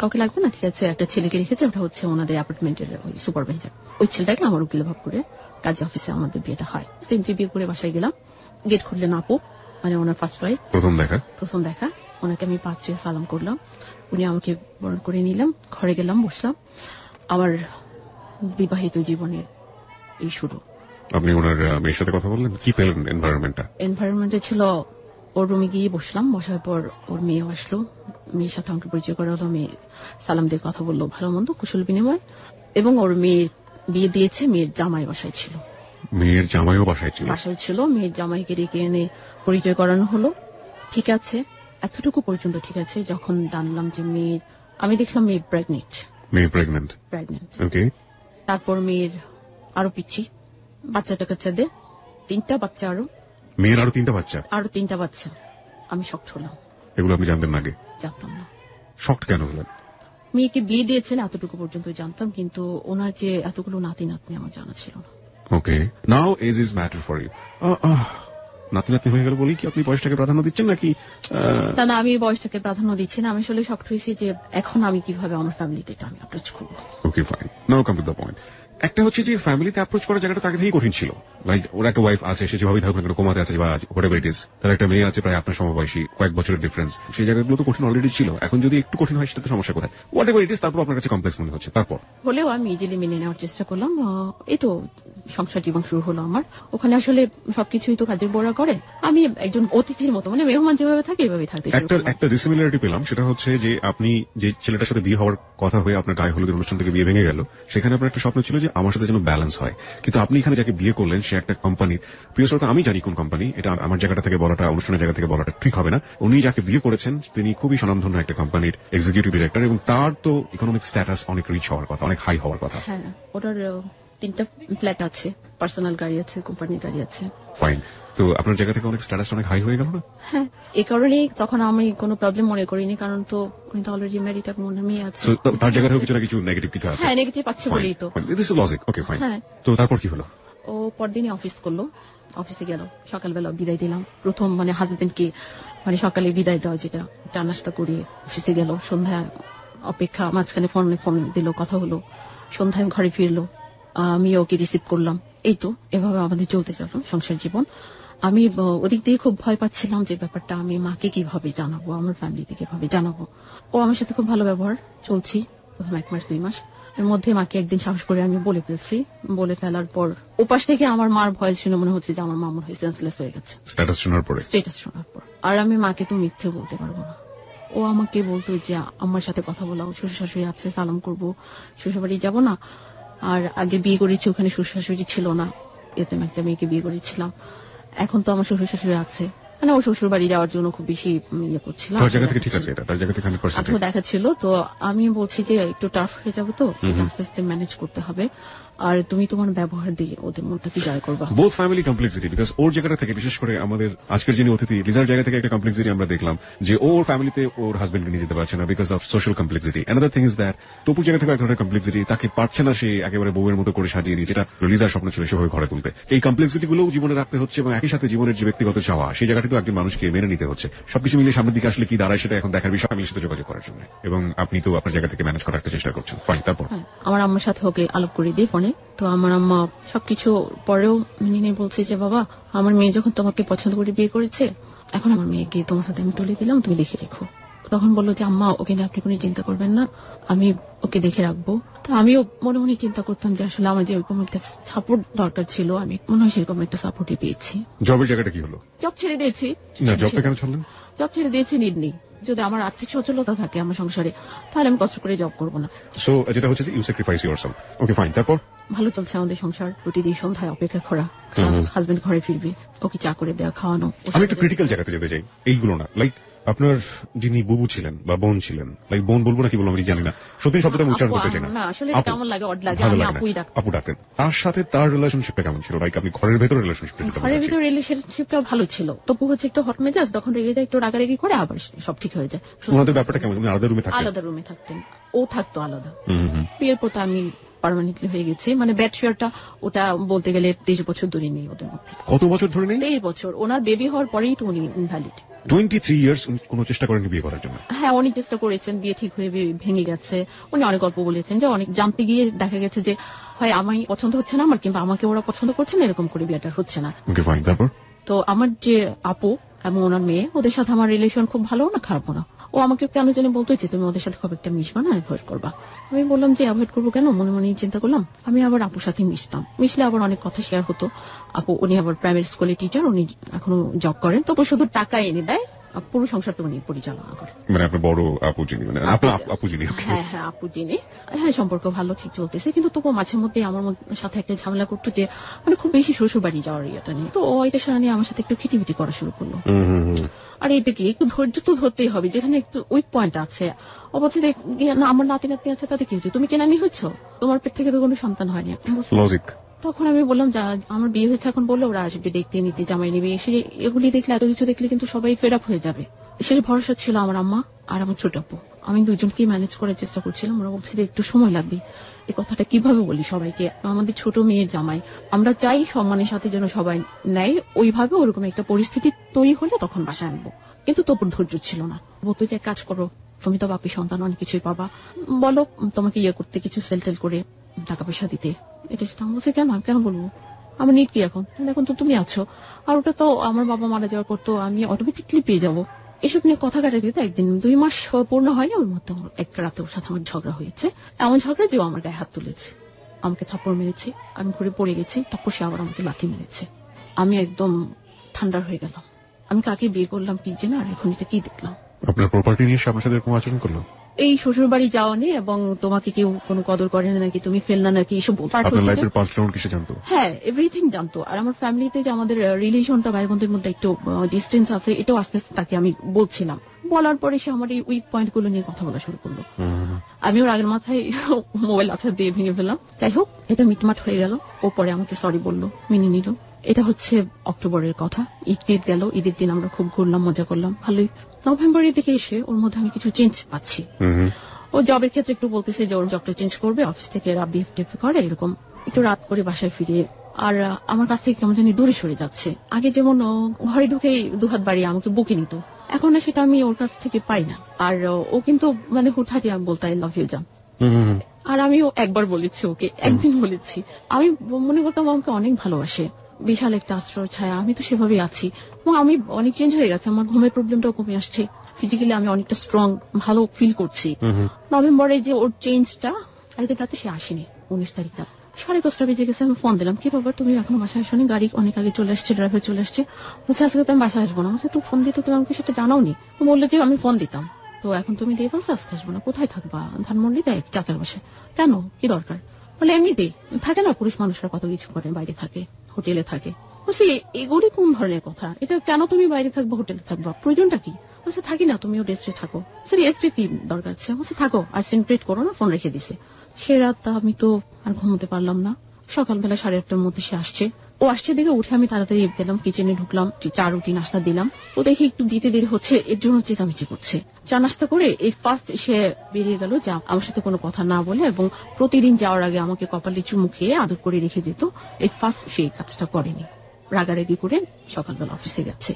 কাউকে লাগবে না, ঠিক আছে, একটা ছেলেকে রেখেছে, ওটা হচ্ছে ওনাদের অ্যাপার্টমেন্টের সুপারভাইজার। ওই ছেলেটাকে আমার উকিল ভাব করে কাজী অফিসে আমাদের বিয়েটা হয়। সিম্পলি বিয়ে করে বাসায় গেলাম। গেট খুললেন আপু, মানে ওনার ফার্স্ট ওয়াইফ। প্রথম দেখা ওনাকে আমি 5 ছুঁয়ে সালাম করলাম। উনি আমাকে বরণ করে নিলাম, ঘরে গেলাম, বসলাম। আমার বিবাহিত জীবনের এই শুরু। আপনি ওনার মেয়ের সাথে কথা বললেন, কি পেলেন এনভায়রনমেন্টে? ছিল ওর রুমে গিয়ে বসলাম, বসার পর ওর মেয়েও আসলো, মেয়ের সাথে আমাকে পরিচয় করা হলো। মেয়ে সালাম দিয়ে কথা বললো, ভালো মন্দ কুশল বিনিময়। এবং ওর মেয়ের বিয়ে দিয়েছে, মেয়ের জামাই বাসায় ছিল। মেয়ের জামাইও বাসায় ছিল? মেয়ের জামাইকে ডেকে এনে পরিচয় করানো হলো। ঠিক আছে, এতটুকু পর্যন্ত ঠিক আছে। যখন জানলাম যে আমি দেখলাম মেয়ে প্রেগনেন্ট। ওকে। তারপর মেয়ের আরো পিচ্ছি বাচ্চাটা কাচ্চাদের 3টা বাচ্চা, মেয়ের আরো 3টা বাচ্চা। আমি শকড হলাম। এগুলো আপনি জানতেন না আগে? জানতাম না। শকড কেন হলেন? মেয়েকে বিয়ে দিয়েছেন এতটুকু পর্যন্ত জানতাম, কিন্তু ওনার যে এতগুলো নাতি নাতনি আমার জানা ছিল না। Okay, now age is matter for you. নাতি নাতনি হয়ে গেল বলেই কি আপনি বয়সটাকে প্রাধান্য দিচ্ছেন নাকি? না, আমি বয়সটাকে প্রাধান্য দিচ্ছি না। আমি আসলে শক্ত হয়েছি যে এখন আমি কিভাবে আমার ফ্যামিলিতে এটা আমি অ্যাপ্রোচ করবো। Okay fine, now come to the point. একটা হচ্ছে যে ফ্যামিলিতে অ্যাপ্রোচ করার জায়গাটা তাকে থেকেই কঠিন ছিল। লাইক ওর একটা ওয়াইফ আছে, সে যেভাবে থাকুক না কেন কোমাতে আছে বা হোয়াটএভার ইট ইজ, তার একটা মেয়ে আছে প্রায় আপনার সমবয়সী, কয়েক বছরের ডিফারেন্স, সেই জায়গাগুলো তো কঠিন অলরেডি ছিল। এখন যদি একটু কঠিন হয় সেটা তো সমস্যা কোথায়? হোয়াটএভার ইট ইজ, তারপর আপনার কাছে কমপ্লেক্স মনে হচ্ছে, তারপর হলেও আমি ইজিলি মেনে নেওয়ার চেষ্টা করলাম। এই তো সংসার জীবন শুরু হলো আমার। ওখানে আসলে সবকিছুই তো কাজের বড়া করে। আমি একজন অতিথির মতো, মানে মেহমান যেভাবে থাকে এভাবে থাকতে। একটা ডিসিমিলারিটি পেলাম, সেটা হচ্ছে যে আপনি যে ছেলেটার সাথে বিয়ে হওয়ার কথা হয়ে আপনার গায়ে হলুদের অনুষ্ঠান থেকে বিয়ে ভেঙে গেল, সেখানে আপনার একটা স্বপ্ন ছিল যে আমার সাথে যেন ব্যালেন্স হয়। কিন্তু আপনি এখানে যাকে বিয়ে করলেন সে একটা কোম্পানি, প্রিয় শ্রোতা আমি জানি কোন কোম্পানি, এটা আমার জায়গাটা থেকে বলাটা, অনুষ্ঠানের জায়গা থেকে বলাটা ঠিক হবে না। উনি যাকে বিয়ে করেছেন তিনি খুবই স্বনামধন্য একটা কোম্পানির এক্সিকিউটিভ ডিরেক্টর, এবং তার তো ইকোনমিক স্ট্যাটাস অনেক রিচ হওয়ার কথা, অনেক হাই হওয়ার কথা। হ্যাঁ, ওটার 3টা ফ্ল্যাট আছে, পার্সোনাল গাড়ি আছে, কোম্পানির গাড়ি আছে। ফাইন, তো আপনার জায়গা থেকে অনেক স্ট্যাটাস অনেক হাই হয়ে গেল না? হ্যাঁ, এই কারণেই তখন আমি কোনো প্রবলেম মনে করিনি, কারণ তো উনি তো অলরেডি ম্যারিড, এক মনে মেয়ে আছে। তার জায়গা থেকে কিছু না কিছু নেগেটিভ কিছু আছে। হ্যাঁ, নেগেটিভ আছে বলেই তো। This is logic. Okay fine, তো তারপর কি হলো? ও পরদিনই অফিস করলো, অফিসে গেল, সকালবেলা বিদায় দিলাম। প্রথম মানে হাজবেন্ডকে মানে সকালে বিদায় দেওয়া, যেটা চা নাস্তা করিয়ে অফিসে গেল। সন্ধ্যা অপেক্ষা, মাঝখানে ফোন দিল, কথা হলো। সন্ধ্যায় ঘরে ফিরলো, আমি ওকে রিসিভ করলাম। এই তো এভাবে আমাদের চলতে চলো সংসার জীবন। আমি ওদিক দিয়ে খুব ভয় পাচ্ছিলাম যে ব্যাপারটা আমি মাকে কিভাবে জানাবো, আমার ফ্যামিলিতে কিভাবে জানাবো। ও আমার সাথে খুব ভালো ব্যবহার, চলছি প্রথম 1 মাস 2 মাস। এর মধ্যে মাকে একদিন সাহস করে আমি বলে ফেলছি। বলে ফেলার পর ওপাশ থেকে আমার মার ভয় শুনে মনে হচ্ছে যে আমার মা মনে হয় সেন্সলেস হয়ে গেছে স্ট্যাটাস শোনার পর। আর আমি মাকে তো মিথ্যে বলতে পারবো না। ও আমাকে বলতো যে আমার সাথে কথা বলাও, শ্বশুর শাশুড়ি আছে, সালাম করবো, শ্বশুরবাড়ি যাবো না। আর আগে বিয়ে করেছি, ওখানে শ্বশুর শাশুড়ি ছিল না, এরকম একটা মেয়েকে বিয়ে করেছিলাম। এখন তো আমার শ্বশুর শাশুড়ি আছে, মানে ও শ্বশুর বাড়ি যাওয়ার জন্য খুব বেশি ইয়ে করছিল, দেখাচ্ছিল। তো আমি বলছি যে একটু টাফ হয়ে যাবে, তো আস্তে আস্তে ম্যানেজ করতে হবে। আর তুমি তোমার ব্যবহার দিয়ে ওদের মনটা কি জয় করবা। বোথ ফ্যামিলি কমপ্লেক্সিটি, বিকজ ওর জায়গাটা থেকে, বিশেষ করে আমাদের আজকের যিনি অতিথি লিজার জায়গা থেকে একটা কমপ্লেক্সিটি আমরা দেখলাম যে ওর ফ্যামিলিতে ওর হাজবেন্ডকে নিয়ে যেতে পারছে না because of social complexity. Another thing is that তপুর জায়গা থেকে এক ধরনের কমপ্লেক্সিটি, তাকে পারছে না সে একেবারে বউয়ের মতো করে সাজিয়ে নিয়ে, যেটা লিজার স্বপ্ন ছিল সেভাবে ঘরে তুলতে। এই কমপ্লেক্সিটি গুলোও জীবনে রাখতে হচ্ছে, এবং একই সাথে জীবনের যে ব্যক্তিগত চাওয়া সেই জায়গাটি তো একজন মানুষকে মেনে নিতে হচ্ছে। সবকিছু মিলিয়ে সামনের দিকে আসলে কি দাঁড়ায় সেটা এখন দেখার বিষয়, ফ্যামিলির সাথে যোগাযোগ করার জন্য। এবং আপনি তো আপনার জায়গা থেকে ম্যানেজ করার একটা চেষ্টা করছেন। ফাইন, তারপর আমার আম্মার সাথে ওকে আলাপ করে দিই ফোনে। তো আমার আম্মা সবকিছু পরেও মেনে নিয়ে বলছে যে বাবা, আমার মেয়ে যখন তোমাকে পছন্দ করে বিয়ে করেছে, এখন আমার মেয়েকে তোমার হাতে আমি তুলে দিলাম, তুমি দেখে রেখো। তখন বললো যে আম্মা, ওকে নিয়ে আপনি কোনো চিন্তা করবেন না, আমি ওকে দেখে রাখবো। তো আমিও মনে মনে চিন্তা করতাম যে আসলে আমার যেরকম একটা সাপোর্ট দরকার ছিল, আমি মনে হয় সেরকম একটা সাপোর্টই পেয়েছি। জবের জায়গাটা কি হলো? জব ছেড়ে দিয়েছি। জবটা কেন ছাড়লেন? জব ছেড়ে দিয়েছি নিডনি। যদি আমার আর্থিক সচ্ছলতা থাকে আমার সংসারে, তাহলে আমি কষ্ট করে জব করবো না। সো যেটা হচ্ছে you sacrifice yourself. Okay fine, তারপর ভালো চলছে আমাদের সংসার। প্রতিদিন সন্ধ্যায় অপেক্ষা করা, হাজবেন্ড ঘরে ফিরবে, ওকে চা করে দেওয়া, খাওয়ানো। আমি একটু ক্রিটিক্যাল জায়গাতে যেতে চাই। এইগুলো না, লাইক আপনার যিনি বুবু ছিলেন বা বোন ছিলেন, লাইক বোন বলবো না কি বলবো আমি জানি না, সত্যি শব্দটা উচ্চারণ করতে চাই না, কেমন লাগে, অড লাগে, আপু ডাকেন। তার সাথে তার রিলেশনশিপটা কেমন ছিল? লাইক আপনি ঘরের ভেতর রিলেশনশিপটা ভালো ছিল। তবু হচ্ছে একটু হট মেজাজ, তখন রেগে যায়, একটু রাগারাগি করে, আবার সব ঠিক হয়ে যায়। ওনাদের ব্যাপারটা কেমন? আলাদা রুমে থাকতেন, ও থাকতো আলাদা। বিয়ের পর আমি পার্মানেন্টলি হয়ে গেছি, মানে ব্যাড শেয়ারটা ওটা বলতে গেলে 23 বছর ধরে নেই ওদের মধ্যে। কত বছর ধরে নেই? 23 বছর। ওনার বেবি হওয়ার পরেই তো উনি ইনভ্যালিড। 23 ইয়ার্স কোনো চেষ্টা করেননি বিয়ে করার জন্য? হ্যাঁ, অনেক চেষ্টা করেছেন, বিয়ে ঠিক হয়ে ভেঙে গেছে। উনি অনেক গল্প বলেছেন যে অনেক জানতে গিয়ে দেখা গেছে যে হয় আমি পছন্দ হচ্ছে না আমার, কিংবা আমাকে ওরা পছন্দ করছে না, এরকম করে বিয়েটা হচ্ছে না। তো আমার যে আপু এবং ওনার মেয়ে, ওদের সাথে আমার রিলেশন খুব ভালো না খারাপ না। ও আমাকে কেন জানি বলতো যে তুমি ওদের সাথে খুব একটা মিশবা না, অ্যাভয়েড করবা। আমি বললাম যে অ্যাভয়েড করবো কেন, মনে মনে চিন্তা করলাম। আমি আবার আপুর সাথে মিশলে আবার অনেক কথা শেয়ার হতো। আপু উনি আবার প্রাইমারি স্কুলের টিচার, উনি এখনো জব করেন, তবু শুধু টাকা এনে দেয়, পুরো সংসারটা উনি পরিচালনা করে। মানে আপনার বড় আপু যিনি, মানে আপু যিনি? হ্যাঁ হ্যাঁ, আপু যিনি। হ্যাঁ, সম্পর্ক ভালো, ঠিক চলতেছে। কিন্তু তবু মাঝে মধ্যে আমার সাথে একটা ঝামেলা করতো যে মানে খুব বেশি শ্বশুর বাড়ি যাওয়ার ইয়েটা নিয়ে। তো ওইটা সারা নিয়ে আমার সাথে একটু খিটিমিটি করা শুরু করলো। আর এটা কি, একটু ধৈর্য তো ধরতেই হবে, যেখানে একটু উইক পয়েন্ট আছে। ও বলছে না, আমার নাতি আছে, তাতে কি হচ্ছে, তুমি কেনানি হয়েছ, তোমার পেট থেকে তো কোনো সন্তান হয়নি। তখন আমি বললাম আমার বিয়ে হয়েছে, এখন বললে ওরা আসবে দেখতে নিতে, জামাই নিবে, এসে এগুলি দেখলে, এত কিছু দেখলে কিন্তু সবাই ফেড আপ হয়ে যাবে। শেষ ভরসা ছিল আমার আম্মা আর আমার ছোট আপু। আমি দুজনকেই ম্যানেজ করার চেষ্টা করছিলাম। ওরা বলছে যে একটু সময় লাগবে। এই কথাটা কিভাবে বলি সবাইকে, আমাদের ছোট মেয়ের জামাই, আমরা চাই সম্মানের সাথে যেন সবাই নেয়, ওইভাবে ওরকম একটা পরিস্থিতি তৈরি হলে তখন বাসায় আনবো। কিন্তু তোর ধৈর্য ছিল না। বলতে যে কাজ করো, তুমি তো বাপি সন্তান, অনেক কিছুই পাবা, বলো তোমাকে ইয়ে করতে, কিছু সেলটেল করে টাকা পয়সা দিতে। এটা সেটা বলছে, কেন আমি কেন বলবো, আমার নিট কি এখন, এখন তো তুমি আছো, আর ওটা তো আমার বাবা মারা যাওয়ার পর তো আমি অটোমেটিকলি পেয়ে যাবো। এসব নিয়ে কথা কাটাতে দিতে একদিন 2 মাস পূর্ণ হয়নি, ওর মধ্যে একটা রাতে ওর সাথে আমার ঝগড়া হয়েছে। এমন ঝগড়া যে ও আমার গায়ে হাত তুলেছে, আমাকে থাপ্পড় মেরেছে, আমি ঘুরে পড়ে গেছি, তারপর সে আবার আমাকে লাথি মেরেছে। আমি একদম ঠান্ডা হয়ে গেলাম। আমি কাকে বিয়ে করলাম কি জেনে, আর এখন এটা কি দেখলাম। আপনার প্রপার্টি নিয়ে আপনার সাথে এরকম আচরণ করলো? এই শ্বশুর বাড়ি যাওয়া নিয়ে, এবং তোমাকে কেউ কোনো কদর করে না নাকি, তুমি ফেল না নাকি, এসব হ্যাঁ এভরিথিং জানতো। আর আমার ফ্যামিলিতে যে আমাদের রিলেশনটা ভাই বোনদের মধ্যে একটু ডিস্টেন্স আছে, এটাও আস্তে আস্তে তাকে আমি বলছিলাম। বলার পরে সে আমার এই উইক পয়েন্ট গুলো নিয়ে কথা বলা শুরু করলো। আমি ওর আগের মাথায় মোবাইল আছাড় দিয়ে ভেঙে ফেললাম। যাই হোক, এটা মিটমাট হয়ে গেল। ও পরে আমাকে সরি বললো, মেনে নিল। এটা হচ্ছে অক্টোবরের কথা। ঈদ গেল, ঈদের দিন আমরা খুব ঘুরলাম, মজা করলাম, ভালোই। নভেম্বরের দিকে এসে ওর মধ্যে আমি কিছু চেঞ্জ পাচ্ছি। ও জবের ক্ষেত্রে একটু বলতেছে যে ওর জবটা চেঞ্জ করবে, অফিস থেকে বিএফটিএফ করে, এরকম একটু রাত করে বাসায় ফিরে। আর আমার কাছ থেকে কেমন জানি দূরে সরে যাচ্ছে। আগে যেমন ঘরে ঢুকেই দুহাত বাড়িয়ে আমাকে বুকে নিত, এখন না সেটা আমি ওর কাছ থেকে পাই না। আর ও কিন্তু মানে হুটহাটি আমি বলতে আই লাভ ইউ জান। আর আমিও একবার বলেছি ওকে, একদিন বলেছি। আমি মনে করতাম আমাকে অনেক ভালোবাসে, বিশাল একটা আশ্রয় ছায়া, আমি তো সেভাবেই আছি। এবং আমি অনেক চেঞ্জ হয়ে গেছে, আমার ঘুমের প্রবলেমটাও কমে আসছে, ফিজিক্যালি আমি অনেকটা স্ট্রং, ভালো ফিল করছি। নভেম্বরে যে ওর চেঞ্জটা, একদিন রাতে সে আসেনি, 19 তারিখটা 10:30 বেজে গেছে। আমি ফোন দিলাম, কি ব্যাপার তুমি এখনো বাসায় আসোনি, গাড়ি অনেক আগে চলে আসছে, ড্রাইভার চলে আসছে। বলছে আজকে তো আমি বাসায় আসবো না। বলছে তো ফোন দিতে তুমি আমাকে সেটা জানাওনি। বললে যে আমি ফোন দিতাম, তো এখন তুমি দিয়ে ফেলছো, আজকে আসবো না। কোথায় থাকবা? ধানমন্ডি দেয় চাচার বাসায়। কেন, কি দরকার? বলে এমনিতেই থাকে না, পুরুষ মানুষরা কত কিছু করে, বাইরে থাকে, হোটেলে থাকে। বলছি এগুলি কোন ধরনের কথা, এটা কেন তুমি বাইরে থাকবো, হোটেলে থাকবা, প্রয়োজনটা কি? বলছে থাকি না, তুমিও রেস্টে থাকো। রেস্টে কি দরকার আছে? বলছে থাকো, আর সিনক্রেট করো না, ফোন রেখে দিছে। সে রাত আমি তো আর ঘুমোতে পারলাম না। সকালবেলা 8:30টার মধ্যে সে আসছে। ও আসছে দেখে উঠে আমি তাড়াতাড়ি গেলাম, কিচেনে ঢুকলাম, চা রুটি নাস্তা দিলাম। ও দেখে একটু দিতে দেরি হচ্ছে, এর জন্য চেঁচামেচি করছে। চা নাস্তা করে এই ফার্স্ট সে বেরিয়ে গেল, যা আমার সাথে কোনো কথা না বলে, এবং প্রতিদিন যাওয়ার আগে আমাকে কপালে চুমু খেয়ে আদর করে রেখে দিত। এই ফার্স্ট সেই কাজটা করেনি, রাগারাগি করে সকালবেলা অফিসে গেছে।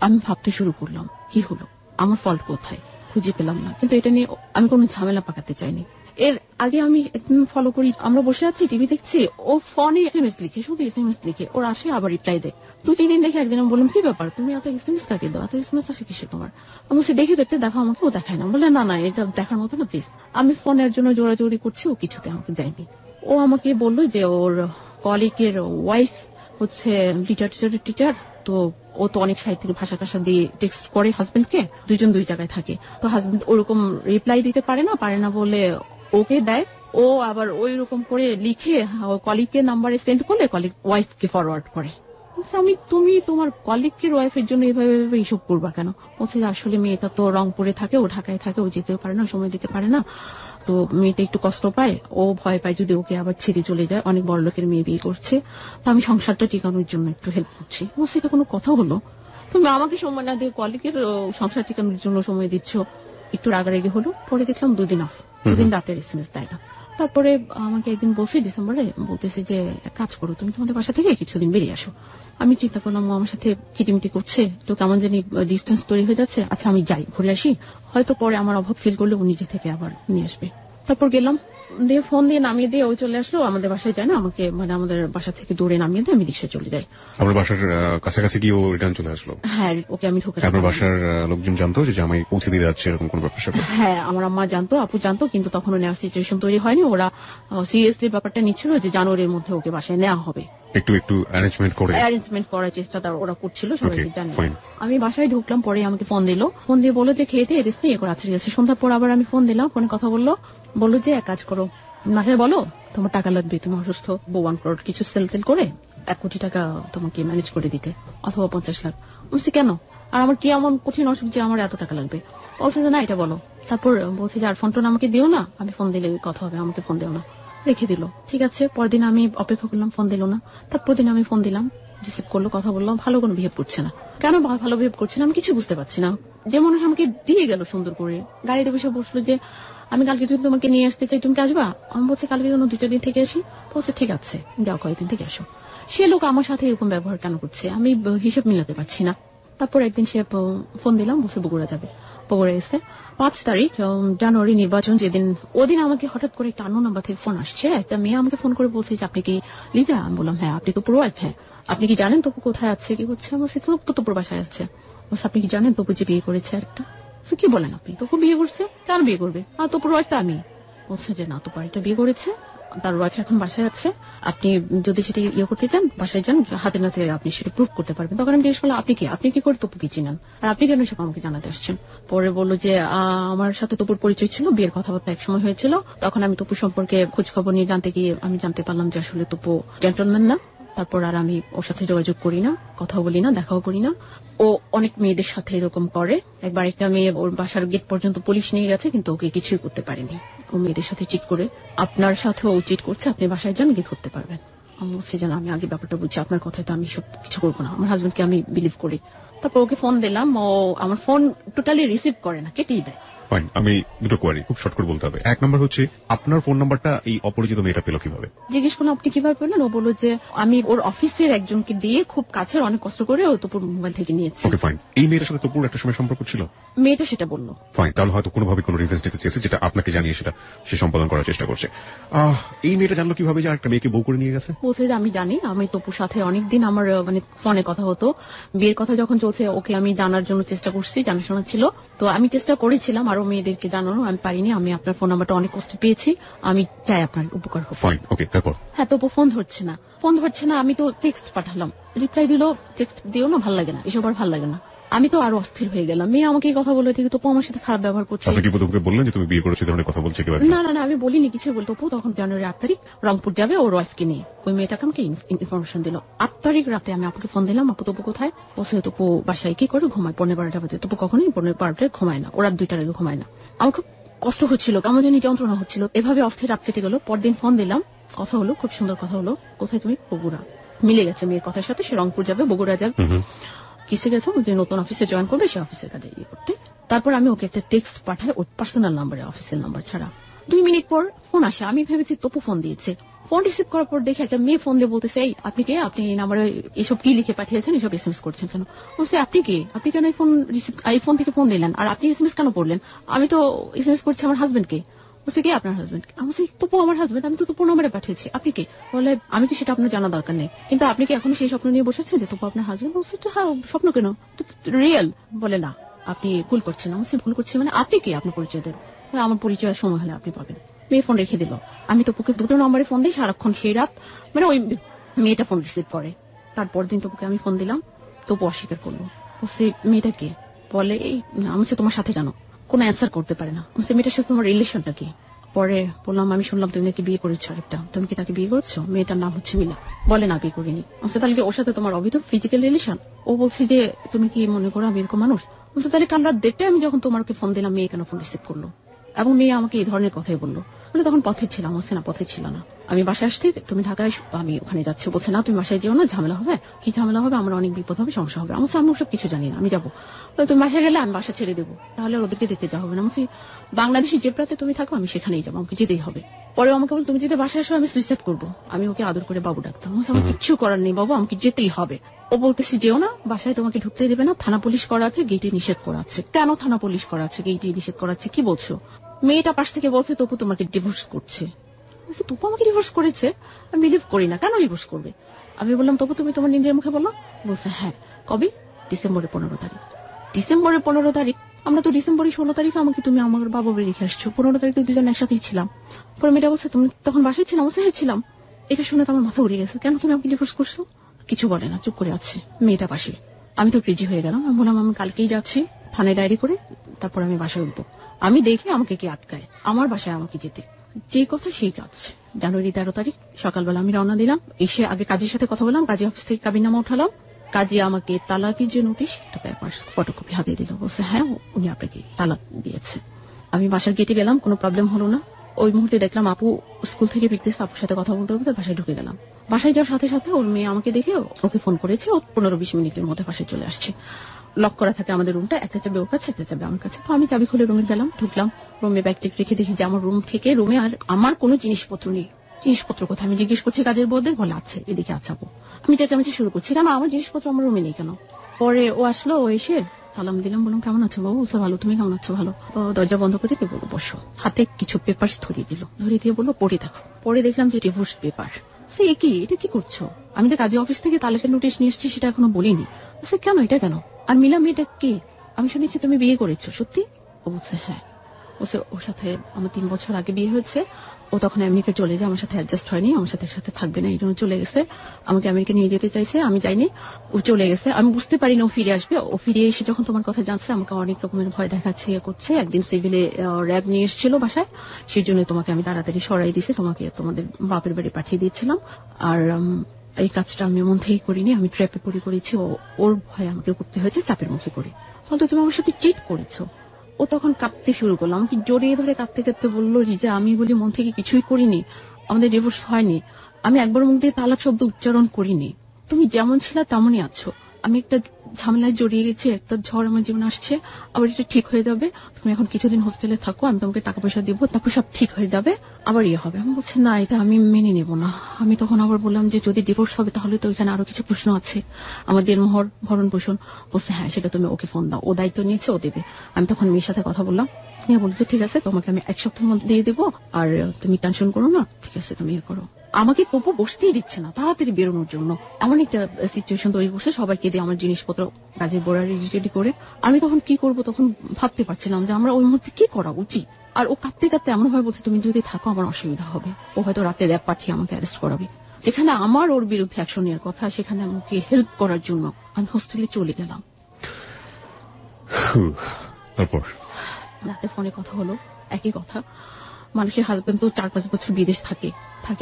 আমি ভাবতে শুরু করলাম কি হলো, আমার ফল্ট কোথায়, খুঁজে পেলাম না। কিন্তু এটা নিয়ে আমি কোনো ঝামেলা পাকাতে চাইনি। এর আগে আমি একদিন ফলো করি, আমরা বসে আছি টিভি দেখছি, ও ফোনে এসএমএস লিখে, শুধু এসএমএস লিখে, ওর আসে আবার রিপ্লাই দেয়। 2-3 দিন দেখে একদিন আমি বললাম কি ব্যাপার, তুমি এত এসএমএস কাকে দাও, এত এসএমএস আসে কিসে তোমার? আমি বলছি দেখি দেখতে দেখো আমাকে। ও দেখায় না, বলে না এটা দেখার মতো না প্লিজ। আমি ফোনের জন্য জোরাজোরি করছি, ও কিছুতে আমাকে দেয়নি। ও আমাকে বললো যে ওর কলিগের ওয়াইফ হচ্ছে লিটারেচারের টিচার, তো ও তো অনেক সাহিত্যিক ভাষা টাষা দিয়ে টেক্সট করে হাজবেন্ডকে, দুইজন দুই জায়গায় থাকে, তো হাজবেন্ড ওরকম রিপ্লাই দিতে পারে না বলে ওকে দেয়। ও আবার ওই রকম করে লিখে কলিগকে নাম্বারে সেন্ড করলে কলিগ ওয়াইফকে ফরওয়ার্ড করে। তুমি তোমার কলিগের ওয়াইফের জন্য এভাবে এইসব করবা কেন? বলছে আসলে মেয়েটা তো রংপুরে থাকে, ও ঢাকায় থাকে, ও যেতেও পারে না, সময় দিতে পারে না, তো মেয়েটা একটু কষ্ট পায়, ও ভয় পায় যদি ওকে আবার ছেড়ে চলে যায়, অনেক বড় লোকের মেয়ে বিয়ে করছে, তো আমি সংসারটা টিকানোর জন্য একটু হেল্প করছি। বলছে এটা কোনো কথা হলো, তুমি আমাকে সময় না দিয়ে কলিগের সংসার টিকানোর জন্য সময় দিচ্ছ। একটু রাগারাগি হলো, পরে দেখলাম 2 দিন অফ, 2 দিন রাতের এসএমএস দেয় না। তারপরে আমাকে একদিন বলছে ডিসেম্বরে, বলতেছে যে কাজ করো, তুমি তোমাদের বাসা থেকে কিছুদিন বেরিয়ে আসো। আমি চিন্তা করলাম ও আমার সাথে কিটিমিটি করছে, তো কেমন জানি ডিস্টেন্স তৈরি হয়ে যাচ্ছে, আচ্ছা আমি যাই, ঘুরে আসি, হয়তো পরে আমার অভাব ফিল করলে ও নিজে থেকে আবার নিয়ে আসবে। তারপর গেলাম, দিয়ে ফোন দিয়ে নামিয়ে দিয়ে ওই চলে আসলো। আমাদের বাসায় যায় না, আমাকে মানে আমাদের বাসা থেকে দূরে নামিয়ে দিয়ে আমি রিক্সায় চলে যাই। আপনার বাসার কাছাকাছি গিয়ে ও রিটার্ন চলে আসলো? হ্যাঁ, ওকে আমি ঢুকে। আপনার বাসার লোকজন জানতো যে জামাই পৌঁছে দিয়ে যাচ্ছে, এরকম কোন ব্যাপার? হ্যাঁ, আমার আম্মা জানতো, আপু জানতো, কিন্তু তখনও নেওয়ার সিচুয়েশন তৈরি হয়নি। ওরা সিরিয়াসলি ব্যাপারটা নিচ্ছিল যে জানুয়ারির মধ্যে ওকে বাসায় নেওয়া হবে, একটু অ্যারেঞ্জমেন্ট করার চেষ্টা ওরা করছিল, সবাইকে জানি। আমি বাসায় ঢুকলাম, পরে আমাকে ফোন দিল, ফোন দিয়ে বললো যে খেয়ে রেস্ট নিয়ে করে আছে। সন্ধ্যার পর আবার আমি ফোন দিলাম, ফোনে কথা বললো যে এক কাজ করো, বাসায় বলো তোমার টাকা লাগবে, তুমি অসুস্থ, 1 crore কিছু সেল করে 1 কোটি টাকা তোমাকে ম্যানেজ করে দিতে, অথবা 50 লাখ। বলছি কেন, আর আমার কি এমন কঠিন অসুখ যে আমার এত টাকা লাগবে? বলছে না এটা বলো। তারপর বলছি যে আর ফোন টোন আমাকে দিও না, আমি ফোন দিলে কথা হবে, আমাকে ফোন দিও না। রেখে দিল। ঠিক আছে, পরদিন আমি অপেক্ষা করলাম, ফোন দিল না। তারপর দিন আমি ফোন দিলাম, রিসিভ করলো, কথা বললাম, ভালো কোনো বিহেভ করছে না। কেন ভালো বিহেভ করছে না আমি কিছু বুঝতে পারছি না। যে মানুষ আমাকে দিয়ে গেল সুন্দর করে, গাড়িতে বসে বসলো যে আমি কালকে যদি তোমাকে নিয়ে আসতে চাই তুমি কি আসবা? আমি বলছি কালকে যেন 2টা দিন থেকে আসি। বলছে ঠিক আছে যাও, কয়েকদিন থেকে আসো। সে লোক আমার সাথে এরকম ব্যবহার কেন করছে আমি হিসেব মিলাতে পারছি না। তারপর একদিন সে ফোন দিলাম, বসে বগুড়া যাবে। বগুড়া এসে 5 তারিখ জানুয়ারি নির্বাচন যেদিন, ওদিন আমাকে হঠাৎ করে একটা আননোন নাম্বার থেকে ফোন আসছে। একটা মেয়ে আমাকে ফোন করে বলছে যে আপনি কি লিজা? আমি বললাম হ্যাঁ। আপনি তো পুরো ওয়াইফ? হ্যাঁ। আপনি কি জানেন তপু কোথায় আছে, কি করছে? বলছে তো তোপুর বাসায় আছে। বলছে আপনি কি জানেন তপু যে বিয়ে করেছে একটা? কি বলেন আপনি? তপু বিয়ে করছে? কেন বিয়ে করবে? আর তপুর ওয়াইফ তো আমি। বলছে যে না, তপু একটা বিয়ে করেছে, তার ওয়াইফ এখন বাসায় আছে। আপনি যদি সেটা ইয়ে করতে চান বাসায় যান, হাতে নাতে আপনি সেটা প্রুভ করতে পারবেন। তখন আমি জিজ্ঞেস করলাম আপনি কি, আপনি কি করে তপুকে চিনেন, আর আপনি কেন সব আমাকে জানাতে আসছেন? পরে বললো যে আমার সাথে তপুর পরিচয় ছিল, বিয়ের কথাবার্তা এক সময় হয়েছিল, তখন আমি তপু সম্পর্কে খোঁজ খবর নিয়ে জানতে গিয়ে আমি জানতে পারলাম যে আসলে তপু জেন্টলম্যান না। তারপর আর আমি ওর সাথে যোগাযোগ করি না, কথাও বলি না, দেখাও করি না। ও অনেক মেয়েদের সাথে এরকম করে। একবার একটা মেয়ে ওর বাসার গেট পর্যন্ত পুলিশ নিয়ে গেছে, কিন্তু ওকে কিছুই করতে পারেনি। ও মেয়েদের সাথে চিট করে, আপনার সাথে ও চিট করছে, আপনি বাসায় যান, গিয়ে ধরতে পারবেন। আমি বলছি যে আমি আগে ব্যাপারটা বুঝছি, আপনার কথায় তো আমি সব কিছু করবো না, আমার হাজবেন্ডকে আমি বিলিভ করি। তারপর ওকে ফোন দিলাম, ও আমার ফোন টোটালি রিসিভ করে না, কেটেই দেয়। আমি দুটো কোয়ারি খুব শর্ট করে বলতে হবে। এক নম্বর হচ্ছে আপনার ফোন নাম্বারটা এই অপরিচিত মেয়েটা পেল কিভাবে? জিজ্ঞেস করলাম আপনি কিভাবে পেলেন? ও বলল যে আমি ওর অফিসের একজনকে দিয়ে খুব কাছের, অনেক কষ্ট করে ও তপুর মোবাইল থেকে নিয়েছি। Okay fine. এই মেয়েটার সাথে তপুর একটা সময় সম্পর্ক ছিল? মেয়েটা সেটা বলল। ফাইন, তাহলে হয়তো কোনোভাবে কোনো রিভেঞ্জ নিতে চেয়েছে, যেটা আপনাকে জানিয়ে সেটা সে সম্পাদন করার চেষ্টা করছে। এই মেয়েটা জানলো কিভাবে যে একটা মেয়েকে বউ করে নিয়ে গেছে? বলছে যে আমি জানি, আমি তপুর সাথে অনেকদিন আমার মানে ফোনে কথা হতো, বিয়ের কথা যখন চলছে ওকে আমি জানার জন্য চেষ্টা করছি, জানাশোনা ছিল তো আমি চেষ্টা করেছিলাম আরো মেয়েদেরকে জানানো, আমি পারিনি। আমি আপনার ফোন নাম্বারটা অনেক কষ্টে পেয়েছি, আমি চাই আপনার উপকার হোক। ফাইন, ওকে। তারপর? হ্যাঁ, তপু ফোন ধরছে না, আমি তো টেক্সট পাঠালাম, রিপ্লাই দিল টেক্সট দিও না, ভালো লাগে না, এসব আর ভালো লাগে না। আমি তো আরো অস্থির হয়ে গেলাম। মেয়ে আমাকে এই কথা বলে থেকে তপু আমার সাথে খারাপ ব্যবহার করছে। আপনি কি তপুকে বললেন যে তুমি বিয়ে করেছো, ধরনের কথা বলছে কিভাবে? না, আমি বলিনি কিছু। বল তপু তখন জানুয়ারি 8 তারিখ রংপুর যাবে ওর ওয়াইফকে নিয়ে। ওই মেয়েটাকে আমাকে ইনফরমেশন দিল। 8 তারিখ রাতে আমি আপনাকে ফোন দিলাম, আপু তপু কোথায়? বলছে তপু বাসায় কি করে ঘুমায়, 12-12টা বাজে। তপু কখনোই 12-12টায় ঘুমায় না, ওরা 2টার আগে ঘুমায় না। আমার খুব কষ্ট হচ্ছিল, কেমন জানি যন্ত্রণা হচ্ছিল। এভাবে অস্থির রাত কেটে গেল। পরদিন ফোন দিলাম, কথা হলো, খুব সুন্দর কথা হলো। কোথায় তুমি? বগুড়া। মিলে গেছে মেয়ের কথার সাথে, সে রংপুর যাবে, বগুড়া যাবে। কিসে গেছে? যে নতুন অফিসে জয়েন করবে, সে অফিসের কাজে ইয়ে করতে। তারপর আমি ওকে একটা টেক্সট পাঠাই, ওর পার্সোনাল নাম্বারে, অফিসের নাম্বার ছাড়া। 2 মিনিট পর ফোন আসে, আমি ভেবেছি তপু ফোন দিয়েছে। ফোন রিসিভ করার পর দেখে একটা মেয়ে ফোন দিয়ে বলতেছে, এই আপনি কে? আপনি এই নাম্বারে এসব কি লিখে পাঠিয়েছেন, এসব এসএমএস করছেন কেন? বলছে আপনি কে? আপনি কেন এই ফোন থেকে ফোন দিলেন, আর আপনি এসএমএস কেন করলেন? আমি তো এসএমএস করছি আমার হাজবেন্ডকে। বলছে কি আপনার হাজবেন্ড? আমি বলছি তপু আমার হাজবেন্ড, আমি তো তপুর নাম্বারে পাঠিয়েছি, আপনি কে? বলে আমি কি সেটা আপনার জানা দরকার নেই, কিন্তু আপনি কি এখনো সেই স্বপ্ন নিয়ে বসেছেন যে তপু আপনার হাজবেন্ড? বলছে হ্যাঁ, স্বপ্ন কেন, রিয়েল। বলে না, আপনি ভুল করছেন। আমি বলছি ভুল করছি মানে? আপনি কি, আপনার পরিচয় দেন। আমার পরিচয়ের সময় হলে আপনি পাবেন। মেয়ে ফোন রেখে দিল। আমি তপুকে 2টো নম্বরে ফোন দিই সারাক্ষণ, সেই রাত মানে ওই মেয়েটা ফোন রিসিভ করে। তারপর দিন তপুকে আমি ফোন দিলাম, তপু অস্বীকার করলো। বলছে মেয়েটা কে? বলে এই আমি তোমার সাথে কেন? কোনো অ্যান্সার করতে পারে না। বলছে মেয়েটার সাথে তোমার রিলেশনটা কি? পরে বললাম আমি শুনলাম তুমি নাকি বিয়ে করেছো আরেকটা, তুমি কি তাকে বিয়ে করছো? মেয়েটার নাম হচ্ছে মিনা। বলে না, বিয়ে করিনি। বলছে তাহলে ওর সাথে তোমার অবৈধ ফিজিক্যাল রিলেশন? ও বলছে যে তুমি কি মনে করো আমি এরকম মানুষ? বলছে তাহলে কাল রাত 1:30টায় আমি যখন তোমাকে ফোন দিলাম, মেয়ে কেন ফোন রিসিভ করলো? এবং মেয়ে আমাকে এই ধরনের কথাই বললো। বলে তখন পথে ছিলাম। বলছে না, পথে ছিল না, আমি বাসায় আসছি, তুমি ঢাকায়, আমি ওখানে যাচ্ছি। বলছে না তুমি বাসায় যেও না, ঝামেলা হবে। কি ঝামেলা হবে? আমার অনেক বিপদ হবে, সমস্যা হবে। আমার আমি সব কিছু জানি না, আমি যাবো। তুমি বাসায় গেলে আমি বাসা ছেড়ে দেবো, তাহলে ওদেরকে দেখতে যাওয়া হবে না। বলছি বাংলাদেশে যে প্রাতে তুমি থাকো আমি সেখানেই যাবো, আমাকে যেতেই হবে। পরে আমাকে বল তুমি যদি বাসায় আসো আমি সুইসাইড করবো। আমি ওকে আদর করে বাবু ডাকতাম। আমার কিচ্ছু করার নেই বাবু, আমাকে যেতেই হবে। ও বলতেছে যেও না, বাসায় তোমাকে ঢুকতে দেবে না, থানা পুলিশ করা আছে, গেটে নিষেধ করা আছে। কেন থানা পুলিশ করা আছে, গেটে নিষেধ করা আছে? কি বলছো? মেয়েটা পাশ থেকে বলছে তপু তোমাকে ডিভোর্স করছে। তপু আমাকে ডিভোর্স করেছে? আমি বিলিভ করি না, কেন ডিভোর্স করবে? আমি বললাম তপু তুমি তোমার নিজের মুখে বললো? বলছে হ্যাঁ। কবে? ডিসেম্বরের 15 তারিখ। ডিসেম্বরের 15 তারিখ? আমরা তো ডিসেম্বরের 16 তারিখে আমাকে তুমি আমার বাবা বাড়ি রেখে আসছো, 15 তারিখ তো দুজন একসাথেই ছিলাম। পরে মেয়েটা বলছে তুমি তখন বাসায় ছিলাম? বলছে হ্যাঁ ছিলাম। এটা শুনে তো আমার মাথা উড়ে গেছে, কেন তুমি আমাকে ডিভোর্স করছো? কিছু বলে না, চুপ করে আছে মেয়েটা পাশে। আমি তো ক্রেজি হয়ে গেলাম। আমি বললাম আমি কালকেই যাচ্ছি থানায় ডায়েরি করে, তারপর আমি বাসায় উঠবো। আমি দেখি আমাকে কি আটকায়, আমার বাসায় আমাকে যেতে। যে কথা সেই কাজ। জানুয়ারি 13 তারিখ সকালবেলা আমি রওনা দিলাম। এসে আগে কাজীর সাথে কথা বললাম, কাজী অফিস থেকে কাবিননামা উঠালাম। কাজী আমাকে তালাকি যে নোটিশ, একটা পেপারস ফটোকপি হাতে দিল। বলছে হ্যাঁ উনি আপনাকে তালাক দিয়েছে। আমি বাসার গেটে গেলাম, কোনো প্রবলেম হলো না। ওই মুহূর্তে দেখলাম আপু স্কুল থেকে ফিরতেছে, আপুর সাথে কথা বলতে বলতে বাসায় ঢুকে গেলাম। বাসায় যাওয়ার সাথে সাথে ওর মেয়ে আমাকে দেখে ওকে ফোন করেছে, ও 15-20 মিনিটের মধ্যে বাসায় চলে আসছে। লক করা থাকে আমাদের রুমটা, একটা চাবি ওর কাছে, একটা চাবি আমার কাছে। তো আমি চাবি খুলে রুমে গেলাম, ঢুকলাম, রুমে ব্যাগ টেক রেখে দেখি যে আমার রুম থেকে রুমে আর আমার কোনো জিনিসপত্র নেই। জিনিসপত্র কোথায় আমি জিজ্ঞেস করছি কাজের বউদের, বলে আছে এদিকে আছে আপু। আমি চেঁচামেচি শুরু করছি, কেন আমার জিনিসপত্র আমার রুমে নেই কেন? পরে ও আসলো, ও এসে সালাম দিলাম, বললাম কেমন আছো বাবু? বলছে ভালো, তুমি কেমন আছো? ভালো। দরজা বন্ধ করে দিয়ে বললো বসো। হাতে কিছু পেপার ধরিয়ে দিল, ধরিয়ে দিয়ে বললো পড়ে দেখো। পরে দেখলাম যে ডিভোর্স পেপার। সে কি, এটা কি করছো? আমি যে কাজী অফিস থেকে তালাকের নোটিশ নিয়ে এসেছি সেটা এখনো বলিনি। সে কেন, এটা কেন? আর মিলা মেয়েটা কে? আমি শুনেছি তুমি বিয়ে করেছো, সত্যি? ও বলছে হ্যাঁ। বলছে ওর সাথে আমার 3 বছর আগে বিয়ে হয়েছে, ও তখন আমেরিকা চলে যায়, আমার সাথে অ্যাডজাস্ট হয়নি, আমার সাথে একসাথে থাকবে না, এই জন্য চলে গেছে। আমাকে আমেরিকা নিয়ে যেতে চাইছে, আমি যাইনি, ও চলে গেছে। আমি বুঝতে পারিনি ও ফিরে আসবে। ও ফিরে এসে যখন তোমার কথা জানছে আমাকে অনেক রকমের ভয় দেখাচ্ছে, ইয়ে করছে। একদিন সিভিলে র্যাব নিয়ে এসেছিল বাসায়, সেই জন্য তোমাকে আমি তাড়াতাড়ি সরাই দিয়েছি, তোমাকে তোমাদের বাপের বাড়ি পাঠিয়ে দিয়েছিলাম। আর এই কাজটা আমি মন থেকেই করিনি, আমি ট্র্যাপে পড়ে করেছি, ওর ভয় আমাকে করতে হয়েছে, চাপের মুখে করে। ফলে তুমি আমার সাথে চিট করেছো। ও তখন কাঁদতে শুরু করলো, আমাকে জড়িয়ে ধরে কাঁদতে কাঁদতে বললো যে আমি বলি মন থেকে কিছুই করিনি, আমাদের ডিভোর্স হয়নি, আমি একবার মুখ দিয়ে তালাক শব্দ উচ্চারণ করিনি, তুমি যেমন ছিল তেমনই আছো, আমি একটা ঝামেলায় জড়িয়ে গেছি, একটা ঝড় আমার জীবনে আসছে, আবার এটা ঠিক হয়ে যাবে, তুমি এখন কিছুদিন হোস্টেলে থাকো, আমি তোমাকে টাকা পয়সা দিব, তারপর সব ঠিক হয়ে যাবে, আবার ইয়ে হবে। আমি বলছি না, এটা আমি মেনে নেব না। আমি তখন আবার বললাম যে যদি ডিভোর্স হবে তাহলে তো এখানে আরো কিছু প্রশ্ন আছে, আমাদের মোহর ভরণ পোষণ। বলছে হ্যাঁ সেটা তুমি ওকে ফোন দাও, ও দায়িত্ব নিয়েছে, ও দেবে। আমি তখন মেয়ের সাথে কথা বললাম, মেয়ে বলছে ঠিক আছে, তোমাকে আমি 1 সপ্তাহের মধ্যে দিয়ে দেবো, আর তুমি টেনশন করো না, ঠিক আছে তুমি ইয়ে করো। আমাকে তবু বসতেই দিচ্ছে না, তাড়াতাড়ি বেরোনোর জন্য এমন একটা সিচুয়েশন তৈরি করছে, সবাইকে দিয়ে আমার জিনিসপত্র কাজের বোড়া রেডি করে। আমি তখন কি করব তখন ভাবতে পারছিলাম যে আমরা ওই মুহূর্তে কি করা উচিত। আর ও কাঁদতে কাঁদতে এমন ভাবে বলছে তুমি যদি থাকো আমার অসুবিধা হবে, ও হয়তো রাতে র্যাব পাঠিয়ে আমাকে অ্যারেস্ট করাবে। যেখানে আমার ওর বিরুদ্ধে অ্যাকশন নেওয়ার কথা, সেখানে আমাকে হেল্প করার জন্য আমি হোস্টেলে চলে গেলাম। তারপর রাতে ফোনে কথা হলো, একই কথা, মানুষের হাজবেন্ড তো 4-5 বছর বিদেশ থাকে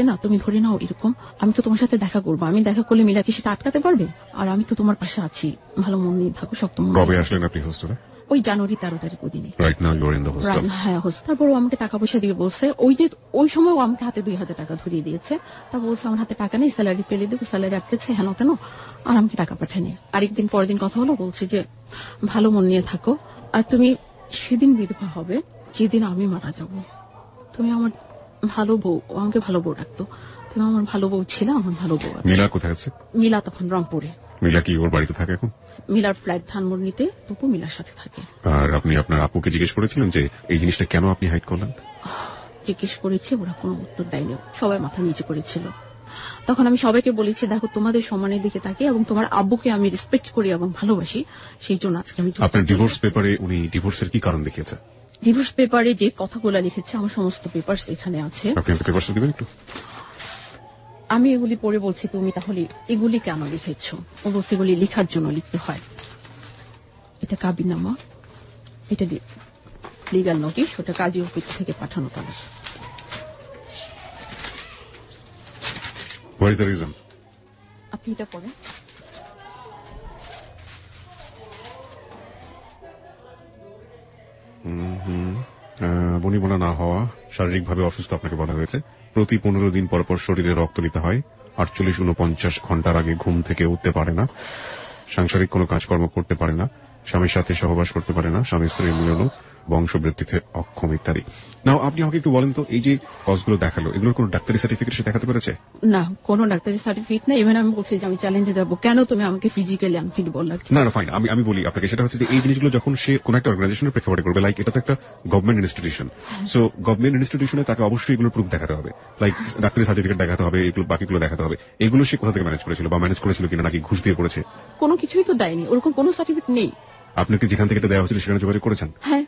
না, তুমি ধরে নাও এরকম, আমি তো তোমার সাথে দেখা করবো, আমি দেখা করলে মিলা কি সেটা আটকাতে পারবে? আর আমি তো তোমার পাশে আছি, ভালো মন নিয়ে থাকো, শক্ত মন। কবে আসলেন আপনি হোস্টেলে? ওই জানুয়ারি 13 তারিখ ওদিনে। Right now you are in the hostel. হ্যাঁ হোস্টেল। তারপর ও আমাকে টাকা পয়সা দিয়ে বলছে, ওই সময় ও আমাকে হাতে 2000 টাকা ধরিয়ে দিয়েছে। তা বলছে আমার হাতে টাকা নেই, স্যালারি পেলে দেবো, স্যালারি আটকেছে হেন তেন, আর আমাকে টাকা পাঠায়নি। আরেকদিন পরের দিন কথা হলো, বলছে যে ভালো মন নিয়ে থাকো, আর তুমি সেদিন বিধবা হবে যেদিন আমি মারা যাব, তুমি আমার ভালো বউ, আমাকে ভালো বউ রাখতো, তুমি আমার ভালো বউ ছিল, আমার ভালো বউ আছে। মিলা কোথায় আছে? মিলা তখন রংপুরে। মিলা কি ওর বাড়িতে থাকে এখন? মিলার ফ্ল্যাট ধানমন্ডিতে, তবু মিলার সাথে থাকে। আর আপনি আপনার আপুকে জিজ্ঞেস করেছিলেন যে এই জিনিসটা কেন আপনি হাইড করলেন? জিজ্ঞেস করেছি, ওরা কোনো উত্তর দেয়নি, সবাই মাথা নিচু করেছিল। তখন আমি সবাইকে বলেছি দেখো তোমাদের সম্মানের দিকে তাকিয়ে এবং তোমার আব্বুকে আমি রেসপেক্ট করি এবং ভালোবাসি, সেই জন্য আজকে আমি। আপনার ডিভোর্স পেপারে উনি ডিভোর্সের কি কারণ দেখিয়েছে? ডিভোর্স পেপারে যে কথাগুলো লিখেছে আমার সমস্ত পেপারস এখানে আছে। আপনি আমাকে পেপারস দিবেন একটু? আমি এগুলি পড়ে বলছি তুমি তাহলে এগুলি কেন লিখেছো? ও বলছে এগুলি লেখার জন্য লিখতে হয়। এটা কাবিননামা, এটা লিগাল নোটিশ, ওটা কাজী অফিস থেকে পাঠানো তাহলে। What is the reason? আপনি এটা পড়েন। বনিবনা না হওয়া, শারীরিকভাবে অসুস্থ আপনাকে বলা হয়েছে, প্রতি 15 দিন পর পর শরীরে রক্ত নিতে হয়, 48-49 ঘন্টার আগে ঘুম থেকে উঠতে পারে না, সাংসারিক কোনো কাজকর্ম করতে পারে না, স্বামীর সাথে সহবাস করতে পারে না, স্বামী স্ত্রী মিলন, বংশবৃদ্ধিতে অক্ষম ইত্যাদি। নাও আপনি আমাকে একটু বলেন তো, এই যে কজগুলো দেখালো এগুলোর কোনো ডাক্তারি সার্টিফিকেট সে দেখাতে পেরেছে? না, কোনো ডাক্তারি সার্টিফিকেট না। ইভেন আমি বলছি যে আমি চ্যালেঞ্জে যাবো, কেন তুমি আমাকে ফিজিক্যালি আনফিট বললা? না ফাইন, আমি বলি আপনাকে, সেটা হচ্ছে যে এই জিনিসগুলো যখন সে কোন একটা অর্গানাইজেশনের প্রেক্ষাপটে করবে, লাইক এটা তো একটা গভর্নমেন্ট ইনস্টিটিউশন, সো গভর্নমেন্ট ইনস্টিটিউশনে তাকে অবশ্যই এগুলোর প্রুফ দেখাতে হবে, লাইক ডাক্তারি সার্টিফিকেট দেখাতে হবে, এগুলো বাকিগুলো দেখাতে হবে। এগুলো সে কোথা থেকে ম্যানেজ করেছিল, বা ম্যানেজ করেছিল কিনা, নাকি ঘুষ দিয়ে করেছে? কোনো কিছুই তো দেয়নি, ওরকম কোনো সার্টিফিকেট নেই। আপনাকে যেখান থেকে এটা দেওয়া হয়েছিল সেখানে যোগাযোগ করেছেন? হ্যাঁ।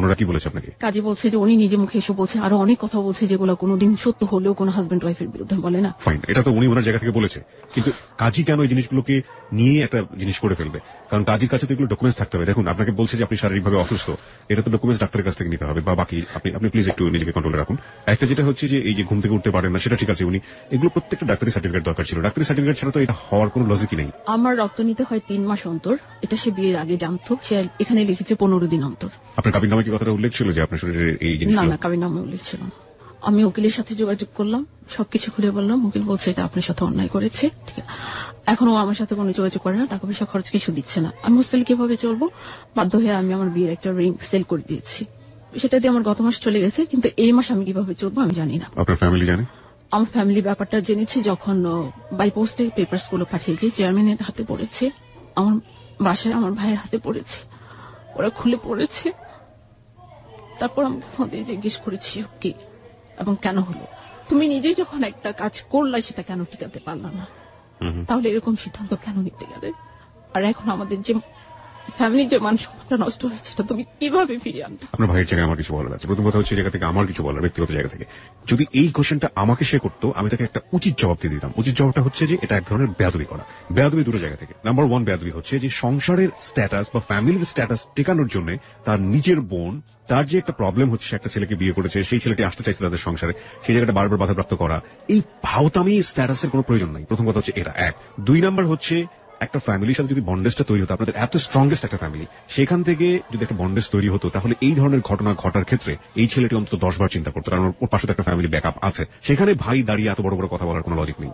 ওনারা কি বলেছে আপনাকে? কাজী বলছে যে উনি নিজে মুখে এসে বলছে, আরো অনেক কথা বলছে যেগুলো কোনোদিন সত্য হলেও কোনো হাজবেন্ড ওয়াইফের বিরুদ্ধে বলে না। ফাইন, এটা তো উনি ওনার জায়গা থেকে বলেছে, কিন্তু কাজী কেন এই জিনিসগুলোকে নিয়ে একটা জিনিস করে ফেলবে? কারণ কাজীর কাছে তো এগুলো ডকুমেন্টস থাকতে হবে। দেখুন, আপনাকে বলছে যে আপনি শারীরিকভাবে অসুস্থ, এটা তো ডকুমেন্টস ডাক্তারের কাছ থেকে নিতে হবে, বা বাকি আপনি প্লিজ একটু নিজেকে কন্ট্রোলে রাখুন। একটা যেটা হচ্ছে যে এই যে ঘুম থেকে উঠতে পারেন না, সেটা ঠিক আছে, উনি এগুলো প্রত্যেকটা ডাক্তারি সার্টিফিকেট দরকার ছিল। ডাক্তারি সার্টিফিকেট ছাড়া তো এটা হওয়ার কোনো লজিকই নেই। আমার রক্ত নিতে হয় 3 মাস অন্তর, এটা সে বিয়ের আগে জানতো, সে এখানে লিখেছে 15 দিন অন্তর। আপনার কাবিননামায় কি কথাটা উল্লেখ ছিল যে আপনার শরীরে এই জিনিস? না, কাবিননামায় উল্লেখ ছিল না। আমি উকিলের সাথে যোগাযোগ করলাম, সবকিছু খুলে বললাম। উকিল বলছে এটা আপনার সাথে অন্যায় করেছে। ঠিক আছে, এখনো আমার সাথে কোনো যোগাযোগ করে না, টাকা পয়সা খরচ কিছু দিচ্ছে না। আমি হোস্টেলে কিভাবে চলবো? বাধ্য হয়ে আমি আমার বিয়ের একটা রিং সেল করে দিয়েছি। সেটা দিয়ে আমার গত মাস চলে গেছে, কিন্তু এই মাস আমি কিভাবে চলবো আমি জানি না। আপনার ফ্যামিলি জানে? আমার ফ্যামিলি ব্যাপারটা জেনেছি যখন বাই পোস্টে পেপারস গুলো পাঠিয়েছি, চেয়ারম্যানের হাতে পড়েছে, আমার বাসায় আমার ভাইয়ের হাতে পড়েছে, ওরা খুলে পড়েছে। তারপর আমাকে ফোন দিয়ে জিজ্ঞেস করেছি কি এবং কেন হলো। তুমি নিজেই যখন একটা কাজ করলা সেটা কেন টিকাতে পারলা না? তাহলে এরকম সিদ্ধান্ত কেন নিতে গেলে? আর এখন আমাদের যে ফ্যামিলির যে মান সম্মানটা নষ্ট হয়েছে এটা তুমি কিভাবে ফিরিয়ে আনতে? আপনার ভাইয়ের জায়গায় আমার কিছু বলার আছে। প্রথম কথা হচ্ছে জায়গা থেকে আমার কিছু বলার, ব্যক্তিগত জায়গা থেকে যদি এই কোশ্চেনটা আমাকে সে করতো, আমি তাকে একটা উচিত জবাব দিয়ে দিতাম। উচিত জবাবটা হচ্ছে যে এটা এক ধরনের বেয়াদবি করা। বেয়াদবি দুটো জায়গা থেকে। নাম্বার 1 বেয়াদবি হচ্ছে যে সংসারের স্ট্যাটাস বা ফ্যামিলির স্ট্যাটাস টেকানোর জন্য তার নিজের বোন, তার যে একটা প্রবলেম হচ্ছে, একটা ছেলেকে বিয়ে করেছে, সেই ছেলেটি আসতে চাইছে তাদের সংসারে, সেই জায়গাটা বারবার বাধাপ্রাপ্ত করা, এই ভাওতামি স্ট্যাটাসের কোনো প্রয়োজন নাই। প্রথম কথা হচ্ছে এটা এক। 2 নাম্বার হচ্ছে একটা ফ্যামিলির সাথে যদি বন্ডেজটা তৈরি হতো, আপনাদের এত স্ট্রংগেস্ট একটা ফ্যামিলি, সেখান থেকে যদি একটা বন্ডেজ তৈরি হতো, তাহলে এই ধরনের ঘটনা ঘটার ক্ষেত্রে এই ছেলেটি অন্তত 10 বার চিন্তা করতো, কারণ ওর পাশে একটা ফ্যামিলি ব্যাকআপ আছে। সেখানে ভাই দাঁড়িয়ে এত বড় বড় কথা বলার কোনো লজিক নেই।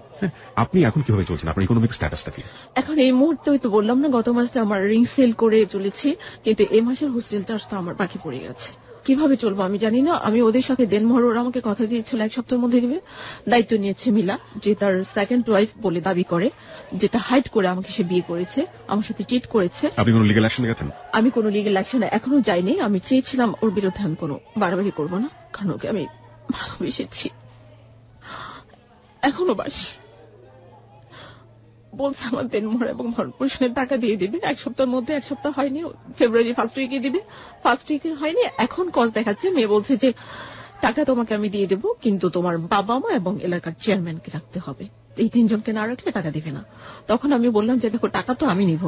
আপনি এখন কিভাবে চলছেন? আপনার ইকোনমিক স্ট্যাটাসটা কি এখন? এই মুহূর্তে তো বললাম না, গত মাসে আমার রিং সেল করে চলেছি, কিন্তু এই মাসের হোস্টেল চার্জ তো আমার বাকি পড়ে গেছে। কিভাবে চলবো আমি জানি না। আমি ওদের সাথে দেনমোহর, ওরা আমাকে কথা দিয়েছিল 1 সপ্তাহের মধ্যে দিবে। দায়িত্ব নিয়েছে মিলা, যে তার সেকেন্ড ওয়াইফ বলে দাবি করে, যেটা হাইড করে আমাকে সে বিয়ে করেছে, আমার সাথে চিট করেছে। আপনি কোনো লিগ্যাল অ্যাকশন গেছেন? আমি কোনো লিগ্যাল অ্যাকশনে এখনো যাইনি। আমি চেয়েছিলাম ওর বিরুদ্ধে আমি কোনো বাড়াবাড়ি করবো না, কারণ ওকে আমি ভালোবেসেছি, এখনো বাসি। বলছে আমার দেনমোহর এবং ভরণপোষণের টাকা দিয়ে দিবে 1 সপ্তাহের মধ্যে। 1 সপ্তাহ হয়নি, ফেব্রুয়ারি ফার্স্ট উইকে দিবে। ফার্স্ট উইকে হয়নি, এখন কজ দেখাচ্ছে। মেয়ে বলছে যে টাকা তোমাকে আমি দিয়ে দেবো, কিন্তু তোমার বাবা মা এবং এলাকার চেয়ারম্যানকে রাখতে হবে, এই 3 জনকে না রাখলে টাকা দিবে না। তখন আমি বললাম যে দেখো, টাকা তো আমি নিব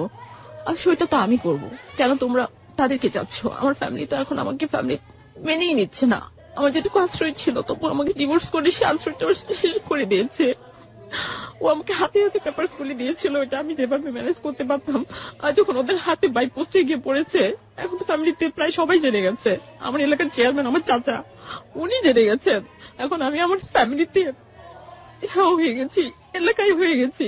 আর সেটা তো আমি করব, কেন তোমরা তাদেরকে চাচ্ছ? আমার ফ্যামিলি তো এখন আমাকে ফ্যামিলি মেনেই নিচ্ছে না। আমার যেটুকু আশ্রয় ছিল, তবু আমাকে ডিভোর্স করে সে আশ্রয়টা শেষ করে দিয়েছে। ও আমাকে হাতে হাতে পেপারস গুলি দিয়েছিল, এটা আমি যেভাবে ম্যানেজ করতে পারতাম। আর যখন ওদের হাতে বাই পোস্টে গিয়ে পড়েছে, এখন তো ফ্যামিলিতে প্রায় সবাই জেনে গেছে। আমার এলাকার চেয়ারম্যান, আমার চাচা, উনি জেনে গেছেন। এখন আমি আমার ফ্যামিলিতে হয়ে গেছি, এলাকায় হয়ে গেছি।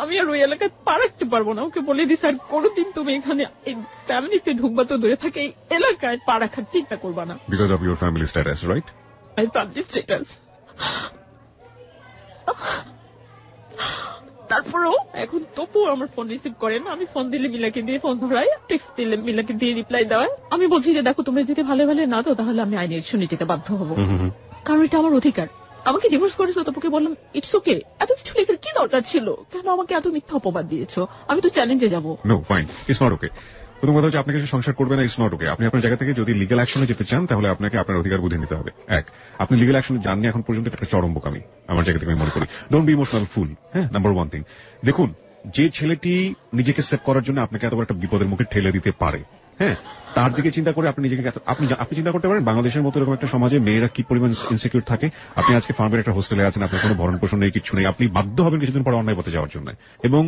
আমি আর ওই এলাকায় পা রাখতে পারবো না। ওকে বলে দিস আর কোনোদিন তুমি এখানে এই ফ্যামিলিতে ঢুকবা তো দূরে থাকে, এই এলাকায় পা রাখার চিন্তা করবা না। Because of your family status, right? My family status. তারপরেও এখন তবু আমার ফোন রিসিভ করে না। আমি ফোন দিলে মিলাকে দিয়ে ফোন ধরাই, টেক্সট দিলে মিলাকে দিয়ে রিপ্লাই দেওয়ায়। আমি বলছি যে দেখো, তোমরা যদি ভালো ভালো না দাও তাহলে আমি আইনি অ্যাকশনে যেতে বাধ্য হবো, কারণ এটা আমার অধিকার। আমাকে ডিভোর্স করেছো, তোকে বললাম ইটস ওকে। এত কিছু লেখার কি দরকার ছিল? কেন আমাকে এত মিথ্যা অপবাদ দিয়েছো? আমি তো চ্যালেঞ্জে যাবো। No, fine, it's not okay. প্রথম কথা হচ্ছে আপনাকে সংসার করবে না, ইটস নট ওকে। আপনি আপনার জায়গা থেকে যদি লিগ্যাল অ্যাকশনে যেতে চান, তাহলে আপনাকে আপনার অধিকার বুঝে নিতে হবে। এক, আপনি লিগ্যাল অ্যাকশনে যাননি এখন পর্যন্ত, একটা চরম বোকামি আমার জায়গা থেকে আমি মনে করি। Don't be emotional fool. হ্যাঁ, নাম্বার 1 থিং, দেখুন, যে ছেলেটি নিজেকে সেভ করার জন্য আপনাকে এত বড় একটা বিপদের মুখে ঠেলে দিতে পারে, হ্যাঁ, তার দিকে চিন্তা করে আপনি নিজেকে আপনি চিন্তা করতে পারেন বাংলাদেশের মতো এরকম একটা সমাজে মেয়েরা কি পরিমাণ ইনসিকিউর থাকে। আপনি আজকে ফার্মের একটা হোস্টেলে আছেন, আপনার কোনো ভরণ পোষণ নেই, কিছু নেই, আপনি বাধ্য হবেন কিছুদিন পরে অন্যায় পথে যাওয়ার জন্য। এবং